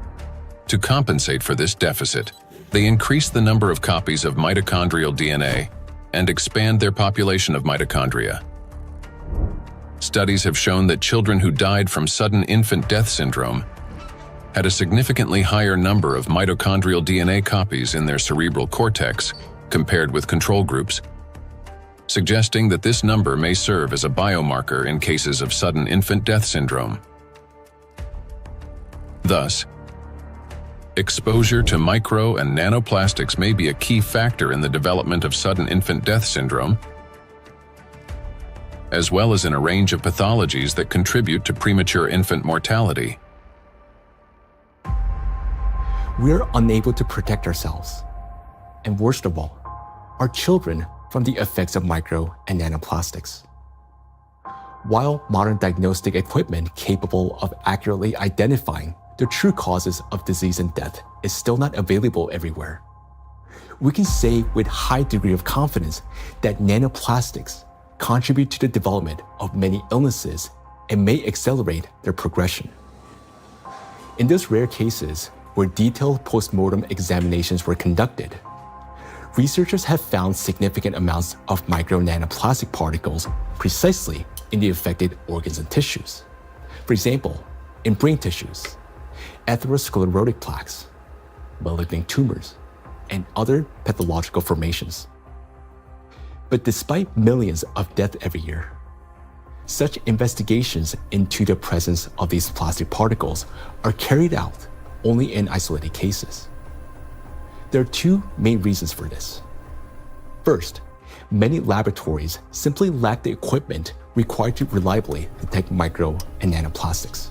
To compensate for this deficit, they increase the number of copies of mitochondrial DNA and expand their population of mitochondria. Studies have shown that children who died from sudden infant death syndrome had a significantly higher number of mitochondrial DNA copies in their cerebral cortex compared with control groups, suggesting that this number may serve as a biomarker in cases of sudden infant death syndrome. Thus, exposure to micro and nanoplastics may be a key factor in the development of sudden infant death syndrome, as well as in a range of pathologies that contribute to premature infant mortality. We're unable to protect ourselves, and worst of all, our children from the effects of micro and nanoplastics. While modern diagnostic equipment capable of accurately identifying the true causes of disease and death is still not available everywhere, we can say with high degree of confidence that nanoplastics contribute to the development of many illnesses and may accelerate their progression. In those rare cases where detailed postmortem examinations were conducted, researchers have found significant amounts of micro-nanoplastic particles precisely in the affected organs and tissues. For example, in brain tissues, atherosclerotic plaques, malignant tumors, and other pathological formations. But despite millions of deaths every year, such investigations into the presence of these plastic particles are carried out only in isolated cases. There are two main reasons for this. First, many laboratories simply lack the equipment required to reliably detect micro and nanoplastics.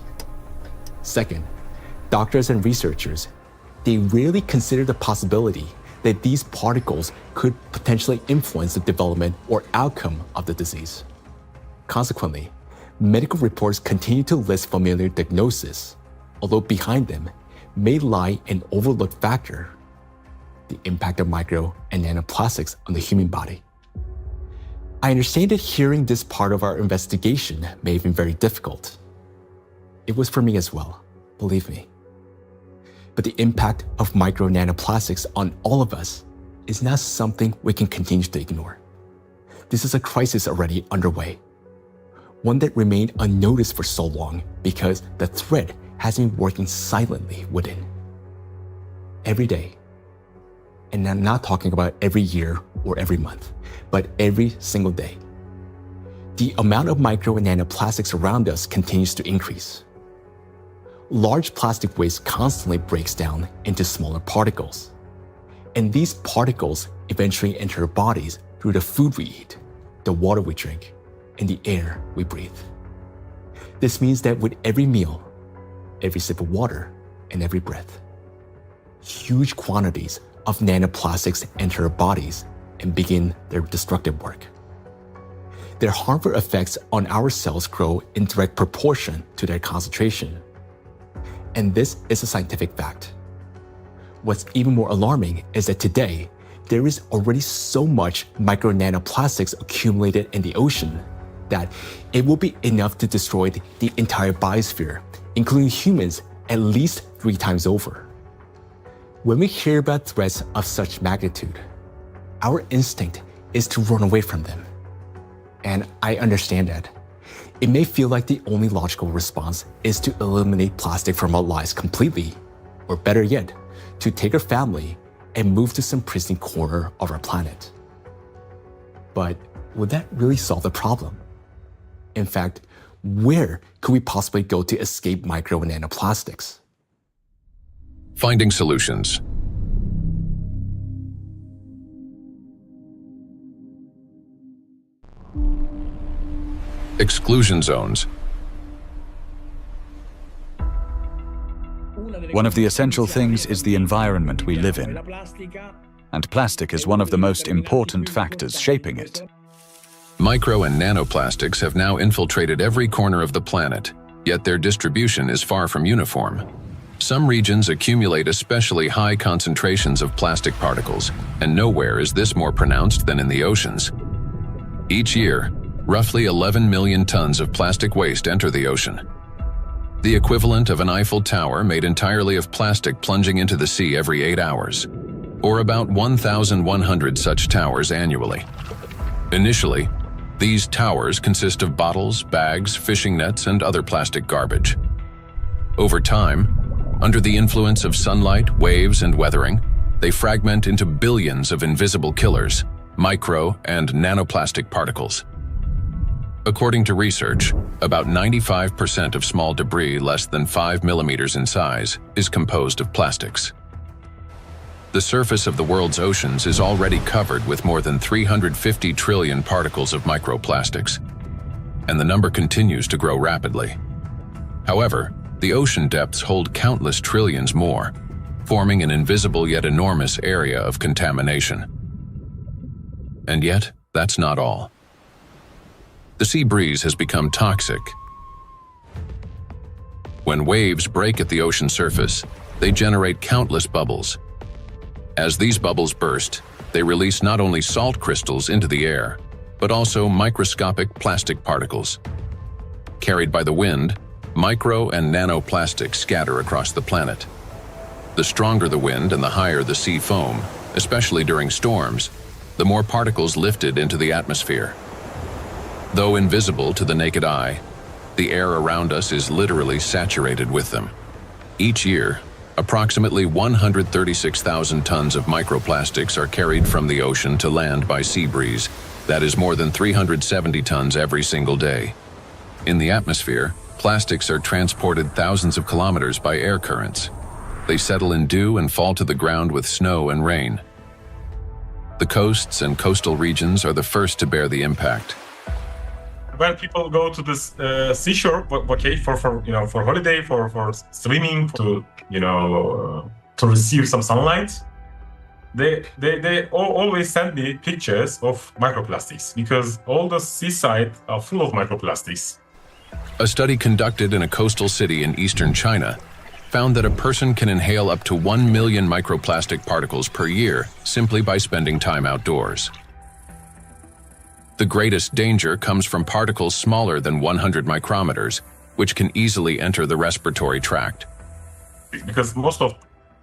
Second, doctors and researchers, they rarely consider the possibility that these particles could potentially influence the development or outcome of the disease. Consequently, medical reports continue to list familiar diagnoses, although behind them may lie an overlooked factor: the impact of micro and nanoplastics on the human body. I understand that hearing this part of our investigation may have been very difficult. It was for me as well, believe me. But the impact of micro nanoplastics on all of us is not something we can continue to ignore. This is a crisis already underway, one that remained unnoticed for so long because the threat has been working silently within. Every day, and I'm not talking about every year or every month, but every single day, the amount of micro and nanoplastics around us continues to increase. Large plastic waste constantly breaks down into smaller particles, and these particles eventually enter our bodies through the food we eat, the water we drink, and the air we breathe. This means that with every meal, every sip of water, and every breath, huge quantities of nanoplastics enter our bodies and begin their destructive work. Their harmful effects on our cells grow in direct proportion to their concentration. And this is a scientific fact. What's even more alarming is that today, there is already so much micro nanoplastics accumulated in the ocean that it will be enough to destroy the entire biosphere, including humans, at least 3 times over. When we hear about threats of such magnitude, our instinct is to run away from them. And I understand that. It may feel like the only logical response is to eliminate plastic from our lives completely, or better yet, to take our family and move to some pristine corner of our planet. But would that really solve the problem? In fact, where could we possibly go to escape micro and nanoplastics? Finding solutions. Exclusion zones. One of the essential things is the environment we live in, and plastic is one of the most important factors shaping it. Micro and nanoplastics have now infiltrated every corner of the planet, yet their distribution is far from uniform. Some regions accumulate especially high concentrations of plastic particles, and nowhere is this more pronounced than in the oceans. Each year, roughly 11 million tons of plastic waste enter the ocean. The equivalent of an Eiffel Tower made entirely of plastic plunging into the sea every 8 hours, or about 1,100 such towers annually. Initially, these towers consist of bottles, bags, fishing nets, and other plastic garbage. Over time, under the influence of sunlight, waves, and weathering, they fragment into billions of invisible killers, micro and nanoplastic particles. According to research, about 95% of small debris less than 5 millimeters in size is composed of plastics. The surface of the world's oceans is already covered with more than 350 trillion particles of microplastics, and the number continues to grow rapidly. However, the ocean depths hold countless trillions more, forming an invisible yet enormous area of contamination. And yet, that's not all. The sea breeze has become toxic. When waves break at the ocean surface, they generate countless bubbles. As these bubbles burst, they release not only salt crystals into the air, but also microscopic plastic particles. Carried by the wind, micro and nanoplastics scatter across the planet. The stronger the wind and the higher the sea foam, especially during storms, the more particles lifted into the atmosphere. Though invisible to the naked eye, the air around us is literally saturated with them. Each year, approximately 136,000 tons of microplastics are carried from the ocean to land by sea breeze. That is more than 370 tons every single day. In the atmosphere, plastics are transported thousands of kilometers by air currents. They settle in dew and fall to the ground with snow and rain. The coasts and coastal regions are the first to bear the impact. When people go to this seashore, okay, for holiday, for swimming, to receive some sunlight, they always send me pictures of microplastics because all the seaside are full of microplastics. A study conducted in a coastal city in eastern China found that a person can inhale up to 1 million microplastic particles per year simply by spending time outdoors. The greatest danger comes from particles smaller than 100 micrometers, which can easily enter the respiratory tract. Because most of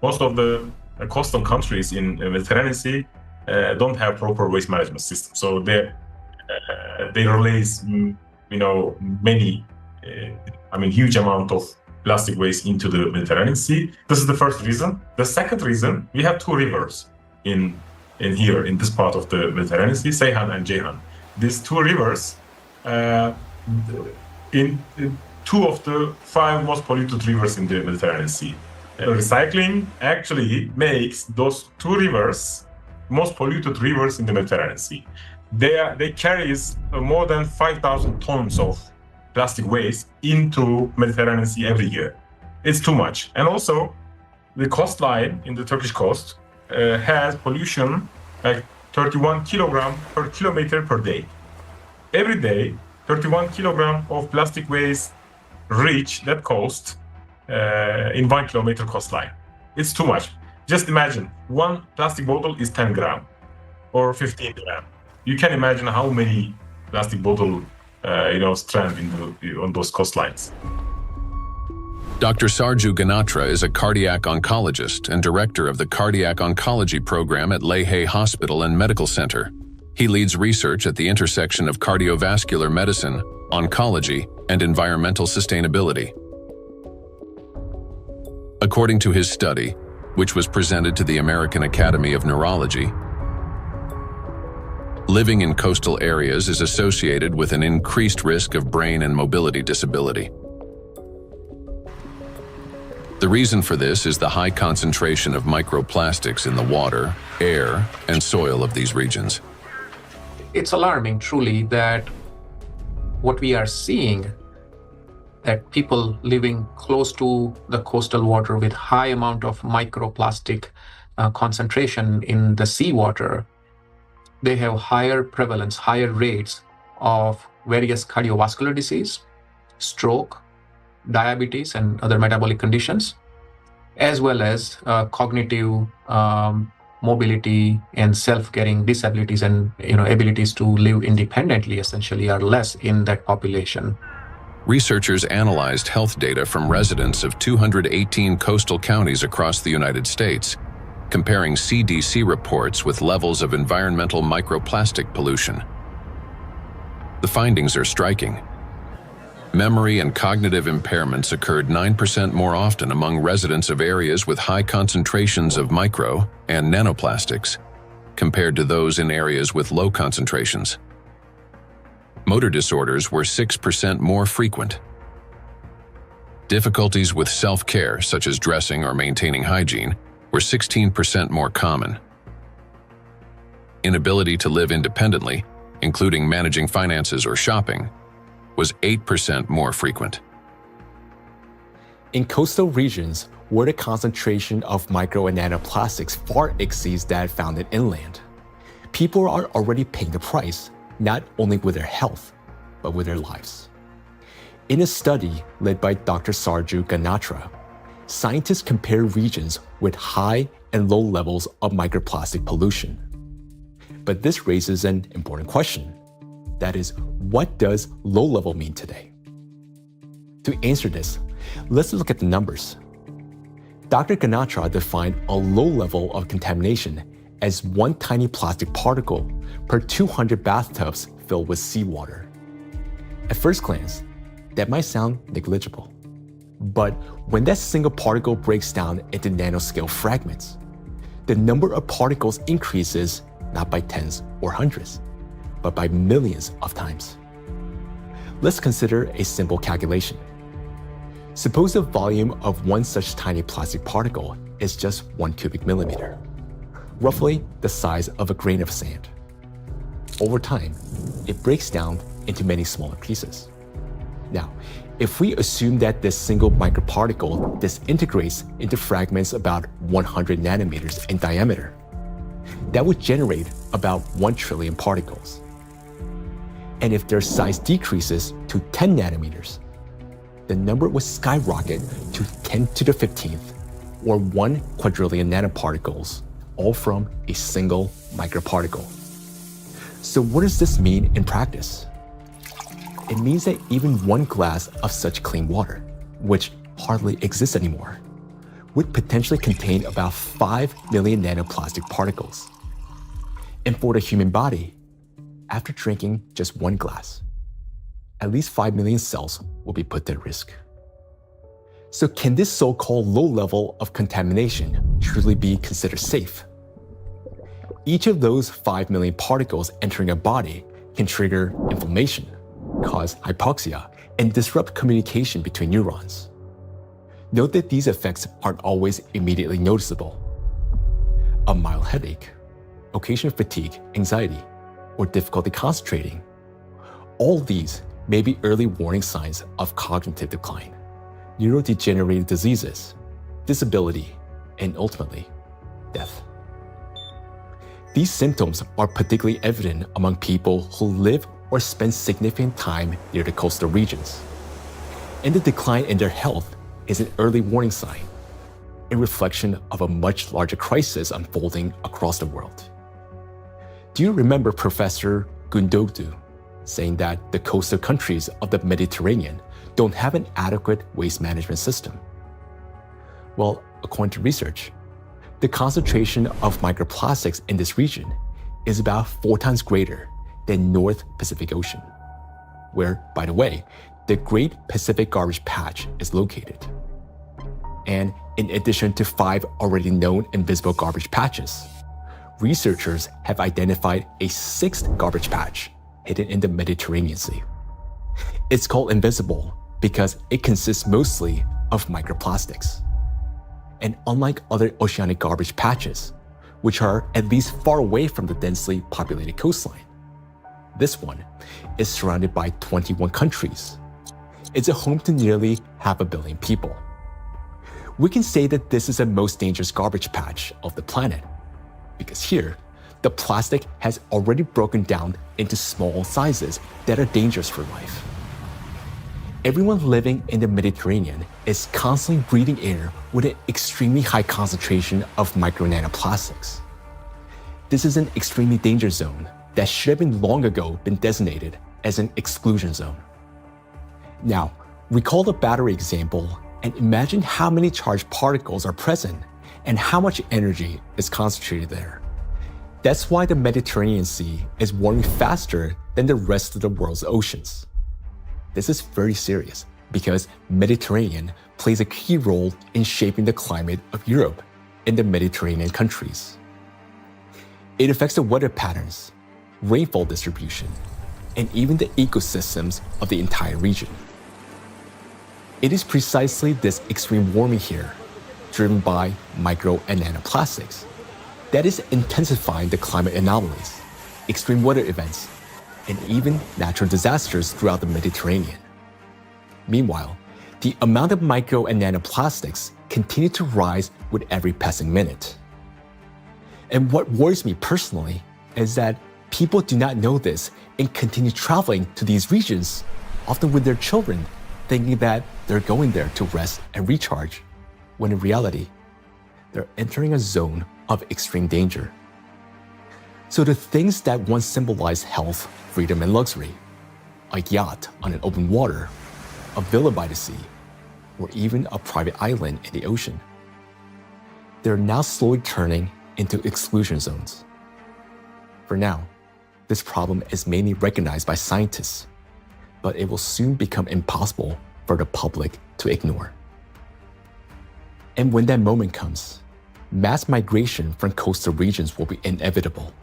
the coastal countries in the Mediterranean Sea don't have proper waste management system, so they release huge amount of plastic waste into the Mediterranean Sea. This is the first reason. The second reason, we have two rivers in here in this part of the Mediterranean Sea, Seyhan and Ceyhan. These two rivers, in two of the 5 most polluted rivers in the Mediterranean Sea. Recycling actually makes those two rivers most polluted rivers in the Mediterranean Sea. They carry more than 5,000 tons of plastic waste into Mediterranean Sea every year. It's too much. And also, the coastline in the Turkish coast has pollution like 31 kilogram per kilometer per day. Every day, 31 kilogram of plastic waste reach that coast in 1 kilometer coastline. It's too much. Just imagine, one plastic bottle is 10 gram or 15 gram. You can imagine how many plastic bottles strand on those coastlines. Dr. Sarju Ganatra is a cardiac oncologist and director of the Cardiac Oncology Program at Lehe Hospital and Medical Center. He leads research at the intersection of cardiovascular medicine, oncology, and environmental sustainability. According to his study, which was presented to the American Academy of Neurology, living in coastal areas is associated with an increased risk of brain and mobility disability. The reason for this is the high concentration of microplastics in the water, air, and soil of these regions. It's alarming, truly, that what we are seeing, that people living close to the coastal water with high amount of microplastic concentration in the seawater, they have higher prevalence, higher rates of various cardiovascular disease, stroke, diabetes, and other metabolic conditions, as well as cognitive mobility and self-caring disabilities and abilities to live independently essentially are less in that population. Researchers analyzed health data from residents of 218 coastal counties across the United States, comparing CDC reports with levels of environmental microplastic pollution. The findings are striking. Memory and cognitive impairments occurred 9% more often among residents of areas with high concentrations of micro and nanoplastics, compared to those in areas with low concentrations. Motor disorders were 6% more frequent. Difficulties with self-care, such as dressing or maintaining hygiene, were 16% more common. Inability to live independently, including managing finances or shopping, was 8% more frequent. In coastal regions, where the concentration of micro and nanoplastics far exceeds that found in inland, people are already paying the price, not only with their health, but with their lives. In a study led by Dr. Sarju Ganatra, scientists compared regions with high and low levels of microplastic pollution. But this raises an important question. That is, what does low level mean today? To answer this, let's look at the numbers. Dr. Ganatra defined a low level of contamination as one tiny plastic particle per 200 bathtubs filled with seawater. At first glance, that might sound negligible. But when that single particle breaks down into nanoscale fragments, the number of particles increases not by tens or hundreds, but by millions of times. Let's consider a simple calculation. Suppose the volume of one such tiny plastic particle is just 1 cubic millimeter, roughly the size of a grain of sand. Over time, it breaks down into many smaller pieces. Now, if we assume that this single microparticle disintegrates into fragments about 100 nanometers in diameter, that would generate about 1 trillion particles. And if their size decreases to 10 nanometers, the number would skyrocket to 10 to the 15th, or 1 quadrillion nanoparticles, all from a single microparticle. So what does this mean in practice? It means that even one glass of such clean water, which hardly exists anymore, would potentially contain about 5 million nanoplastic particles. And for the human body, after drinking just one glass, at least 5 million cells will be put at risk. So can this so-called low level of contamination truly be considered safe? Each of those 5 million particles entering a body can trigger inflammation, cause hypoxia, and disrupt communication between neurons. Note that these effects aren't always immediately noticeable. A mild headache, occasional fatigue, anxiety, or difficulty concentrating. All these may be early warning signs of cognitive decline, neurodegenerative diseases, disability, and ultimately, death. These symptoms are particularly evident among people who live or spend significant time near the coastal regions. And the decline in their health is an early warning sign, a reflection of a much larger crisis unfolding across the world. Do you remember Professor Gundogdu saying that the coastal countries of the Mediterranean don't have an adequate waste management system? Well, according to research, the concentration of microplastics in this region is about 4 times greater than North Pacific Ocean, where, by the way, the Great Pacific Garbage Patch is located. And in addition to 5 already known invisible garbage patches, researchers have identified a 6th garbage patch hidden in the Mediterranean Sea. It's called invisible because it consists mostly of microplastics. And unlike other oceanic garbage patches, which are at least far away from the densely populated coastline, this one is surrounded by 21 countries. It's a home to nearly 500 million people. We can say that this is the most dangerous garbage patch of the planet, because here, the plastic has already broken down into small sizes that are dangerous for life. Everyone living in the Mediterranean is constantly breathing air with an extremely high concentration of micro-nanoplastics. This is an extremely dangerous zone that should have been long ago been designated as an exclusion zone. Now, recall the battery example and imagine how many charged particles are present and how much energy is concentrated there. That's why the Mediterranean Sea is warming faster than the rest of the world's oceans. This is very serious because Mediterranean plays a key role in shaping the climate of Europe and the Mediterranean countries. It affects the weather patterns, rainfall distribution, and even the ecosystems of the entire region. It is precisely this extreme warming here, driven by micro and nanoplastics, that is intensifying the climate anomalies, extreme weather events, and even natural disasters throughout the Mediterranean. Meanwhile, the amount of micro and nanoplastics continue to rise with every passing minute. And what worries me personally is that people do not know this and continue traveling to these regions, often with their children, thinking that they're going there to rest and recharge, when in reality, they're entering a zone of extreme danger. So the things that once symbolized health, freedom, and luxury, a yacht on an open water, a villa by the sea, or even a private island in the ocean, they're now slowly turning into exclusion zones. For now, this problem is mainly recognized by scientists, but it will soon become impossible for the public to ignore. And when that moment comes, mass migration from coastal regions will be inevitable.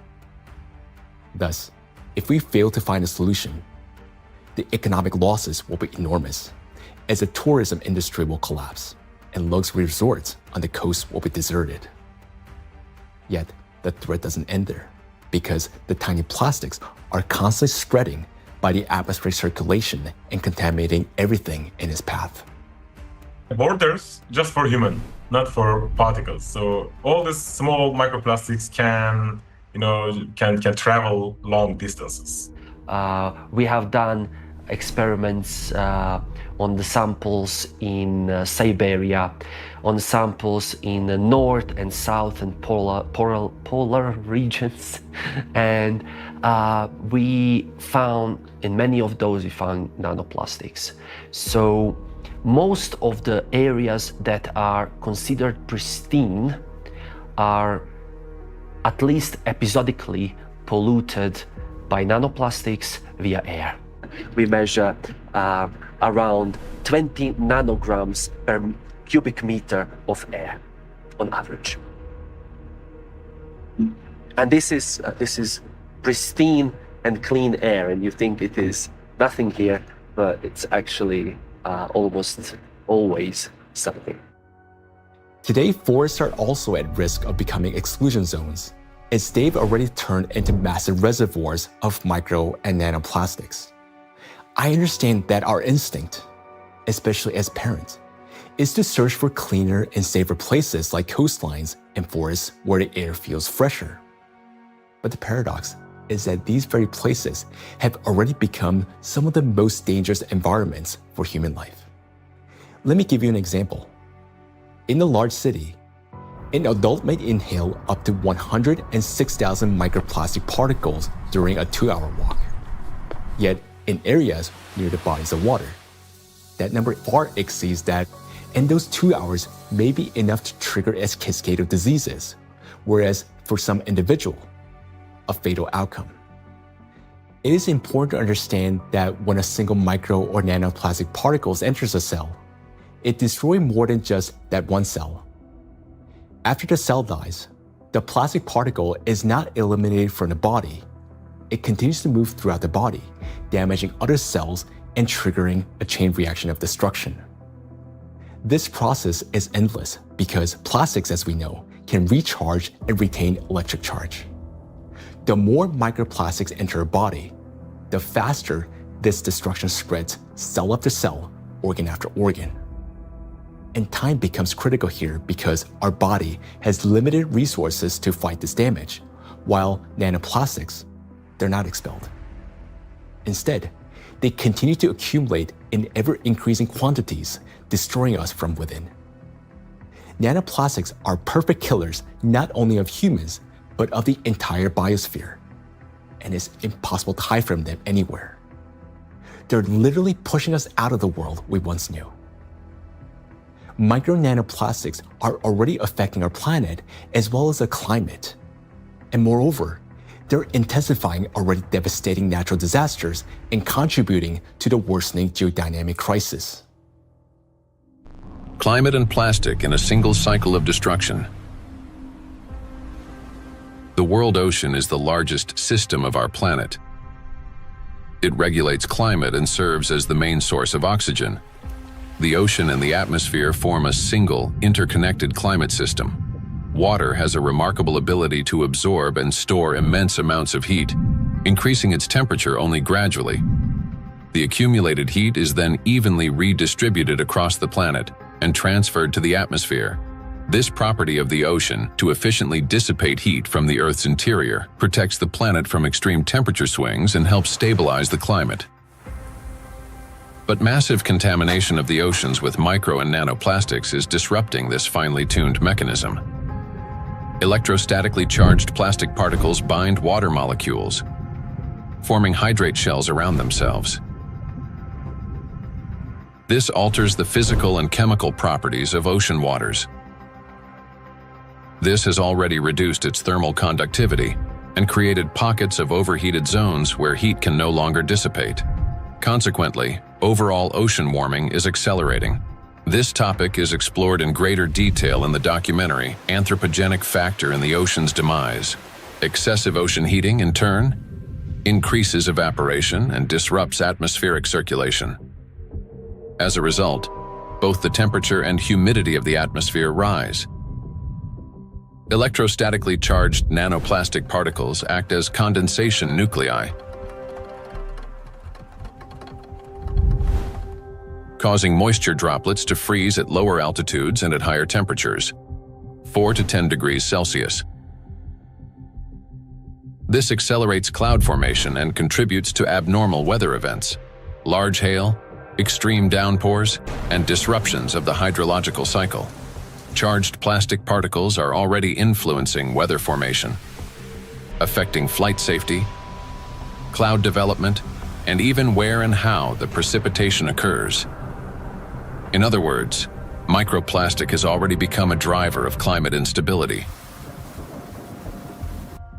Thus, if we fail to find a solution, the economic losses will be enormous, as the tourism industry will collapse and luxury resorts on the coast will be deserted. Yet, the threat doesn't end there, because the tiny plastics are constantly spreading by the atmospheric circulation and contaminating everything in its path. Borders just for human, not for particles. So all these small microplastics can travel long distances. We have done experiments on the samples in Siberia, on samples in the north and south and polar regions, and we found in many of those we found nanoplastics. So most of the areas that are considered pristine are at least episodically polluted by nanoplastics via air. We measure around 20 nanograms per cubic meter of air on average. And this is pristine and clean air, and you think it is nothing here, but it's actually almost always something. Today, forests are also at risk of becoming exclusion zones, as they've already turned into massive reservoirs of micro and nanoplastics. I understand that our instinct, especially as parents, is to search for cleaner and safer places like coastlines and forests where the air feels fresher. But the paradox is that these very places have already become some of the most dangerous environments for human life. Let me give you an example. In a large city, an adult may inhale up to 106,000 microplastic particles during a 2-hour walk. Yet, in areas near the bodies of water, that number far exceeds that, and those 2 hours may be enough to trigger a cascade of diseases, whereas for some individual, a fatal outcome. It is important to understand that when a single micro or nanoplastic particles enters a cell, it destroys more than just that one cell. After the cell dies, the plastic particle is not eliminated from the body. It continues to move throughout the body, damaging other cells and triggering a chain reaction of destruction. This process is endless because plastics, as we know, can recharge and retain electric charge. The more microplastics enter a body, the faster this destruction spreads cell after cell, organ after organ. And time becomes critical here because our body has limited resources to fight this damage, while nanoplastics, they're not expelled. Instead, they continue to accumulate in ever-increasing quantities, destroying us from within. Nanoplastics are perfect killers not only of humans, but of the entire biosphere, and it's impossible to hide from them anywhere. They're literally pushing us out of the world we once knew. Micro nanoplastics are already affecting our planet as well as the climate. And moreover, they're intensifying already devastating natural disasters and contributing to the worsening geodynamic crisis. Climate and plastic in a single cycle of destruction. The world ocean is the largest system of our planet. It regulates climate and serves as the main source of oxygen. The ocean and the atmosphere form a single, interconnected climate system. Water has a remarkable ability to absorb and store immense amounts of heat, increasing its temperature only gradually. The accumulated heat is then evenly redistributed across the planet and transferred to the atmosphere. This property of the ocean to efficiently dissipate heat from the Earth's interior protects the planet from extreme temperature swings and helps stabilize the climate. But massive contamination of the oceans with micro and nanoplastics is disrupting this finely tuned mechanism. Electrostatically charged plastic particles bind water molecules, forming hydrate shells around themselves. This alters the physical and chemical properties of ocean waters. This has already reduced its thermal conductivity and created pockets of overheated zones where heat can no longer dissipate. Consequently, overall ocean warming is accelerating. This topic is explored in greater detail in the documentary Anthropogenic Factor in the Ocean's Demise. Excessive ocean heating, in turn, increases evaporation and disrupts atmospheric circulation. As a result, both the temperature and humidity of the atmosphere rise. Electrostatically charged nanoplastic particles act as condensation nuclei, causing moisture droplets to freeze at lower altitudes and at higher temperatures, 4 to 10 degrees Celsius. This accelerates cloud formation and contributes to abnormal weather events, large hail, extreme downpours, and disruptions of the hydrological cycle. Charged plastic particles are already influencing weather formation, affecting flight safety, cloud development, and even where and how the precipitation occurs. In other words, microplastic has already become a driver of climate instability.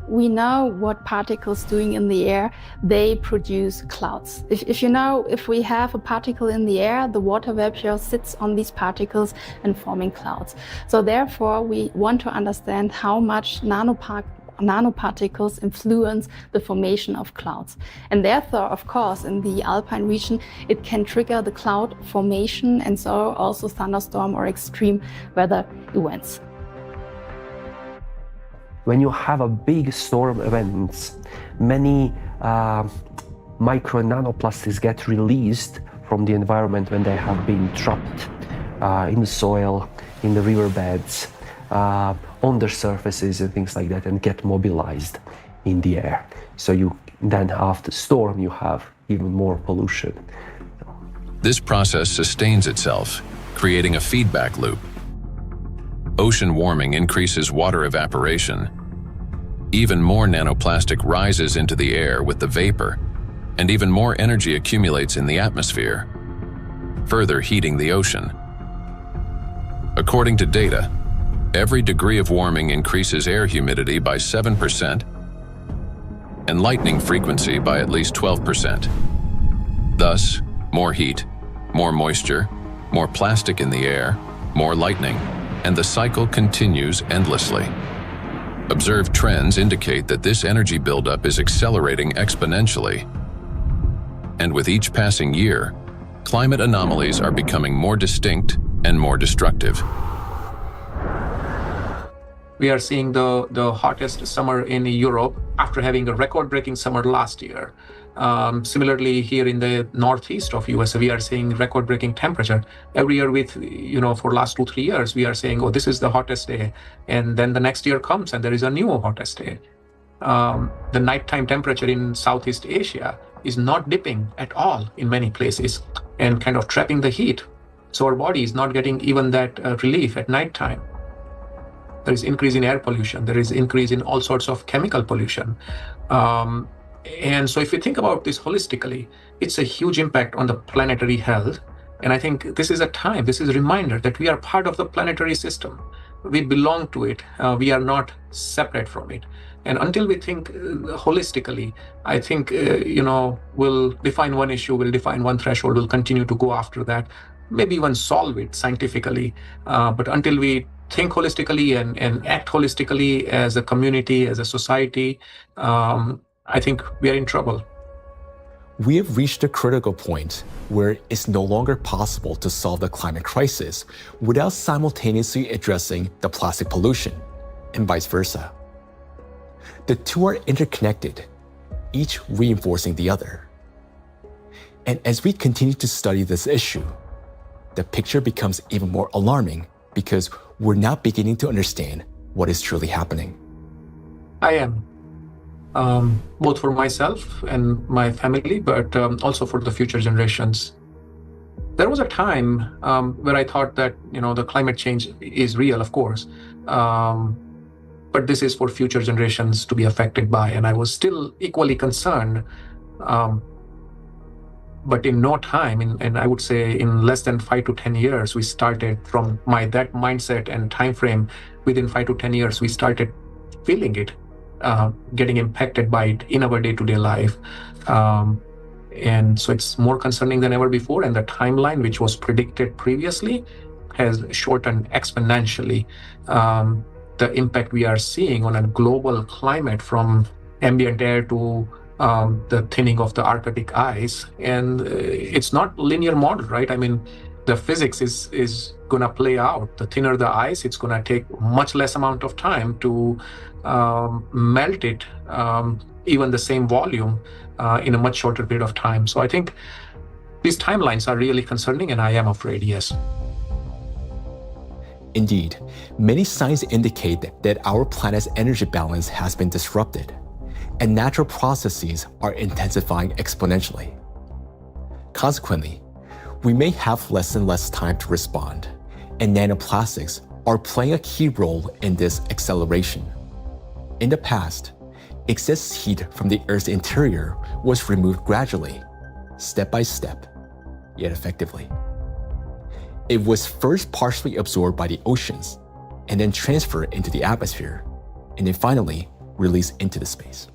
We know what particles doing in the air, they produce clouds. If we have a particle in the air, the water vapor sits on these particles and forming clouds. So therefore, we want to understand how much nanoparticles influence the formation of clouds. And therefore, of course, in the alpine region, it can trigger the cloud formation and so also thunderstorm or extreme weather events. When you have a big storm event, many micro and nanoplastics get released from the environment when they have been trapped in the soil, in the riverbeds, on their surfaces and things like that, and get mobilized in the air. So you then after storm you have even more pollution. This process sustains itself, creating a feedback loop. Ocean warming increases water evaporation. Even more nanoplastic rises into the air with the vapor, and even more energy accumulates in the atmosphere, further heating the ocean. According to data, every degree of warming increases air humidity by 7%, and lightning frequency by at least 12%. Thus, more heat, more moisture, more plastic in the air, more lightning, and the cycle continues endlessly. Observed trends indicate that this energy buildup is accelerating exponentially. And with each passing year, climate anomalies are becoming more distinct and more destructive. We are seeing the hottest summer in Europe after having a record-breaking summer last year. Similarly, here in the northeast of US, we are seeing record-breaking temperature. Every year for last 2-3 years, we are saying, oh, this is the hottest day. And then the next year comes and there is a new hottest day. The nighttime temperature in Southeast Asia is not dipping at all in many places and kind of trapping the heat. So our body is not getting even that relief at nighttime. There is increase in air pollution. There is increase in all sorts of chemical pollution. And so if you think about this holistically, it's a huge impact on the planetary health. And I think this is a reminder that we are part of the planetary system. We belong to it. We are not separate from it. And until we think holistically, I think, we'll define one issue, we'll define one threshold, we'll continue to go after that, maybe even solve it scientifically. But until we think holistically and act holistically as a community, as a society, I think we are in trouble. We have reached a critical point where it's no longer possible to solve the climate crisis without simultaneously addressing the plastic pollution, and vice versa. The two are interconnected, each reinforcing the other. And as we continue to study this issue, the picture becomes even more alarming because we're now beginning to understand what is truly happening. I am. Both for myself and my family, but also for the future generations. There was a time where I thought that, the climate change is real, of course, but this is for future generations to be affected by, and I was still equally concerned. But in no time, and I would say in less than 5 to 10 years, we started from that mindset and time frame. Within 5 to 10 years, we started feeling it, getting impacted by it in our day-to-day life. And so it's more concerning than ever before. And the timeline, which was predicted previously, has shortened exponentially. The impact we are seeing on a global climate, from ambient air to the thinning of the Arctic ice. And it's not linear model, right? I mean, the physics is going to play out. The thinner the ice, it's going to take much less amount of time to melt it, even the same volume, in a much shorter period of time. So I think these timelines are really concerning, and I am afraid, yes. Indeed, many signs indicate that our planet's energy balance has been disrupted, and natural processes are intensifying exponentially. Consequently, we may have less and less time to respond, and nanoplastics are playing a key role in this acceleration. In the past, excess heat from the Earth's interior was removed gradually, step by step, yet effectively. It was first partially absorbed by the oceans, and then transferred into the atmosphere, and then finally released into the space.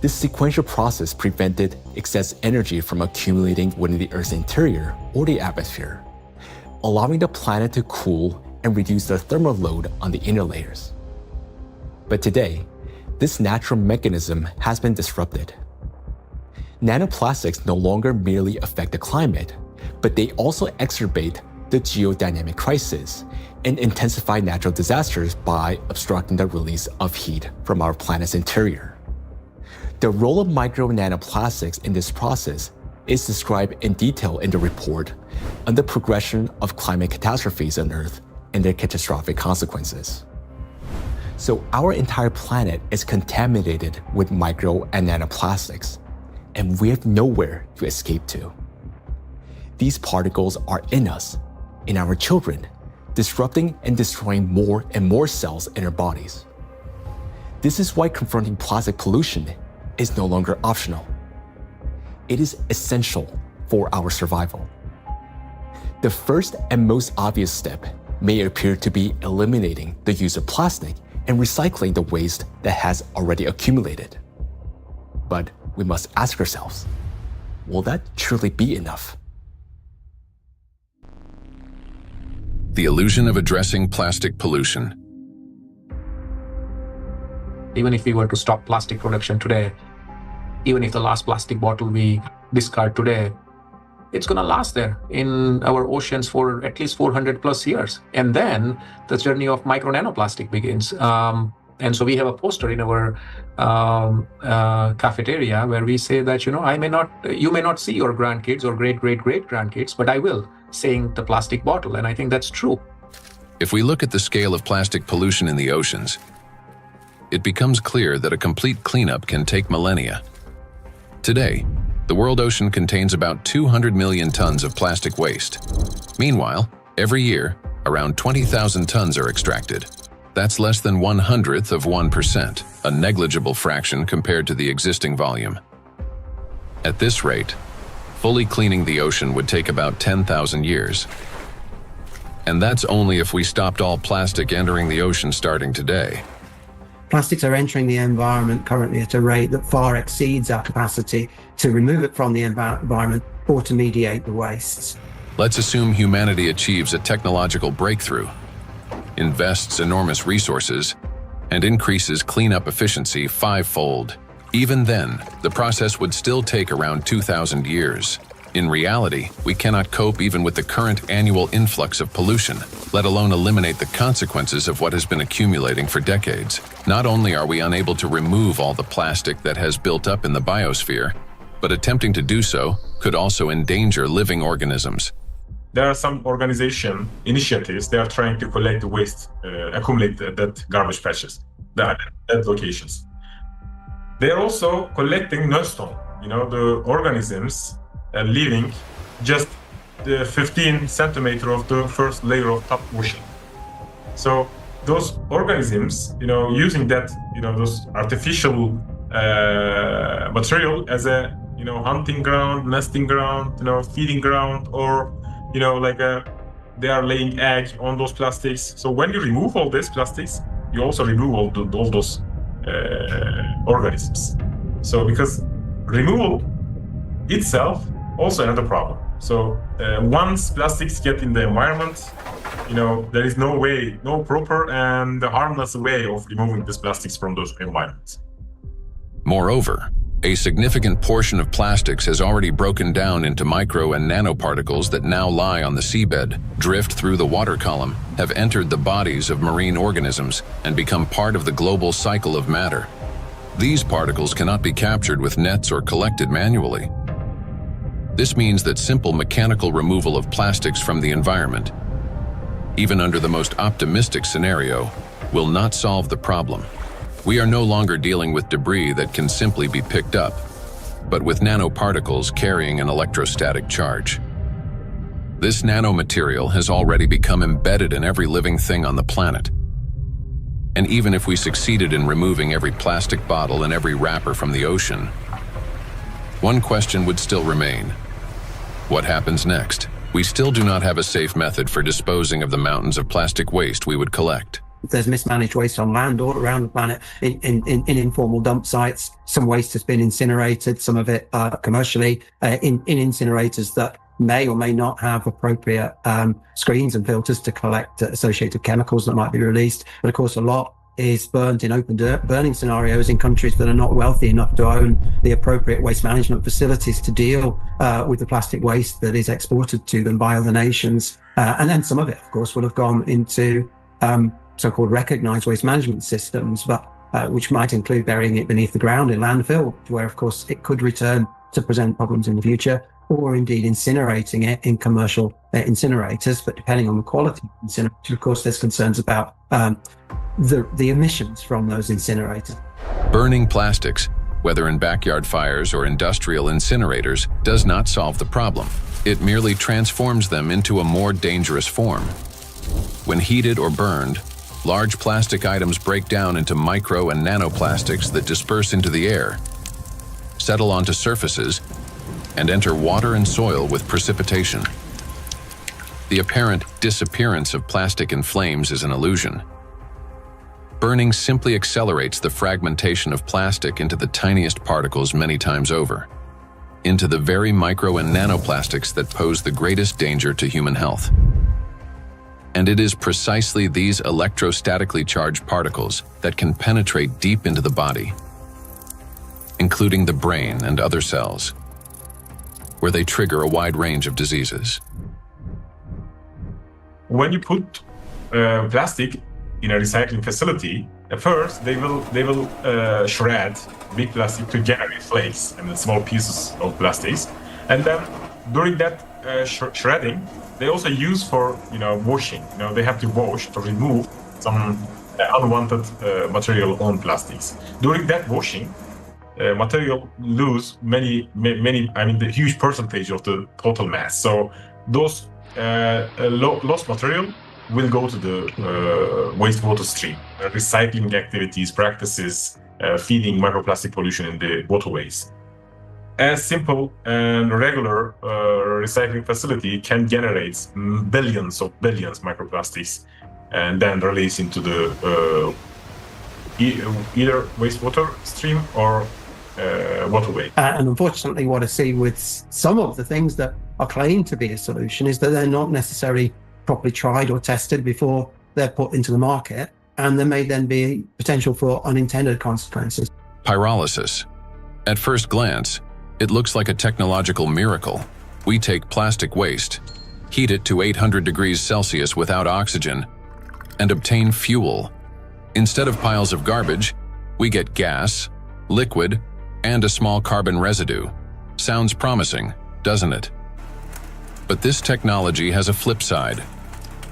This sequential process prevented excess energy from accumulating within the Earth's interior or the atmosphere, allowing the planet to cool and reduce the thermal load on the inner layers. But today, this natural mechanism has been disrupted. Nanoplastics no longer merely affect the climate, but they also exacerbate the geodynamic crisis and intensify natural disasters by obstructing the release of heat from our planet's interior. The role of micro nanoplastics in this process is described in detail in the report on the progression of climate catastrophes on Earth and their catastrophic consequences. So our entire planet is contaminated with micro and nanoplastics, and we have nowhere to escape to. These particles are in us, in our children, disrupting and destroying more and more cells in our bodies. This is why confronting plastic pollution is no longer optional. It is essential for our survival. The first and most obvious step may appear to be eliminating the use of plastic and recycling the waste that has already accumulated. But we must ask ourselves, will that truly be enough? The illusion of addressing plastic pollution. Even if we were to stop plastic production today, even if the last plastic bottle we discard today, it's going to last there in our oceans for at least 400 plus years. And then the journey of micro nanoplastic begins. And so we have a poster in our cafeteria where we say that, you may not see your grandkids or great-great-great-grandkids, but I will, saying the plastic bottle. And I think that's true. If we look at the scale of plastic pollution in the oceans, it becomes clear that a complete cleanup can take millennia. Today, the world ocean contains about 200 million tons of plastic waste. Meanwhile, every year, around 20,000 tons are extracted. That's less than 1/100th of 1%, a negligible fraction compared to the existing volume. At this rate, fully cleaning the ocean would take about 10,000 years. And that's only if we stopped all plastic entering the ocean starting today. Plastics are entering the environment currently at a rate that far exceeds our capacity to remove it from the environment or to mediate the wastes. Let's assume humanity achieves a technological breakthrough, invests enormous resources, and increases cleanup efficiency 5-fold. Even then, the process would still take around 2,000 years. In reality, we cannot cope even with the current annual influx of pollution, let alone eliminate the consequences of what has been accumulating for decades. Not only are we unable to remove all the plastic that has built up in the biosphere, but attempting to do so could also endanger living organisms. There are some initiatives, they are trying to collect the waste, accumulate that garbage patches, that locations. They are also collecting nullstone, the organisms living just the 15 centimeter of the first layer of top ocean. So those organisms, using that, those artificial material as a, hunting ground, nesting ground, feeding ground, or, they are laying egg on those plastics. So when you remove all these plastics, you also remove all those organisms. So because removal itself also another problem. So once plastics get in the environment, there is no proper and harmless way of removing these plastics from those environments. Moreover, a significant portion of plastics has already broken down into micro and nanoparticles that now lie on the seabed, drift through the water column, have entered the bodies of marine organisms, and become part of the global cycle of matter. These particles cannot be captured with nets or collected manually. This means that simple mechanical removal of plastics from the environment, even under the most optimistic scenario, will not solve the problem. We are no longer dealing with debris that can simply be picked up, but with nanoparticles carrying an electrostatic charge. This nanomaterial has already become embedded in every living thing on the planet. And even if we succeeded in removing every plastic bottle and every wrapper from the ocean, one question would still remain. What happens next? We still do not have a safe method for disposing of the mountains of plastic waste we would collect. There's mismanaged waste on land all around the planet in informal dump sites. Some waste has been incinerated, some of it commercially in incinerators that may or may not have appropriate screens and filters to collect associated chemicals that might be released. But of course, a lot is burned in open burning scenarios in countries that are not wealthy enough to own the appropriate waste management facilities to deal with the plastic waste that is exported to them by other nations. And then some of it, of course, will have gone into so-called recognized waste management systems, but which might include burying it beneath the ground in landfill, where, of course, it could return to present problems in the future, or indeed incinerating it in commercial incinerators. But depending on the quality of incinerator, of course, there's concerns about the emissions from those incinerators. Burning plastics, whether in backyard fires or industrial incinerators, does not solve the problem. It merely transforms them into a more dangerous form. When heated or burned, large plastic items break down into micro and nanoplastics that disperse into the air, settle onto surfaces, and enter water and soil with precipitation. The apparent disappearance of plastic in flames is an illusion. Burning simply accelerates the fragmentation of plastic into the tiniest particles many times over, into the very micro and nanoplastics that pose the greatest danger to human health. And it is precisely these electrostatically charged particles that can penetrate deep into the body, including the brain and other cells, where they trigger a wide range of diseases. When you put plastic in a recycling facility, at first they will shred big plastic to generate flakes and small pieces of plastics, and then during that shredding, they also use for washing. They have to wash to remove some unwanted material on plastics. During that washing, material lose many. I mean, the huge percentage of the total mass. So those lost material will go to the wastewater stream. Recycling activities, practices, feeding microplastic pollution in the waterways. A simple and regular recycling facility can generate billions microplastics and then release into the either wastewater stream or waterway. And unfortunately, what I see with some of the things that are claimed to be a solution is that they're not necessarily properly tried or tested before they're put into the market, and there may then be potential for unintended consequences. Pyrolysis. At first glance, it looks like a technological miracle. We take plastic waste, heat it to 800 degrees Celsius without oxygen, and obtain fuel. Instead of piles of garbage, we get gas, liquid, and a small carbon residue. Sounds promising, doesn't it? But this technology has a flip side,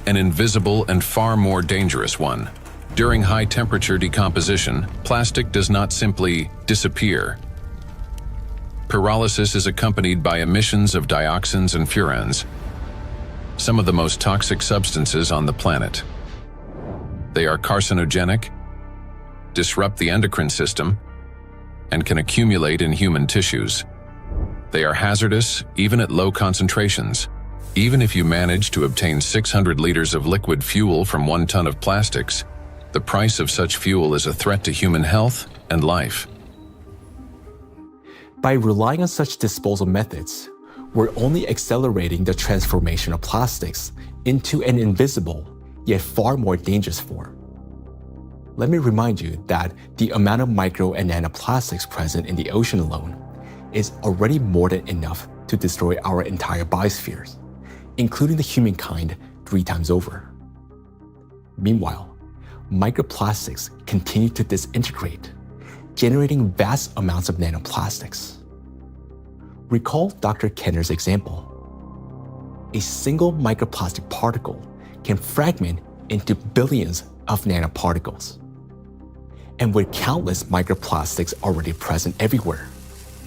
an invisible and far more dangerous one. During high-temperature decomposition, plastic does not simply disappear. Pyrolysis is accompanied by emissions of dioxins and furans, some of the most toxic substances on the planet. They are carcinogenic, disrupt the endocrine system, and can accumulate in human tissues. They are hazardous even at low concentrations. Even if you manage to obtain 600 liters of liquid fuel from 1 ton of plastics, the price of such fuel is a threat to human health and life. By relying on such disposal methods, we're only accelerating the transformation of plastics into an invisible, yet far more dangerous form. Let me remind you that the amount of micro and nanoplastics present in the ocean alone is already more than enough to destroy our entire biospheres, including the humankind 3 times over. Meanwhile, microplastics continue to disintegrate, generating vast amounts of nanoplastics. Recall Dr. Kenner's example. A single microplastic particle can fragment into billions of nanoparticles. And with countless microplastics already present everywhere,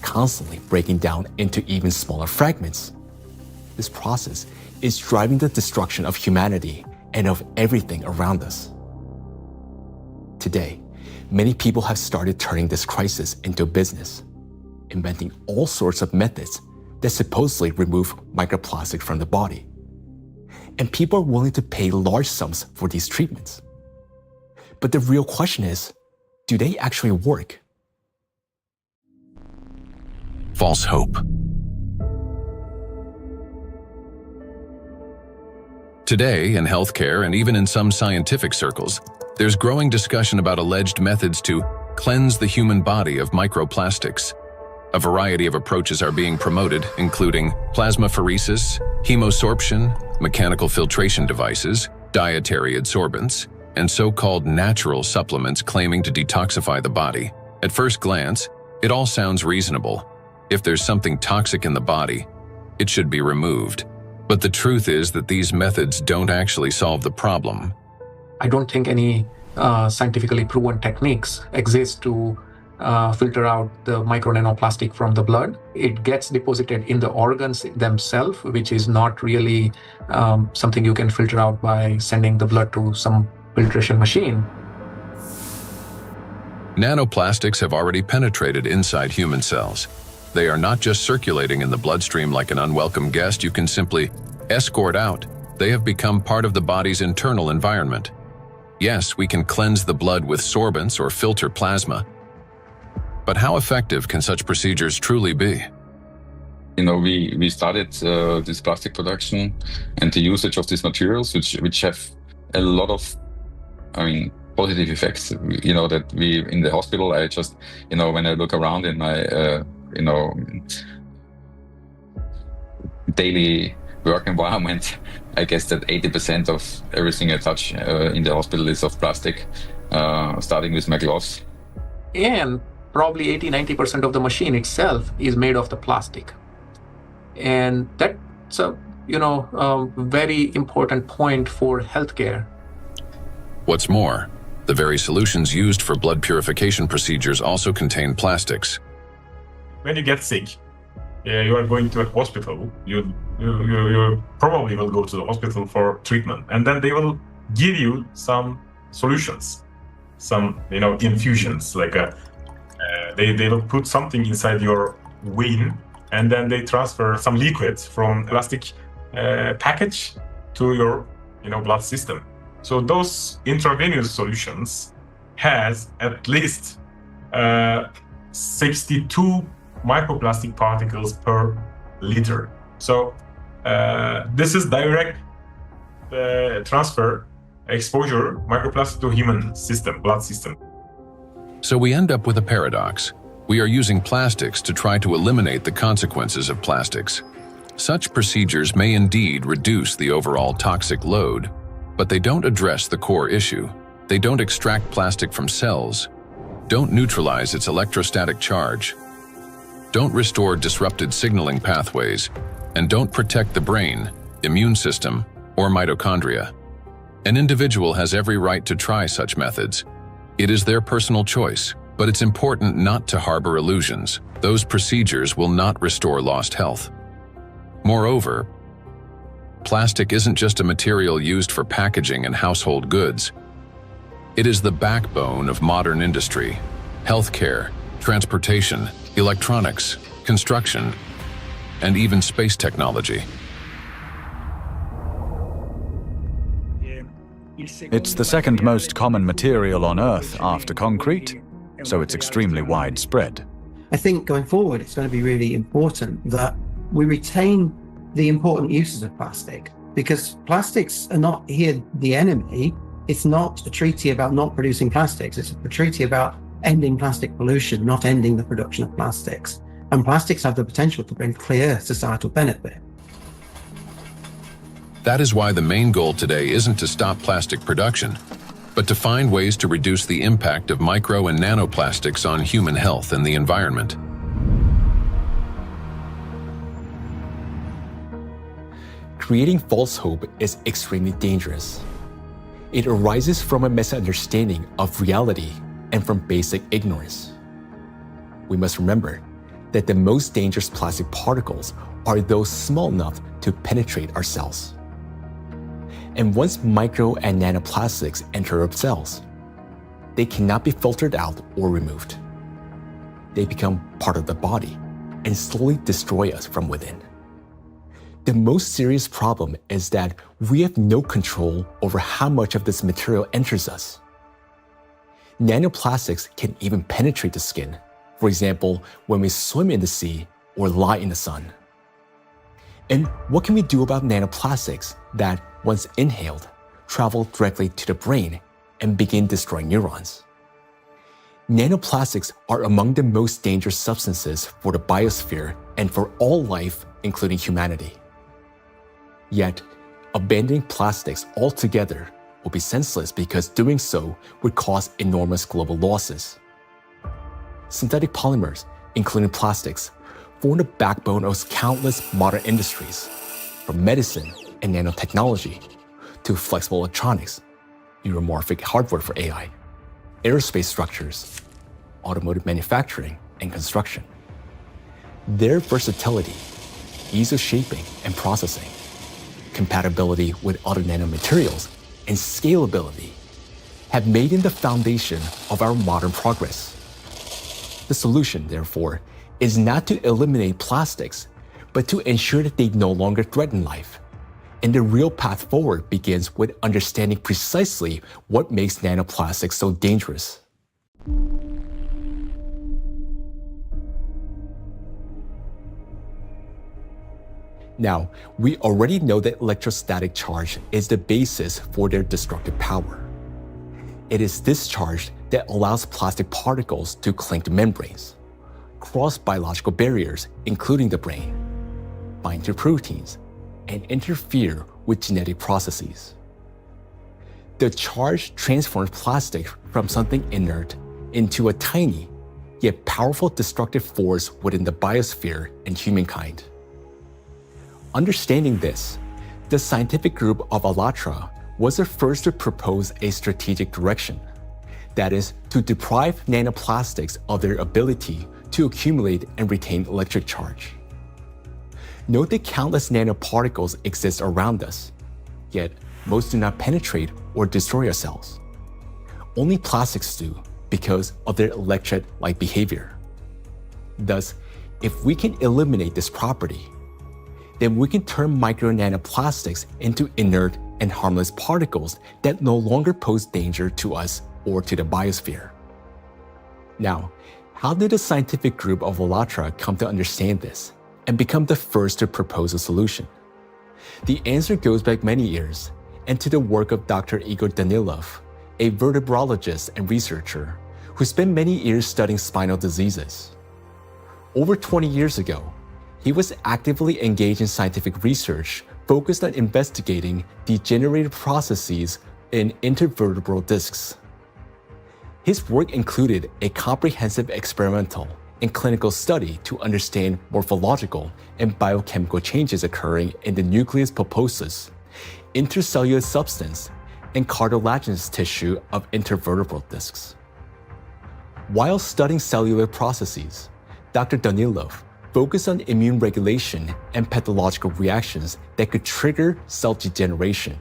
constantly breaking down into even smaller fragments, this process is driving the destruction of humanity and of everything around us. Today, many people have started turning this crisis into a business, inventing all sorts of methods that supposedly remove microplastic from the body. And people are willing to pay large sums for these treatments. But the real question is, do they actually work? False hope. Today, in healthcare and even in some scientific circles, there's growing discussion about alleged methods to cleanse the human body of microplastics. A variety of approaches are being promoted, including plasmapheresis, hemosorption, mechanical filtration devices, dietary adsorbents, and so-called natural supplements claiming to detoxify the body. At first glance, it all sounds reasonable. If there's something toxic in the body, it should be removed. But the truth is that these methods don't actually solve the problem. I don't think any scientifically proven techniques exist to filter out the micro nanoplastic from the blood. It gets deposited in the organs themselves, which is not really something you can filter out by sending the blood to some filtration machine. Nanoplastics have already penetrated inside human cells. They are not just circulating in the bloodstream like an unwelcome guest you can simply escort out. They have become part of the body's internal environment. Yes, we can cleanse the blood with sorbents or filter plasma. But how effective can such procedures truly be? We started this plastic production and the usage of these materials, which have a lot of, positive effects. That we in the hospital, I just, when I look around in my, daily work environment, I guess that 80% of everything I touch in the hospital is of plastic, starting with my gloves. And probably 80-90% of the machine itself is made of the plastic. And that's a very important point for healthcare. What's more, the very solutions used for blood purification procedures also contain plastics. When you get sick, you are going to a hospital, you probably will go to the hospital for treatment, and then they will give you some solutions, some infusions, like they will put something inside your vein, and then they transfer some liquid from plastic package to your blood system. So those intravenous solutions has at least 62 microplastic particles per liter. So this is direct transfer exposure microplastic to human system, blood system. So we end up with a paradox. We are using plastics to try to eliminate the consequences of plastics. Such procedures may indeed reduce the overall toxic load, but they don't address the core issue. They don't extract plastic from cells, don't neutralize its electrostatic charge, don't restore disrupted signaling pathways, and don't protect the brain, immune system, or mitochondria. An individual has every right to try such methods. It is their personal choice, but it's important not to harbor illusions. Those procedures will not restore lost health. Moreover, plastic isn't just a material used for packaging and household goods. It is the backbone of modern industry, healthcare, transportation, electronics, construction, and even space technology. It's the second most common material on Earth after concrete, so it's extremely widespread. I think going forward, it's going to be really important that we retain the important uses of plastic, because plastics are not here the enemy. It's not a treaty about not producing plastics. It's a treaty about ending plastic pollution, not ending the production of plastics. And plastics have the potential to bring clear societal benefit. That is why the main goal today isn't to stop plastic production, but to find ways to reduce the impact of micro and nanoplastics on human health and the environment. Creating false hope is extremely dangerous. It arises from a misunderstanding of reality and from basic ignorance. We must remember that the most dangerous plastic particles are those small enough to penetrate our cells. And once micro and nanoplastics enter our cells, they cannot be filtered out or removed. They become part of the body and slowly destroy us from within. The most serious problem is that we have no control over how much of this material enters us. Nanoplastics can even penetrate the skin, for example, when we swim in the sea or lie in the sun. And what can we do about nanoplastics that, once inhaled, travel directly to the brain and begin destroying neurons? Nanoplastics are among the most dangerous substances for the biosphere and for all life, including humanity. Yet, abandoning plastics altogether will be senseless because doing so would cause enormous global losses. Synthetic polymers, including plastics, form the backbone of countless modern industries, from medicine and nanotechnology to flexible electronics, neuromorphic hardware for AI, aerospace structures, automotive manufacturing, and construction. Their versatility, ease of shaping and processing, compatibility with other nanomaterials, and scalability have made them the foundation of our modern progress. The solution, therefore, is not to eliminate plastics, but to ensure that they no longer threaten life, And the real path forward begins with understanding precisely what makes nanoplastics so dangerous. Now, we already know that electrostatic charge is the basis for their destructive power. It is this charge that allows plastic particles to cling to membranes, cross biological barriers, including the brain, bind to proteins, and interfere with genetic processes. The charge transforms plastic from something inert into a tiny, yet powerful destructive force within the biosphere and humankind. Understanding this, the scientific group of ALLATRA was the first to propose a strategic direction, that is, to deprive nanoplastics of their ability to accumulate and retain electric charge. Note that countless nanoparticles exist around us, yet most do not penetrate or destroy our cells. Only plastics do because of their electrolyte behavior. Thus, if we can eliminate this property, then we can turn micro-nanoplastics into inert and harmless particles that no longer pose danger to us or to the biosphere. Now, how did the scientific group of ALLATRA come to understand this and become the first to propose a solution? The answer goes back many years and to the work of Dr. Igor Danilov, a vertebrologist and researcher who spent many years studying spinal diseases. Over 20 years ago, he was actively engaged in scientific research focused on investigating degenerative processes in intervertebral discs. His work included a comprehensive experimental and clinical study to understand morphological and biochemical changes occurring in the nucleus pulposus, intercellular substance, and cartilaginous tissue of intervertebral discs. While studying cellular processes, Dr. Danilov focused on immune regulation and pathological reactions that could trigger cell degeneration.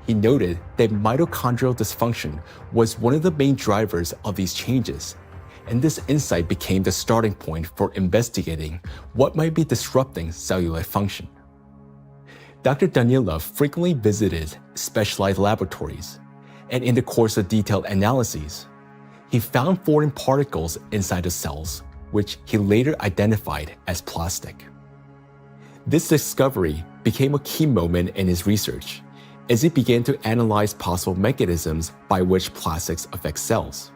He noted that mitochondrial dysfunction was one of the main drivers of these changes, and this insight became the starting point for investigating what might be disrupting cellular function. Dr. Danilov frequently visited specialized laboratories, and in the course of detailed analyses, he found foreign particles inside the cells, which he later identified as plastic. This discovery became a key moment in his research, as he began to analyze possible mechanisms by which plastics affect cells.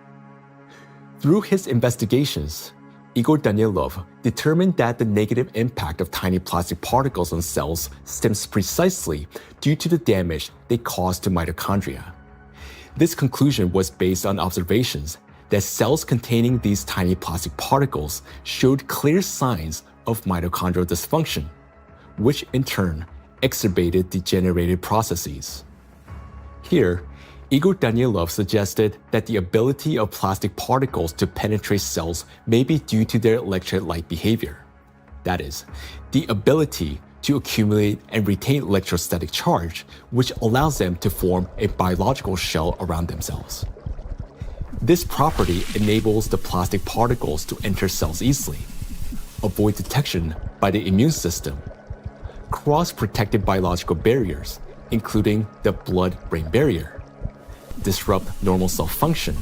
Through his investigations, Igor Danilov determined that the negative impact of tiny plastic particles on cells stems precisely due to the damage they cause to mitochondria. This conclusion was based on observations that cells containing these tiny plastic particles showed clear signs of mitochondrial dysfunction, which in turn exacerbated degenerative processes. Here, Igor Danilov suggested that the ability of plastic particles to penetrate cells may be due to their electrolyte behavior. That is, the ability to accumulate and retain electrostatic charge, which allows them to form a biological shell around themselves. This property enables the plastic particles to enter cells easily, avoid detection by the immune system, cross protective biological barriers, including the blood-brain barrier, disrupt normal cell function,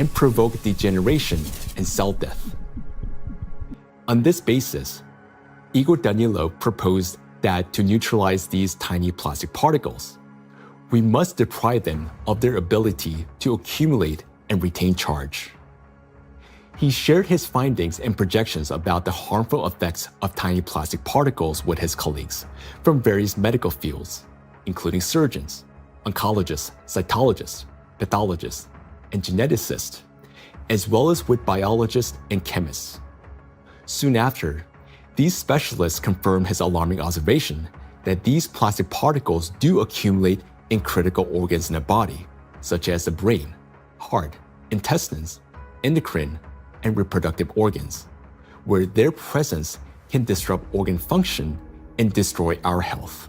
and provoke degeneration and cell death. On this basis, Igor Danilov proposed that to neutralize these tiny plastic particles, we must deprive them of their ability to accumulate and retain charge. He shared his findings and projections about the harmful effects of tiny plastic particles with his colleagues from various medical fields, including surgeons, oncologists, cytologists, pathologists, and geneticists, as well as with biologists and chemists. Soon after, these specialists confirmed his alarming observation that these plastic particles do accumulate in critical organs in the body, such as the brain, heart, intestines, endocrine, and reproductive organs, where their presence can disrupt organ function and destroy our health.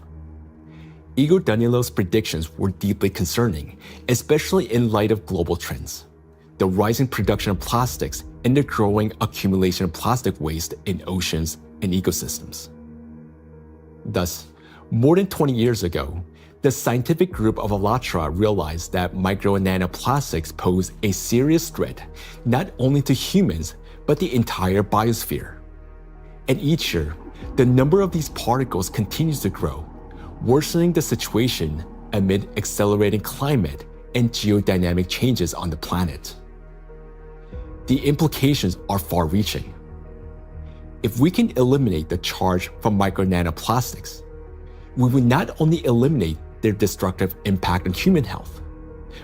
Igor Danilov's predictions were deeply concerning, especially in light of global trends, the rising production of plastics and the growing accumulation of plastic waste in oceans and ecosystems. Thus, More than 20 years ago, the scientific group of ALLATRA realized that micro and nanoplastics pose a serious threat not only to humans, but the entire biosphere. And each year, the number of these particles continues to grow, worsening the situation amid accelerating climate and geodynamic changes on the planet. The implications are far-reaching. If we can eliminate the charge from micro nanoplastics, we will not only eliminate their destructive impact on human health,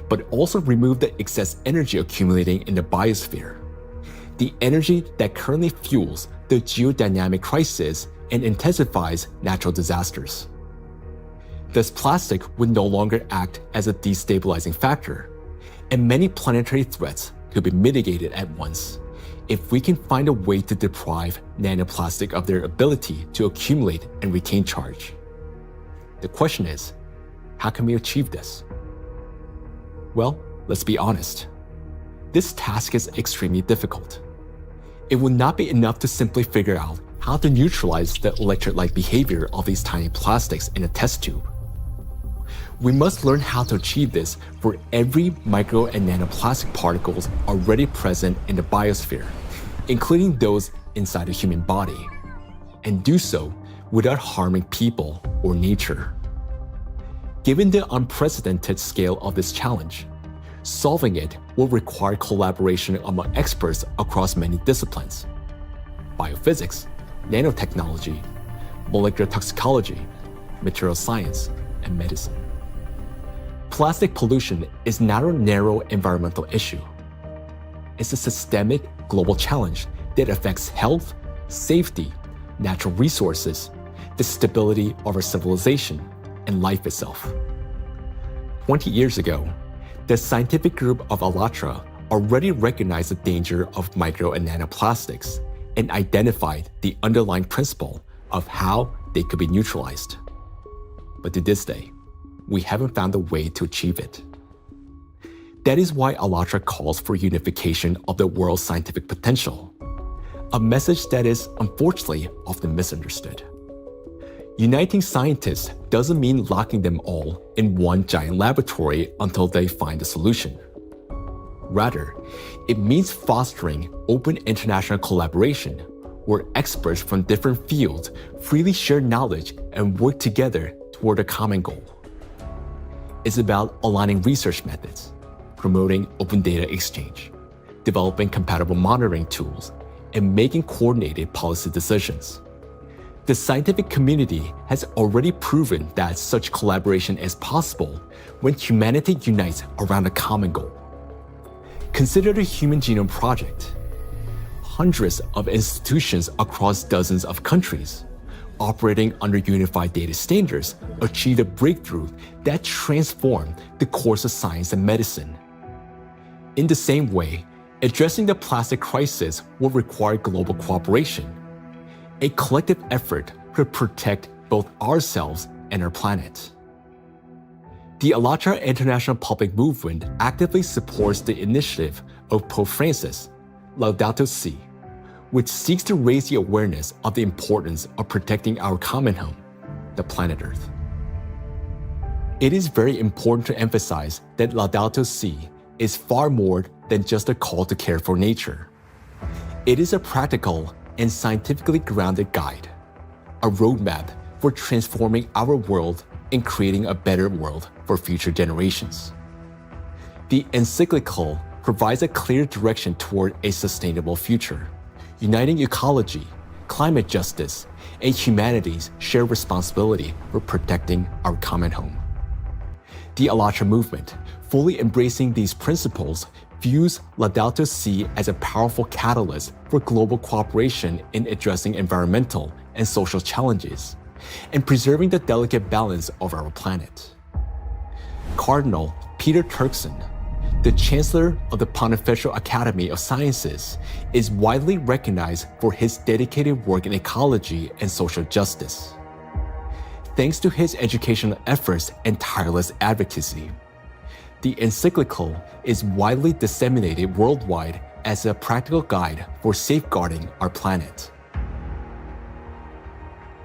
but also remove the excess energy accumulating in the biosphere, the energy that currently fuels the geodynamic crisis and intensifies natural disasters. Thus, plastic would no longer act as a destabilizing factor, and many planetary threats could be mitigated at once if we can find a way to deprive nanoplastic of their ability to accumulate and retain charge. The question is, how can we achieve this? Well, let's be honest. This task is extremely difficult. It will not be enough to simply figure out how to neutralize the electrolyte behavior of these tiny plastics in a test tube. We must learn how to achieve this for every micro and nanoplastic particles already present in the biosphere, including those inside the human body, and do so without harming people or nature. Given the unprecedented scale of this challenge, solving it will require collaboration among experts across many disciplines: biophysics, nanotechnology, molecular toxicology, material science, and medicine. Plastic pollution is not a narrow environmental issue. It's a systemic global challenge that affects health, safety, natural resources, the stability of our civilization, and life itself. 20 years ago, the scientific group of ALLATRA already recognized the danger of micro and nanoplastics and identified the underlying principle of how they could be neutralized. But to this day, we haven't found a way to achieve it. That is why ALLATRA calls for unification of the world's scientific potential, a message that is unfortunately often misunderstood. Uniting scientists doesn't mean locking them all in one giant laboratory until they find a solution. Rather, it means fostering open international collaboration where experts from different fields freely share knowledge and work together toward a common goal. It's about aligning research methods, promoting open data exchange, developing compatible monitoring tools, and making coordinated policy decisions. The scientific community has already proven that such collaboration is possible when humanity unites around a common goal. Consider the Human Genome Project. Hundreds of institutions across dozens of countries, operating under unified data standards, achieved a breakthrough that transformed the course of science and medicine. In the same way, addressing the plastic crisis will require global cooperation, a collective effort to protect both ourselves and our planet. The ALLATRA International Public Movement actively supports the initiative of Pope Francis, Laudato Si', which seeks to raise the awareness of the importance of protecting our common home, the planet Earth. It is very important to emphasize that Laudato Si' is far more than just a call to care for nature. It is a practical and scientifically grounded guide, a roadmap for transforming our world and creating a better world for future generations. The encyclical provides a clear direction toward a sustainable future, uniting ecology, climate justice, and humanity's shared responsibility for protecting our common home. The ALLATRA movement, fully embracing these principles, views Laudato Si' as a powerful catalyst for global cooperation in addressing environmental and social challenges, and preserving the delicate balance of our planet. Cardinal Peter Turkson, the Chancellor of the Pontifical Academy of Sciences, is widely recognized for his dedicated work in ecology and social justice. Thanks to his educational efforts and tireless advocacy, the encyclical is widely disseminated worldwide as a practical guide for safeguarding our planet.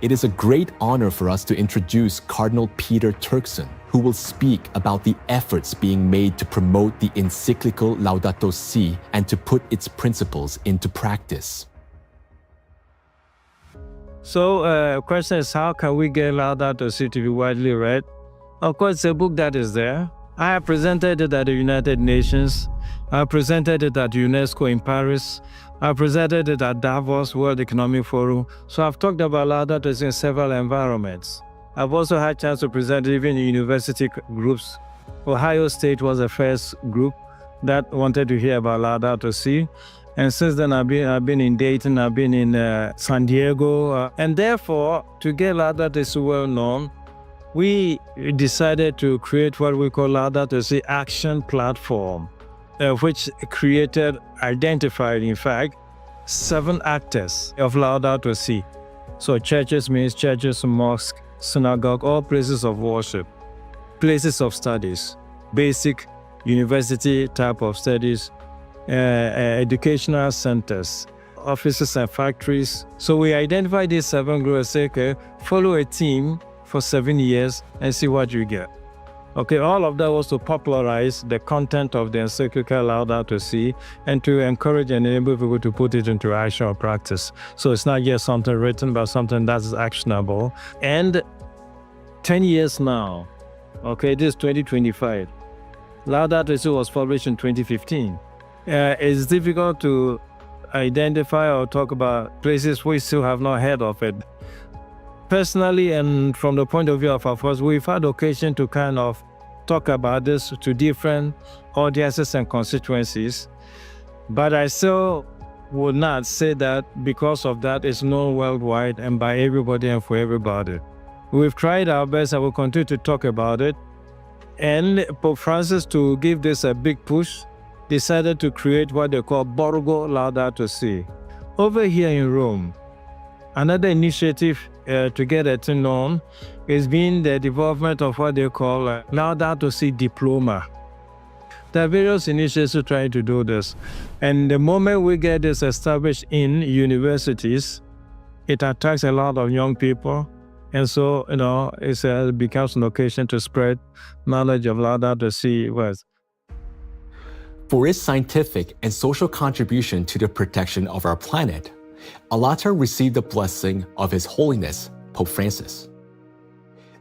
It is a great honor for us to introduce Cardinal Peter Turkson, who will speak about the efforts being made to promote the encyclical Laudato Si and to put its principles into practice. So, question is, how can we get Laudato Si to be widely read? Of course, it's a book that is there. I have presented it at the United Nations. I presented it at UNESCO in Paris. I presented it at Davos World Economic Forum. So I've talked about Laudato Si in several environments. I've also had a chance to present it even in university groups. Ohio State was the first group that wanted to hear about Laudato Si. And since then, I've been in Dayton, I've been in San Diego. And therefore, to get Laudato Si well known, we decided to create what we call Laudato Si Action Platform, which identified, in fact, 7 actors of Laudato Si. So churches means churches, mosques, synagogue, all places of worship, places of studies, basic university type of studies, educational centers, offices and factories. So we identified these 7 groups and say, okay, follow a team for 7 years and see what you get. Okay, all of that was to popularize the content of the encyclical Laudato Si and to encourage and enable people to put it into action or practice. So it's not just something written, but something that is actionable. And 10 years now, okay, this is 2025. Laudato Si was published in 2015. It's difficult to identify or talk about places we still have not heard of it. Personally, and from the point of view of our force, we've had occasion to kind of talk about this to different audiences and constituencies, but I still would not say that because of that it's known worldwide and by everybody and for everybody. We've tried our best and we'll continue to talk about it. And Pope Francis, to give this a big push, decided to create what they call Borgo Laudato Si. Over here in Rome, another initiative to get it known has been the development of what they call Laudato Si Diploma. There are various initiatives trying to do this. And the moment we get this established in universities, it attracts a lot of young people. And so, it becomes an occasion to spread knowledge of Laudato Si words. For its scientific and social contribution to the protection of our planet, ALLATRA received the blessing of His Holiness, Pope Francis.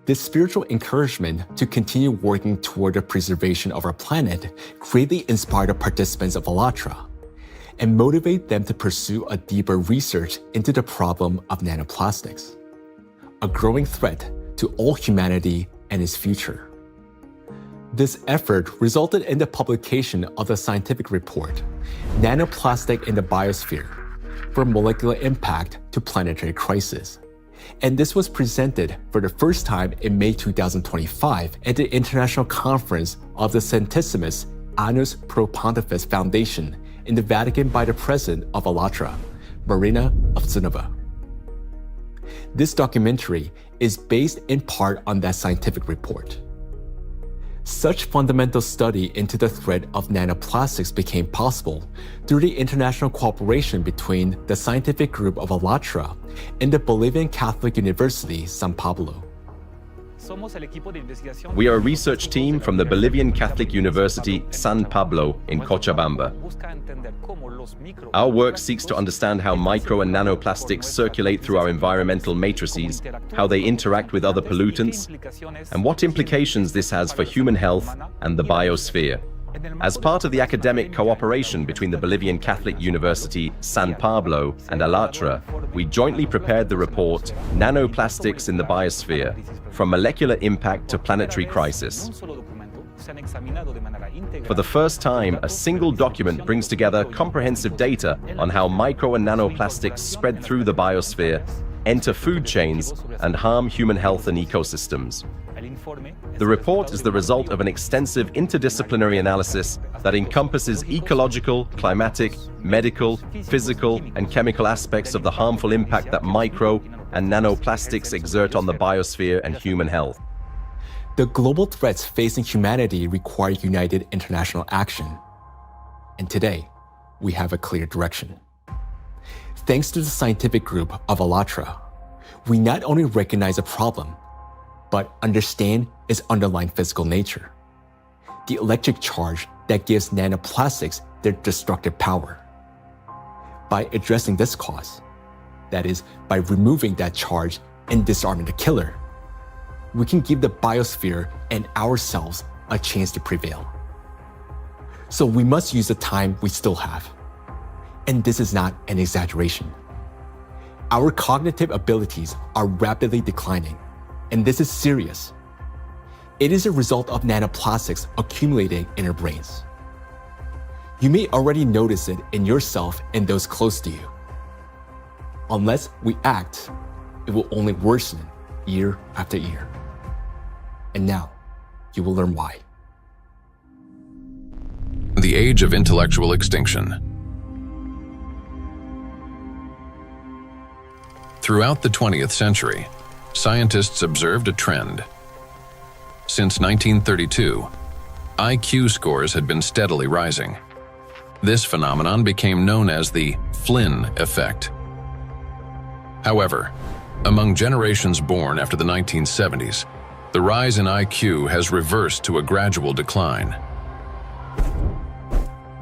This spiritual encouragement to continue working toward the preservation of our planet greatly inspired the participants of ALLATRA and motivate them to pursue a deeper research into the problem of nanoplastics, a growing threat to all humanity and its future. This effort resulted in the publication of the scientific report, Nanoplastic in the Biosphere, for molecular impact to planetary crisis. And this was presented for the first time in May 2025 at the International Conference of the Centesimus Annus Pro Pontifex Foundation in the Vatican by the President of ALLATRA, Marina Ovtsinova. This documentary is based in part on that scientific report. Such fundamental study into the threat of nanoplastics became possible through the international cooperation between the scientific group of ALLATRA and the Bolivian Catholic University, San Pablo. We are a research team from the Bolivian Catholic University, San Pablo in Cochabamba. Our work seeks to understand how micro and nanoplastics circulate through our environmental matrices, how they interact with other pollutants, and what implications this has for human health and the biosphere. As part of the academic cooperation between the Bolivian Catholic University, San Pablo, and ALLATRA, we jointly prepared the report, Nanoplastics in the Biosphere, From Molecular Impact to Planetary Crisis. For the first time, a single document brings together comprehensive data on how micro and nanoplastics spread through the biosphere, enter food chains, and harm human health and ecosystems. The report is the result of an extensive interdisciplinary analysis that encompasses ecological, climatic, medical, physical, and chemical aspects of the harmful impact that micro and nanoplastics exert on the biosphere and human health. The global threats facing humanity require united international action. And today, we have a clear direction. Thanks to the scientific group of ALLATRA, we not only recognize a problem, but understand its underlying physical nature, the electric charge that gives nanoplastics their destructive power. By addressing this cause, that is, by removing that charge and disarming the killer, we can give the biosphere and ourselves a chance to prevail. So we must use the time we still have. And this is not an exaggeration. Our cognitive abilities are rapidly declining, and this is serious. It is a result of nanoplastics accumulating in our brains. You may already notice it in yourself and those close to you. Unless we act, it will only worsen year after year. And now, you will learn why. The age of intellectual extinction. Throughout the 20th century, scientists observed a trend. Since 1932, IQ scores had been steadily rising. This phenomenon became known as the Flynn effect. However, among generations born after the 1970s, the rise in IQ has reversed to a gradual decline.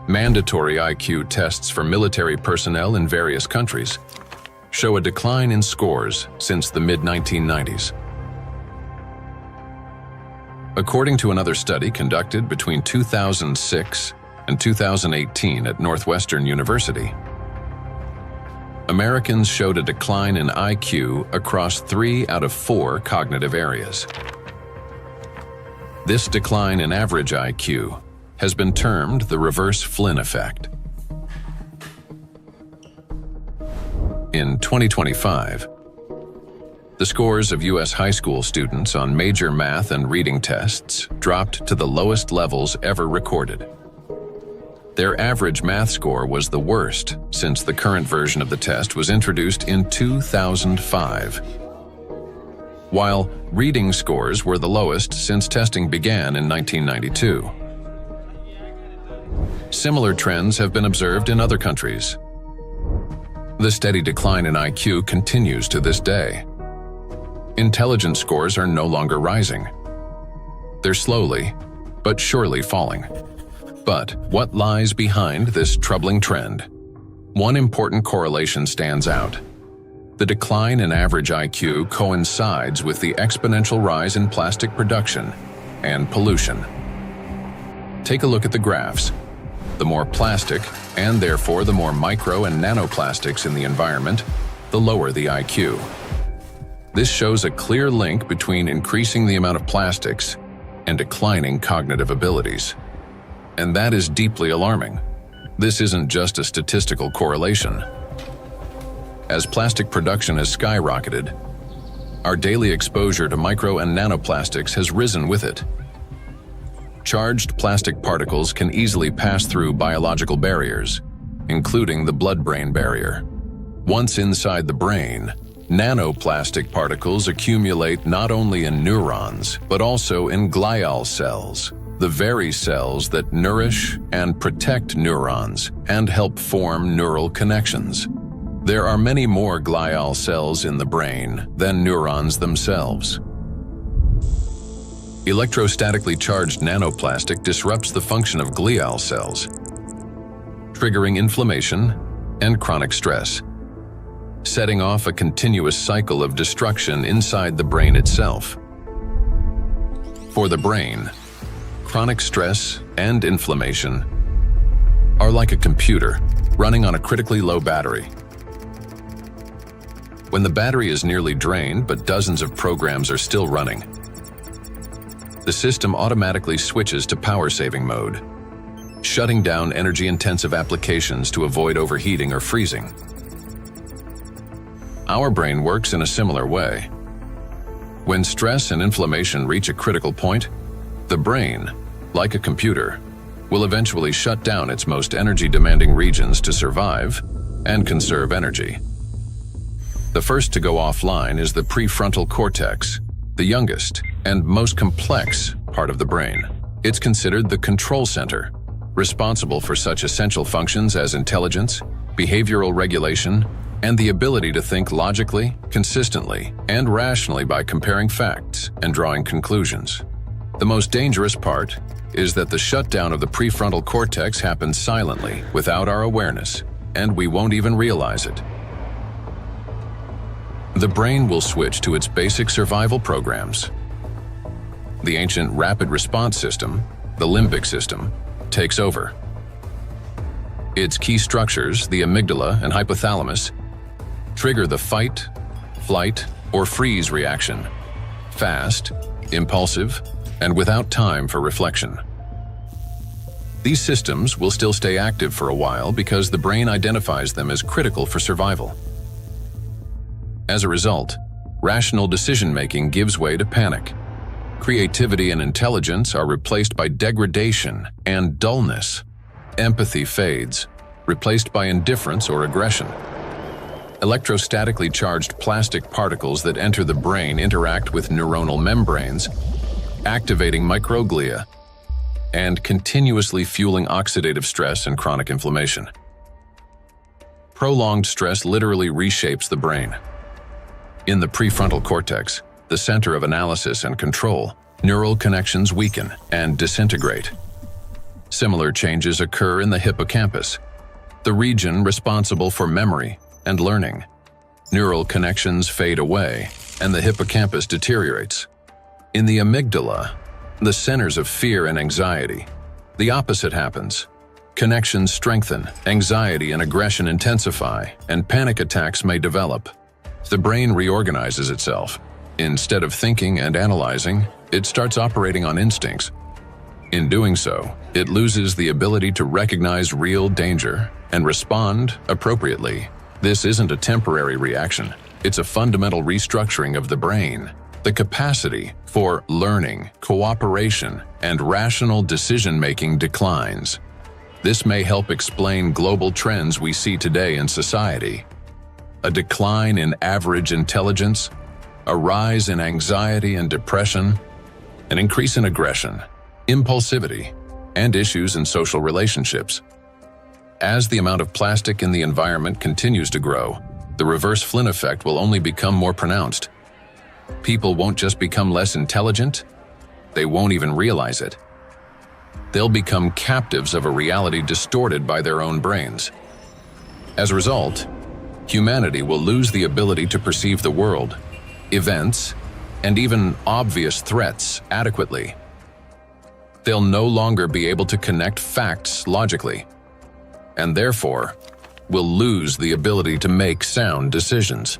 Mandatory IQ tests for military personnel in various countries show a decline in scores since the mid-1990s. According to another study conducted between 2006 and 2018 at Northwestern University, Americans showed a decline in IQ across 3 out of 4 cognitive areas. This decline in average IQ has been termed the reverse Flynn effect. In 2025, the scores of U.S. high school students on major math and reading tests dropped to the lowest levels ever recorded. Their average math score was the worst since the current version of the test was introduced in 2005, while reading scores were the lowest since testing began in 1992. Similar trends have been observed in other countries. The steady decline in IQ continues to this day. Intelligence scores are no longer rising. They're slowly, but surely falling. But what lies behind this troubling trend? One important correlation stands out. The decline in average IQ coincides with the exponential rise in plastic production and pollution. Take a look at the graphs. The more plastic, and therefore the more micro and nanoplastics in the environment, the lower the IQ. This shows a clear link between increasing the amount of plastics and declining cognitive abilities. And that is deeply alarming. This isn't just a statistical correlation. As plastic production has skyrocketed, our daily exposure to micro and nanoplastics has risen with it. Charged plastic particles can easily pass through biological barriers, including the blood-brain barrier. Once inside the brain, nanoplastic particles accumulate not only in neurons, but also in glial cells, the very cells that nourish and protect neurons and help form neural connections. There are many more glial cells in the brain than neurons themselves. Electrostatically charged nanoplastic disrupts the function of glial cells, triggering inflammation and chronic stress, setting off a continuous cycle of destruction inside the brain itself. For the brain, chronic stress and inflammation are like a computer running on a critically low battery. When the battery is nearly drained but dozens of programs are still running, the system automatically switches to power-saving mode, shutting down energy-intensive applications to avoid overheating or freezing. Our brain works in a similar way. When stress and inflammation reach a critical point, the brain, like a computer, will eventually shut down its most energy-demanding regions to survive and conserve energy. The first to go offline is the prefrontal cortex, the youngest and most complex part of the brain. It's considered the control center, responsible for such essential functions as intelligence, behavioral regulation, and the ability to think logically, consistently, and rationally by comparing facts and drawing conclusions. The most dangerous part is that the shutdown of the prefrontal cortex happens silently, without our awareness, and we won't even realize it. The brain will switch to its basic survival programs. The ancient rapid response system, the limbic system, takes over. Its key structures, the amygdala and hypothalamus, trigger the fight, flight, or freeze reaction, fast, impulsive, and without time for reflection. These systems will still stay active for a while because the brain identifies them as critical for survival. As a result, rational decision-making gives way to panic. Creativity and intelligence are replaced by degradation and dullness. Empathy fades, replaced by indifference or aggression. Electrostatically charged plastic particles that enter the brain interact with neuronal membranes, activating microglia, and continuously fueling oxidative stress and chronic inflammation. Prolonged stress literally reshapes the brain. In the prefrontal cortex, the center of analysis and control, neural connections weaken and disintegrate. Similar changes occur in the hippocampus, the region responsible for memory and learning. Neural connections fade away, and the hippocampus deteriorates. In the amygdala, the centers of fear and anxiety, the opposite happens. Connections strengthen, anxiety and aggression intensify, and panic attacks may develop. The brain reorganizes itself. Instead of thinking and analyzing, it starts operating on instincts. In doing so, it loses the ability to recognize real danger and respond appropriately. This isn't a temporary reaction. It's a fundamental restructuring of the brain. The capacity for learning, cooperation, and rational decision-making declines. This may help explain global trends we see today in society. A decline in average intelligence, a rise in anxiety and depression, an increase in aggression, impulsivity, and issues in social relationships. As the amount of plastic in the environment continues to grow, the reverse Flynn effect will only become more pronounced. People won't just become less intelligent, they won't even realize it. They'll become captives of a reality distorted by their own brains. As a result, humanity will lose the ability to perceive the world, events, and even obvious threats adequately. They'll no longer be able to connect facts logically, and therefore will lose the ability to make sound decisions.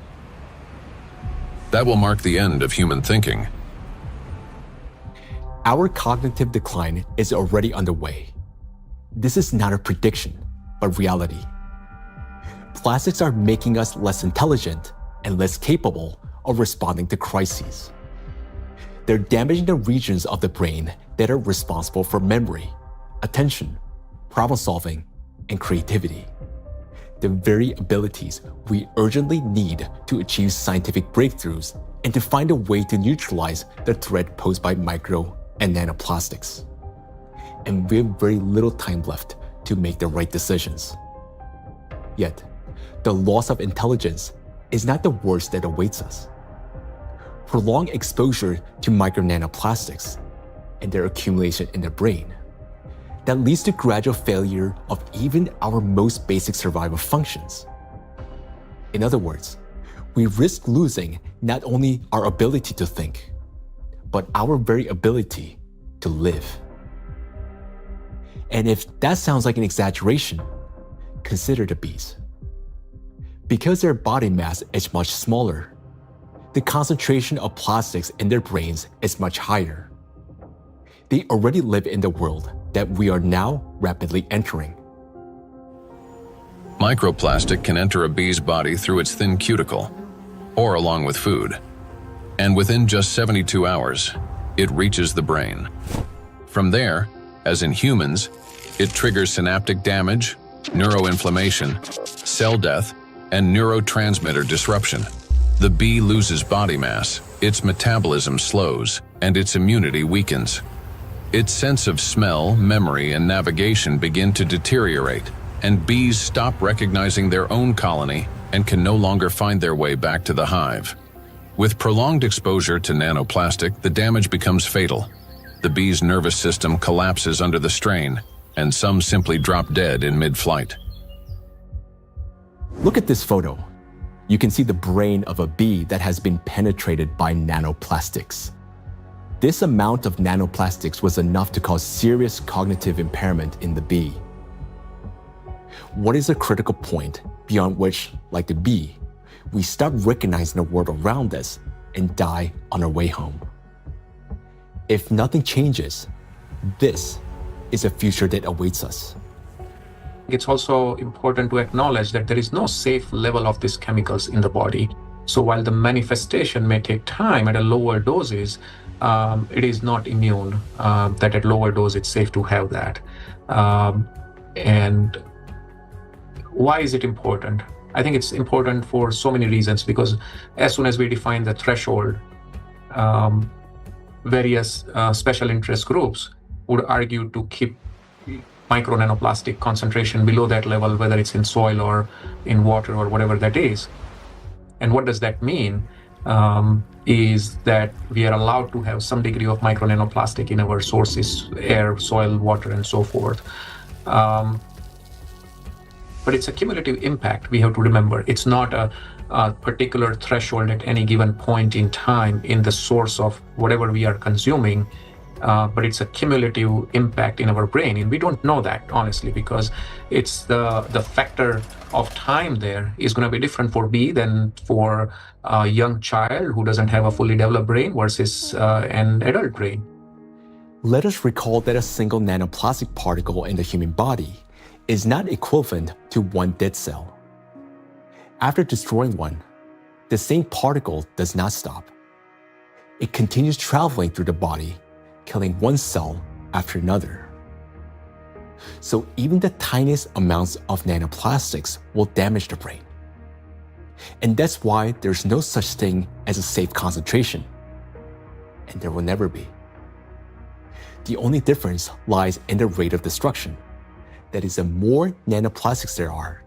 That will mark the end of human thinking. Our cognitive decline is already underway. This is not a prediction, but reality. Plastics are making us less intelligent and less capable of responding to crises. They're damaging the regions of the brain that are responsible for memory, attention, problem solving, and creativity. The very abilities we urgently need to achieve scientific breakthroughs and to find a way to neutralize the threat posed by micro and nanoplastics. And we have very little time left to make the right decisions. Yet, the loss of intelligence is not the worst that awaits us. Prolonged exposure to micro nanoplastics and their accumulation in the brain that leads to gradual failure of even our most basic survival functions. In other words, we risk losing not only our ability to think, but our very ability to live. And if that sounds like an exaggeration, consider the bees. Because their body mass is much smaller, the concentration of plastics in their brains is much higher. They already live in the world that we are now rapidly entering. Microplastic can enter a bee's body through its thin cuticle, or along with food, and within just 72 hours, it reaches the brain. From there, as in humans, it triggers synaptic damage, neuroinflammation, cell death, and neurotransmitter disruption. The bee loses body mass, its metabolism slows, and its immunity weakens. Its sense of smell, memory, and navigation begin to deteriorate, and bees stop recognizing their own colony and can no longer find their way back to the hive. With prolonged exposure to nanoplastic, the damage becomes fatal. The bee's nervous system collapses under the strain, and some simply drop dead in mid-flight. Look at this photo. You can see the brain of a bee that has been penetrated by nanoplastics. This amount of nanoplastics was enough to cause serious cognitive impairment in the bee. What is a critical point beyond which, like the bee, we stop recognizing the world around us and die on our way home? If nothing changes, this is a future that awaits us. It's also important to acknowledge that there is no safe level of these chemicals in the body. So while the manifestation may take time at a lower doses, it is not immune, that at lower dose it's safe to have that. And why is it important? I think it's important for so many reasons, because as soon as we define the threshold, various special interest groups would argue to keep micro nanoplastic concentration below that level, whether it's in soil or in water or whatever that is. And what does that mean? Is that we are allowed to have some degree of micro nanoplastic in our sources, air, soil, water, and so forth. But it's a cumulative impact, we have to remember. It's not a particular threshold at any given point in time in the source of whatever we are consuming, but it's a cumulative impact in our brain. And we don't know that, honestly, because it's the factor of time there is going to be different for bee than for a young child who doesn't have a fully developed brain versus an adult brain. Let us recall that a single nanoplastic particle in the human body is not equivalent to one dead cell. After destroying one, the same particle does not stop. It continues traveling through the body, killing one cell after another. So even the tiniest amounts of nanoplastics will damage the brain. And that's why there's no such thing as a safe concentration. And there will never be. The only difference lies in the rate of destruction. That is, the more nanoplastics there are,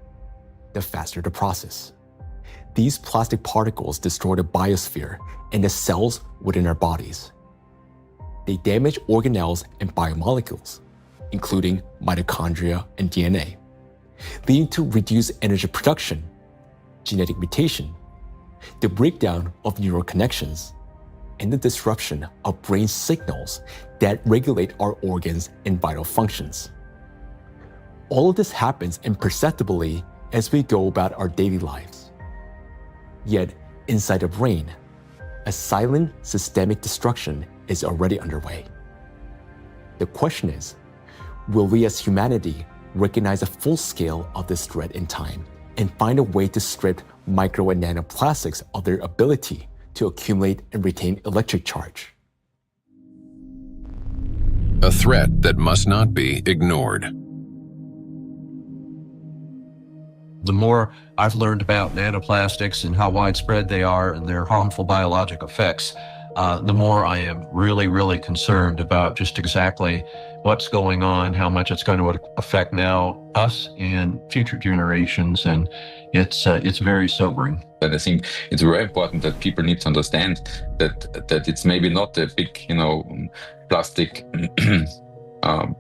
the faster the process. These plastic particles destroy the biosphere and the cells within our bodies. They damage organelles and biomolecules, including mitochondria and DNA, leading to reduced energy production, genetic mutation, the breakdown of neural connections, and the disruption of brain signals that regulate our organs and vital functions. All of this happens imperceptibly as we go about our daily lives. Yet, inside the brain, a silent systemic destruction is already underway. The question is, will we as humanity recognize the full scale of this threat in time and find a way to strip micro and nanoplastics of their ability to accumulate and retain electric charge? A threat that must not be ignored. The more I've learned about nanoplastics and how widespread they are and their harmful biologic effects, the more I am really, really concerned about just exactly what's going on, how much it's going to affect now us and future generations, and it's very sobering. And I think it's very important that people need to understand that it's maybe not the big, plastic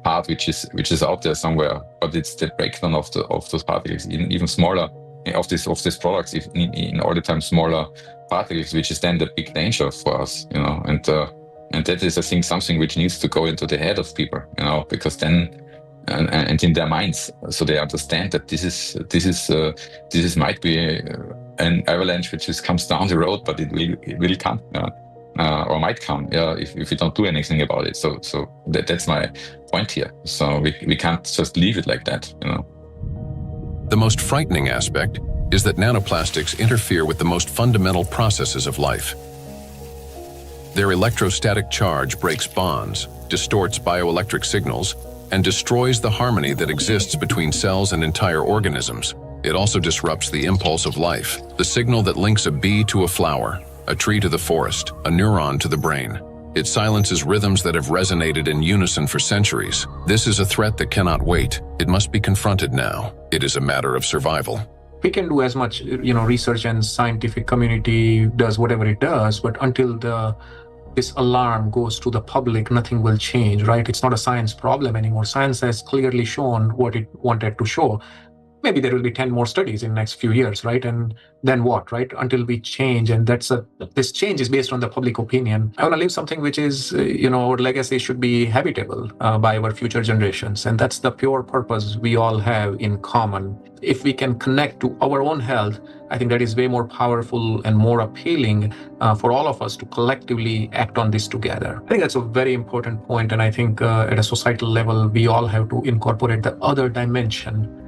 part which is out there somewhere, but it's the breakdown of those particles, even smaller of these products, in all the time smaller particles, which is then the big danger for us, and that is, I think, something which needs to go into the head of people, because then and in their minds, so they understand that this is might be an avalanche which comes down the road, but it will come. Or might come, if we don't do anything about it. So that's my point here. So we can't just leave it like that, The most frightening aspect is that nanoplastics interfere with the most fundamental processes of life. Their electrostatic charge breaks bonds, distorts bioelectric signals, and destroys the harmony that exists between cells and entire organisms. It also disrupts the impulse of life, the signal that links a bee to a flower, a tree to the forest, a neuron to the brain. It silences rhythms that have resonated in unison for centuries. This is a threat that cannot wait. It must be confronted now. It is a matter of survival. we can do as much, research, and scientific community does whatever it does, but until this alarm goes to the public, nothing will change, right? It's not a science problem anymore. Science has clearly shown what it wanted to show. Maybe there will be 10 more studies in the next few years, right? And then what, right? Until we change, and this change is based on the public opinion. I want to leave something which is, our legacy should be habitable by our future generations. And that's the pure purpose we all have in common. If we can connect to our own health, I think that is way more powerful and more appealing for all of us to collectively act on this together. I think that's a very important point. And I think at a societal level, we all have to incorporate the other dimension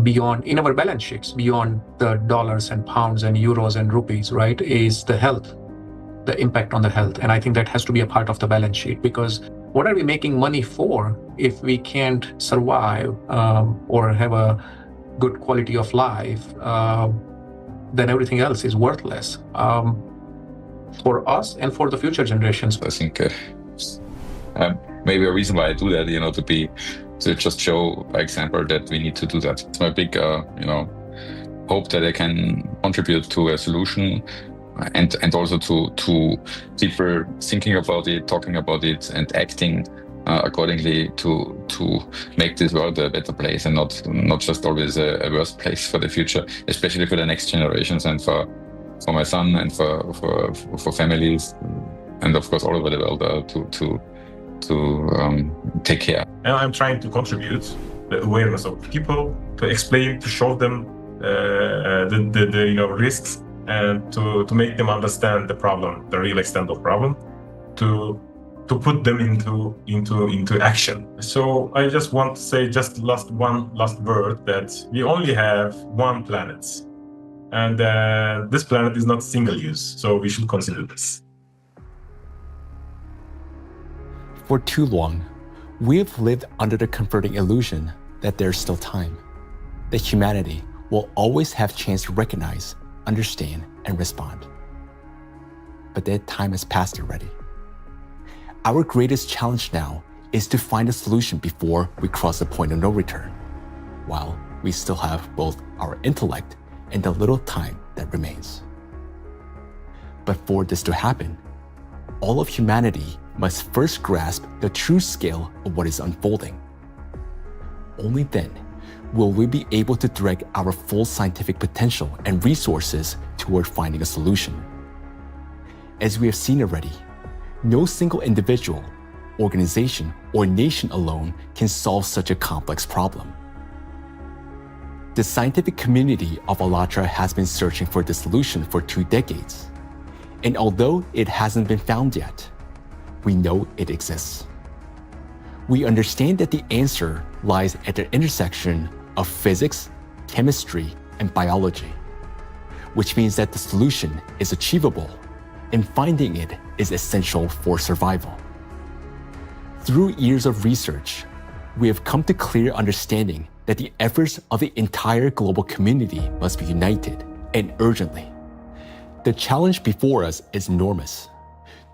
beyond, in our balance sheets, beyond the dollars and pounds and euros and rupees, right, is the health, the impact on the health. And I think that has to be a part of the balance sheet, because what are we making money for if we can't survive or have a good quality of life? Then everything else is worthless for us and for the future generations. I think maybe a reason why I do that, to just show by example that we need to do that. It's my big, hope that I can contribute to a solution, and also to people thinking about it, talking about it, and acting accordingly to make this world a better place, and not just always a worse place for the future, especially for the next generations and for my son and for families, and of course all over the world to take care. And I'm trying to contribute the awareness of people, to explain, to show them the risks, and to make them understand the problem, the real extent of problem, to put them into action. So I just want to say one last word, that we only have one planet, and this planet is not single use, so we should consider this. For too long, we have lived under the comforting illusion that there's still time, that humanity will always have chance to recognize, understand, and respond. But that time has passed already. Our greatest challenge now is to find a solution before we cross the point of no return, while we still have both our intellect and the little time that remains. But for this to happen, all of humanity must first grasp the true scale of what is unfolding. Only then will we be able to direct our full scientific potential and resources toward finding a solution. As we have seen already, no single individual, organization, or nation alone can solve such a complex problem. The scientific community of ALLATRA has been searching for the solution for 2 decades. And although it hasn't been found yet, we know it exists. We understand that the answer lies at the intersection of physics, chemistry, and biology, which means that the solution is achievable, and finding it is essential for survival. Through years of research, we have come to clear understanding that the efforts of the entire global community must be united, and urgently. The challenge before us is enormous: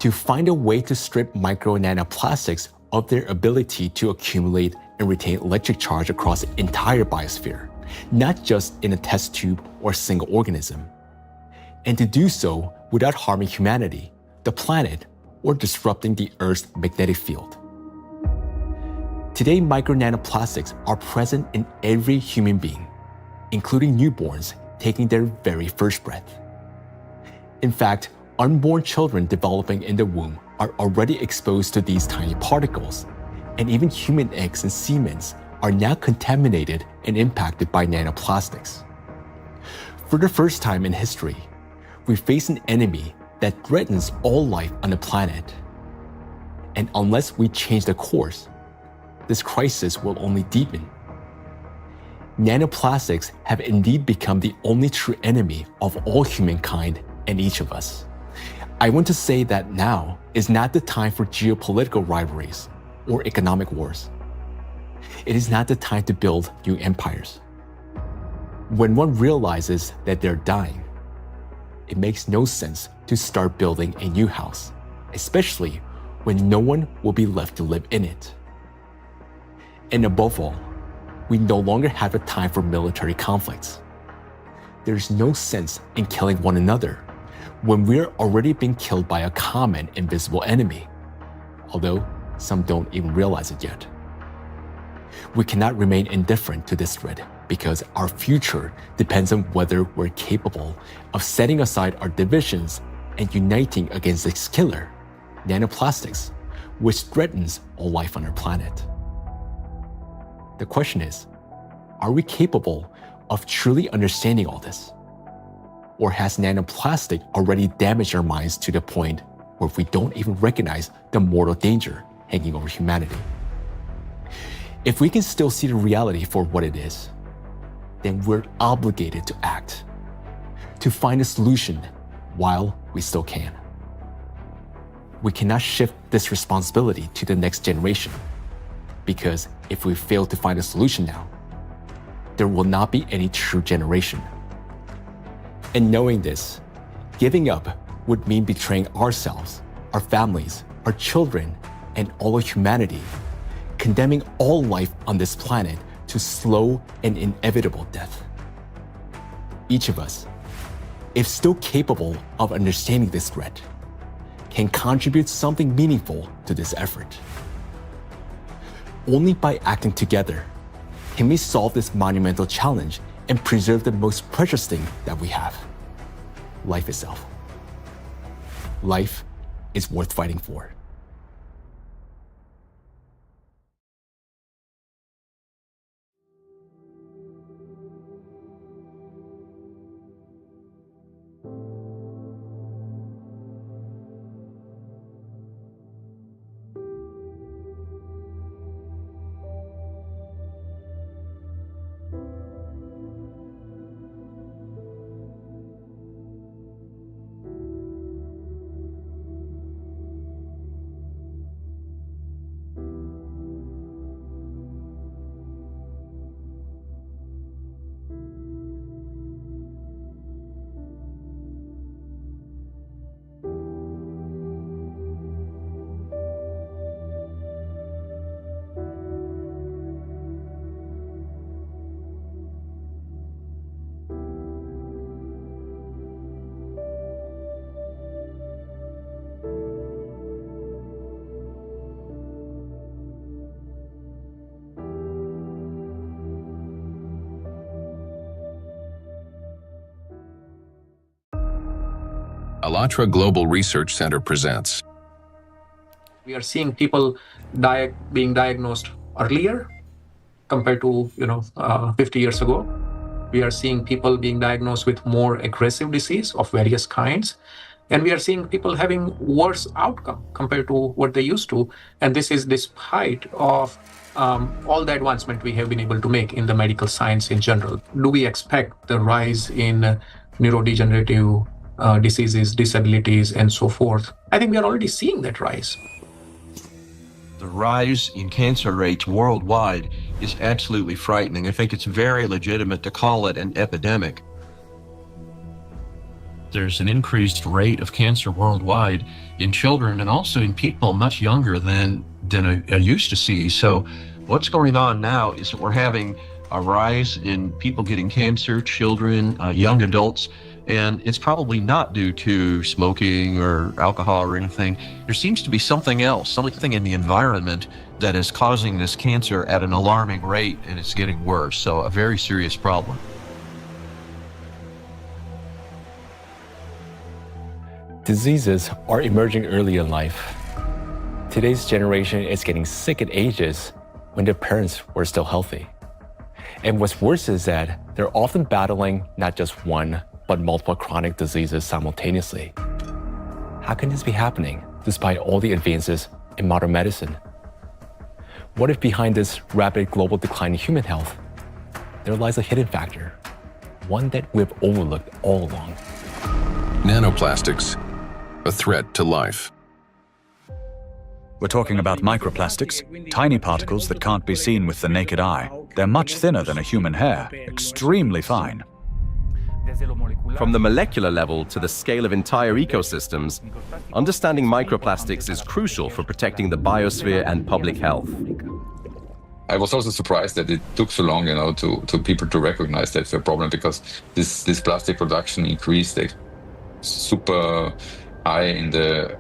to find a way to strip micro and nanoplastics of their ability to accumulate and retain electric charge across the entire biosphere, not just in a test tube or single organism. And to do so without harming humanity, the planet, or disrupting the Earth's magnetic field. Today, micro nanoplastics are present in every human being, including newborns taking their very first breath. In fact, unborn children developing in the womb are already exposed to these tiny particles, and even human eggs and semens are now contaminated and impacted by nanoplastics. For the first time in history, we face an enemy that threatens all life on the planet. And unless we change the course, this crisis will only deepen. Nanoplastics have indeed become the only true enemy of all humankind and each of us. I want to say that now is not the time for geopolitical rivalries or economic wars. It is not the time to build new empires. When one realizes that they're dying, it makes no sense to start building a new house, especially when no one will be left to live in it. And above all, we no longer have a time for military conflicts. there's no sense in killing one another when we're already being killed by a common invisible enemy, although some don't even realize it yet. We cannot remain indifferent to this threat because our future depends on whether we're capable of setting aside our divisions and uniting against this killer, nanoplastics, which threatens all life on our planet. The question is, are we capable of truly understanding all this? Or has nanoplastic already damaged our minds to the point where we don't even recognize the mortal danger hanging over humanity? If we can still see the reality for what it is, then we're obligated to act, to find a solution while we still can. We cannot shift this responsibility to the next generation, because if we fail to find a solution now, there will not be any true generation. And knowing this, giving up would mean betraying ourselves, our families, our children, and all of humanity, condemning all life on this planet to slow and inevitable death. Each of us, if still capable of understanding this threat, can contribute something meaningful to this effort. Only by acting together can we solve this monumental challenge and preserve the most precious thing that we have, life itself. Life is worth fighting for. ALLATRA Global Research Center presents. We are seeing people being diagnosed earlier compared to 50 years ago. We are seeing people being diagnosed with more aggressive disease of various kinds. And we are seeing people having worse outcome compared to what they used to. And this is despite of all the advancement we have been able to make in the medical science in general. Do we expect the rise in neurodegenerative diseases, disabilities, and so forth? I think we are already seeing that rise. The rise in cancer rates worldwide is absolutely frightening. I think it's very legitimate to call it an epidemic. There's an increased rate of cancer worldwide in children and also in people much younger than I used to see. So what's going on now is that we're having a rise in people getting cancer, children, young adults, and it's probably not due to smoking or alcohol or anything. There seems to be something else, something in the environment that is causing this cancer at an alarming rate, and it's getting worse. So a very serious problem. Diseases are emerging early in life. Today's generation is getting sick at ages when their parents were still healthy. And what's worse is that they're often battling not just one, but multiple chronic diseases simultaneously. How can this be happening despite all the advances in modern medicine? What if behind this rapid global decline in human health, there lies a hidden factor, one that we've overlooked all along? Nanoplastics, a threat to life. We're talking about microplastics, tiny particles that can't be seen with the naked eye. They're much thinner than a human hair, extremely fine. From the molecular level to the scale of entire ecosystems, understanding microplastics is crucial for protecting the biosphere and public health. I was also surprised that it took so long, to people to recognize that's a problem, because this plastic production increased super high in the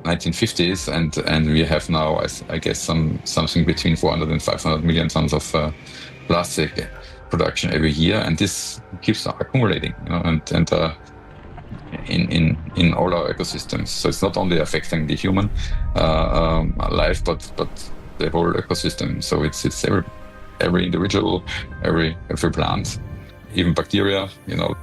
1950s, and we have now, I guess, something between 400 and 500 million tons of plastic production every year, and this keeps accumulating, in all our ecosystems. So it's not only affecting the human life, but the whole ecosystem. So it's every individual, every plant, even bacteria.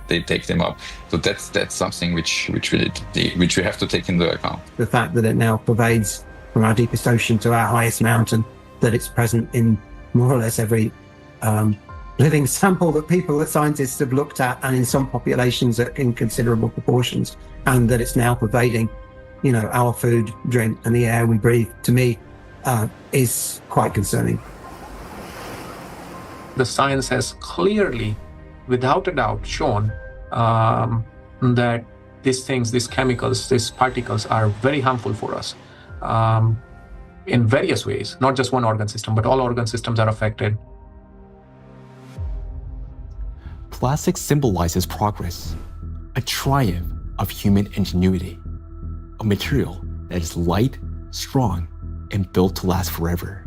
They take them up. So that's something which we have to take into account. The fact that it now pervades from our deepest ocean to our highest mountain, that it's present in more or less every living sample that scientists have looked at, and in some populations in considerable proportions, and that it's now pervading, our food, drink, and the air we breathe, to me, is quite concerning. The science has clearly, without a doubt, shown that these chemicals, these particles are very harmful for us in various ways, not just one organ system, but all organ systems are affected. Plastic symbolizes progress, a triumph of human ingenuity, a material that is light, strong, and built to last forever.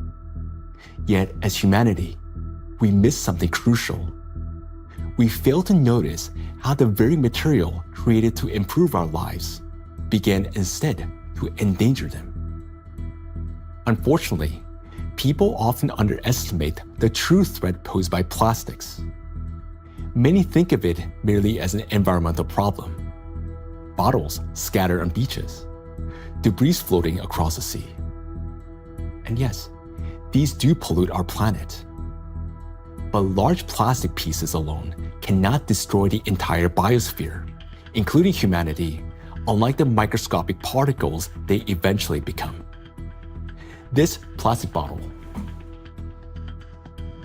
Yet, as humanity, we miss something crucial. We fail to notice how the very material created to improve our lives began instead to endanger them. Unfortunately, people often underestimate the true threat posed by plastics. Many think of it merely as an environmental problem. Bottles scattered on beaches, debris floating across the sea. And yes, these do pollute our planet. But large plastic pieces alone cannot destroy the entire biosphere, including humanity, unlike the microscopic particles they eventually become. This plastic bottle.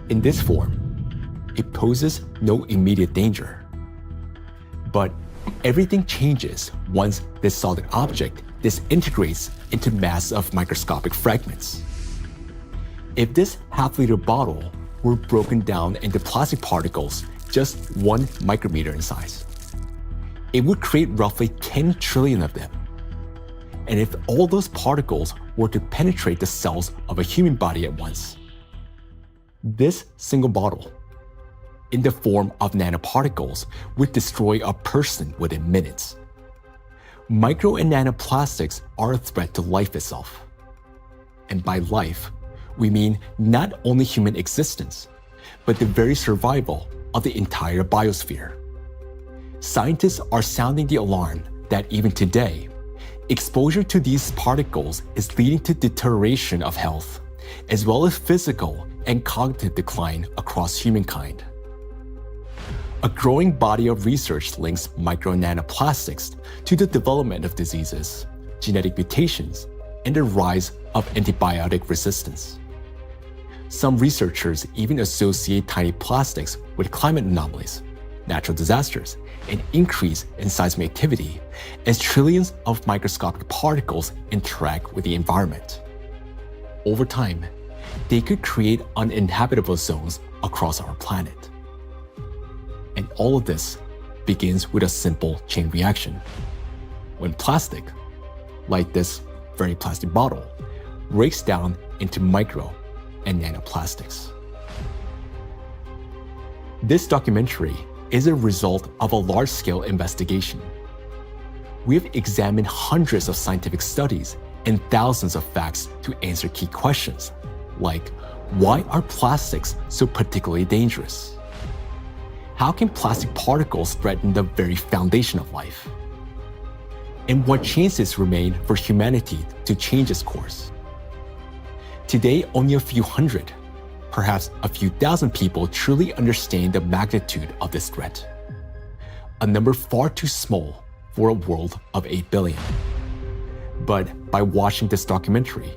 In this form, it poses no immediate danger. But everything changes once this solid object disintegrates into masses of microscopic fragments. If this half-liter bottle were broken down into plastic particles just 1 micrometer in size, it would create roughly 10 trillion of them. And if all those particles were to penetrate the cells of a human body at once, this single bottle, in the form of nanoparticles, would destroy a person within minutes. Micro and nanoplastics are a threat to life itself. And by life, we mean not only human existence, but the very survival of the entire biosphere. Scientists are sounding the alarm that even today, exposure to these particles is leading to deterioration of health, as well as physical and cognitive decline across humankind. A growing body of research links micro and nanoplastics to the development of diseases, genetic mutations, and the rise of antibiotic resistance. Some researchers even associate tiny plastics with climate anomalies, natural disasters, and increase in seismic activity as trillions of microscopic particles interact with the environment. Over time, they could create uninhabitable zones across our planet. And all of this begins with a simple chain reaction. When plastic, like this very plastic bottle, breaks down into micro and nanoplastics. This documentary is a result of a large-scale investigation. We've examined hundreds of scientific studies and thousands of facts to answer key questions, like why are plastics so particularly dangerous? How can plastic particles threaten the very foundation of life? And what chances remain for humanity to change its course? Today, only a few hundred, perhaps a few thousand people truly understand the magnitude of this threat. A number far too small for a world of 8 billion. But by watching this documentary,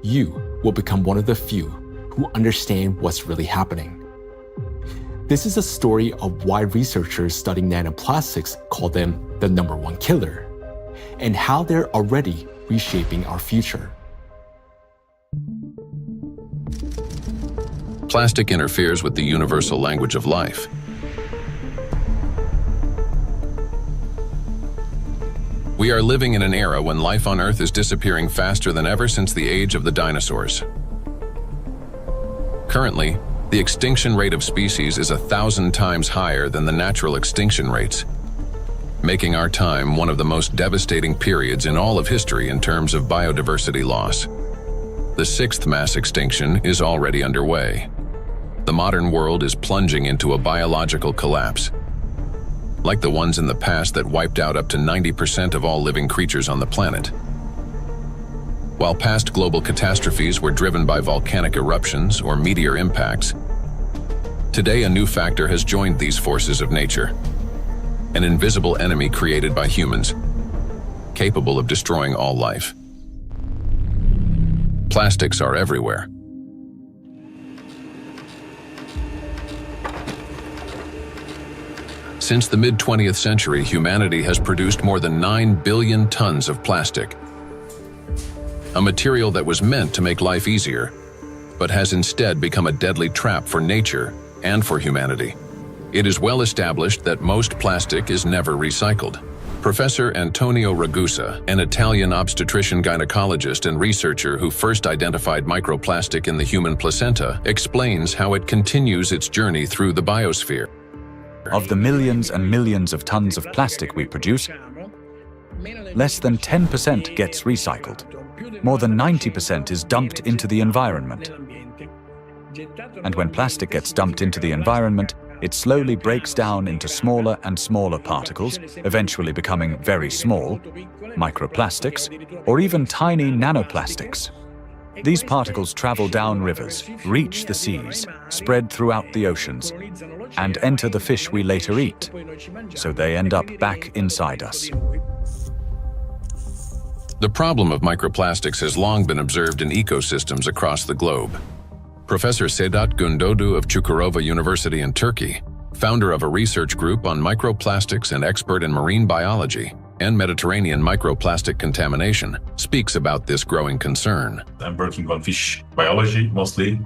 you will become one of the few who understand what's really happening. This is a story of why researchers studying nanoplastics call them the #1 killer, and how they're already reshaping our future. Plastic interferes with the universal language of life. We are living in an era when life on Earth is disappearing faster than ever since the age of the dinosaurs. Currently, the extinction rate of species is 1,000 times higher than the natural extinction rates, making our time one of the most devastating periods in all of history in terms of biodiversity loss. The sixth mass extinction is already underway. The modern world is plunging into a biological collapse, like the ones in the past that wiped out up to 90% of all living creatures on the planet. While past global catastrophes were driven by volcanic eruptions or meteor impacts, today a new factor has joined these forces of nature. An invisible enemy created by humans, capable of destroying all life. Plastics are everywhere. Since the mid-20th century, humanity has produced more than 9 billion tons of plastic, a material that was meant to make life easier, but has instead become a deadly trap for nature and for humanity. It is well established that most plastic is never recycled. Professor Antonio Ragusa, an Italian obstetrician gynecologist and researcher who first identified microplastic in the human placenta, explains how it continues its journey through the biosphere. Of the millions and millions of tons of plastic we produce, less than 10% gets recycled. More than 90% is dumped into the environment. And when plastic gets dumped into the environment, it slowly breaks down into smaller and smaller particles, eventually becoming very small, microplastics, or even tiny nanoplastics. These particles travel down rivers, reach the seas, spread throughout the oceans, and enter the fish we later eat, so they end up back inside us. The problem of microplastics has long been observed in ecosystems across the globe. Professor Sedat Gündoğdu of Çukurova University in Turkey, founder of a research group on microplastics and expert in marine biology and Mediterranean microplastic contamination, speaks about this growing concern. I'm working on fish biology mostly.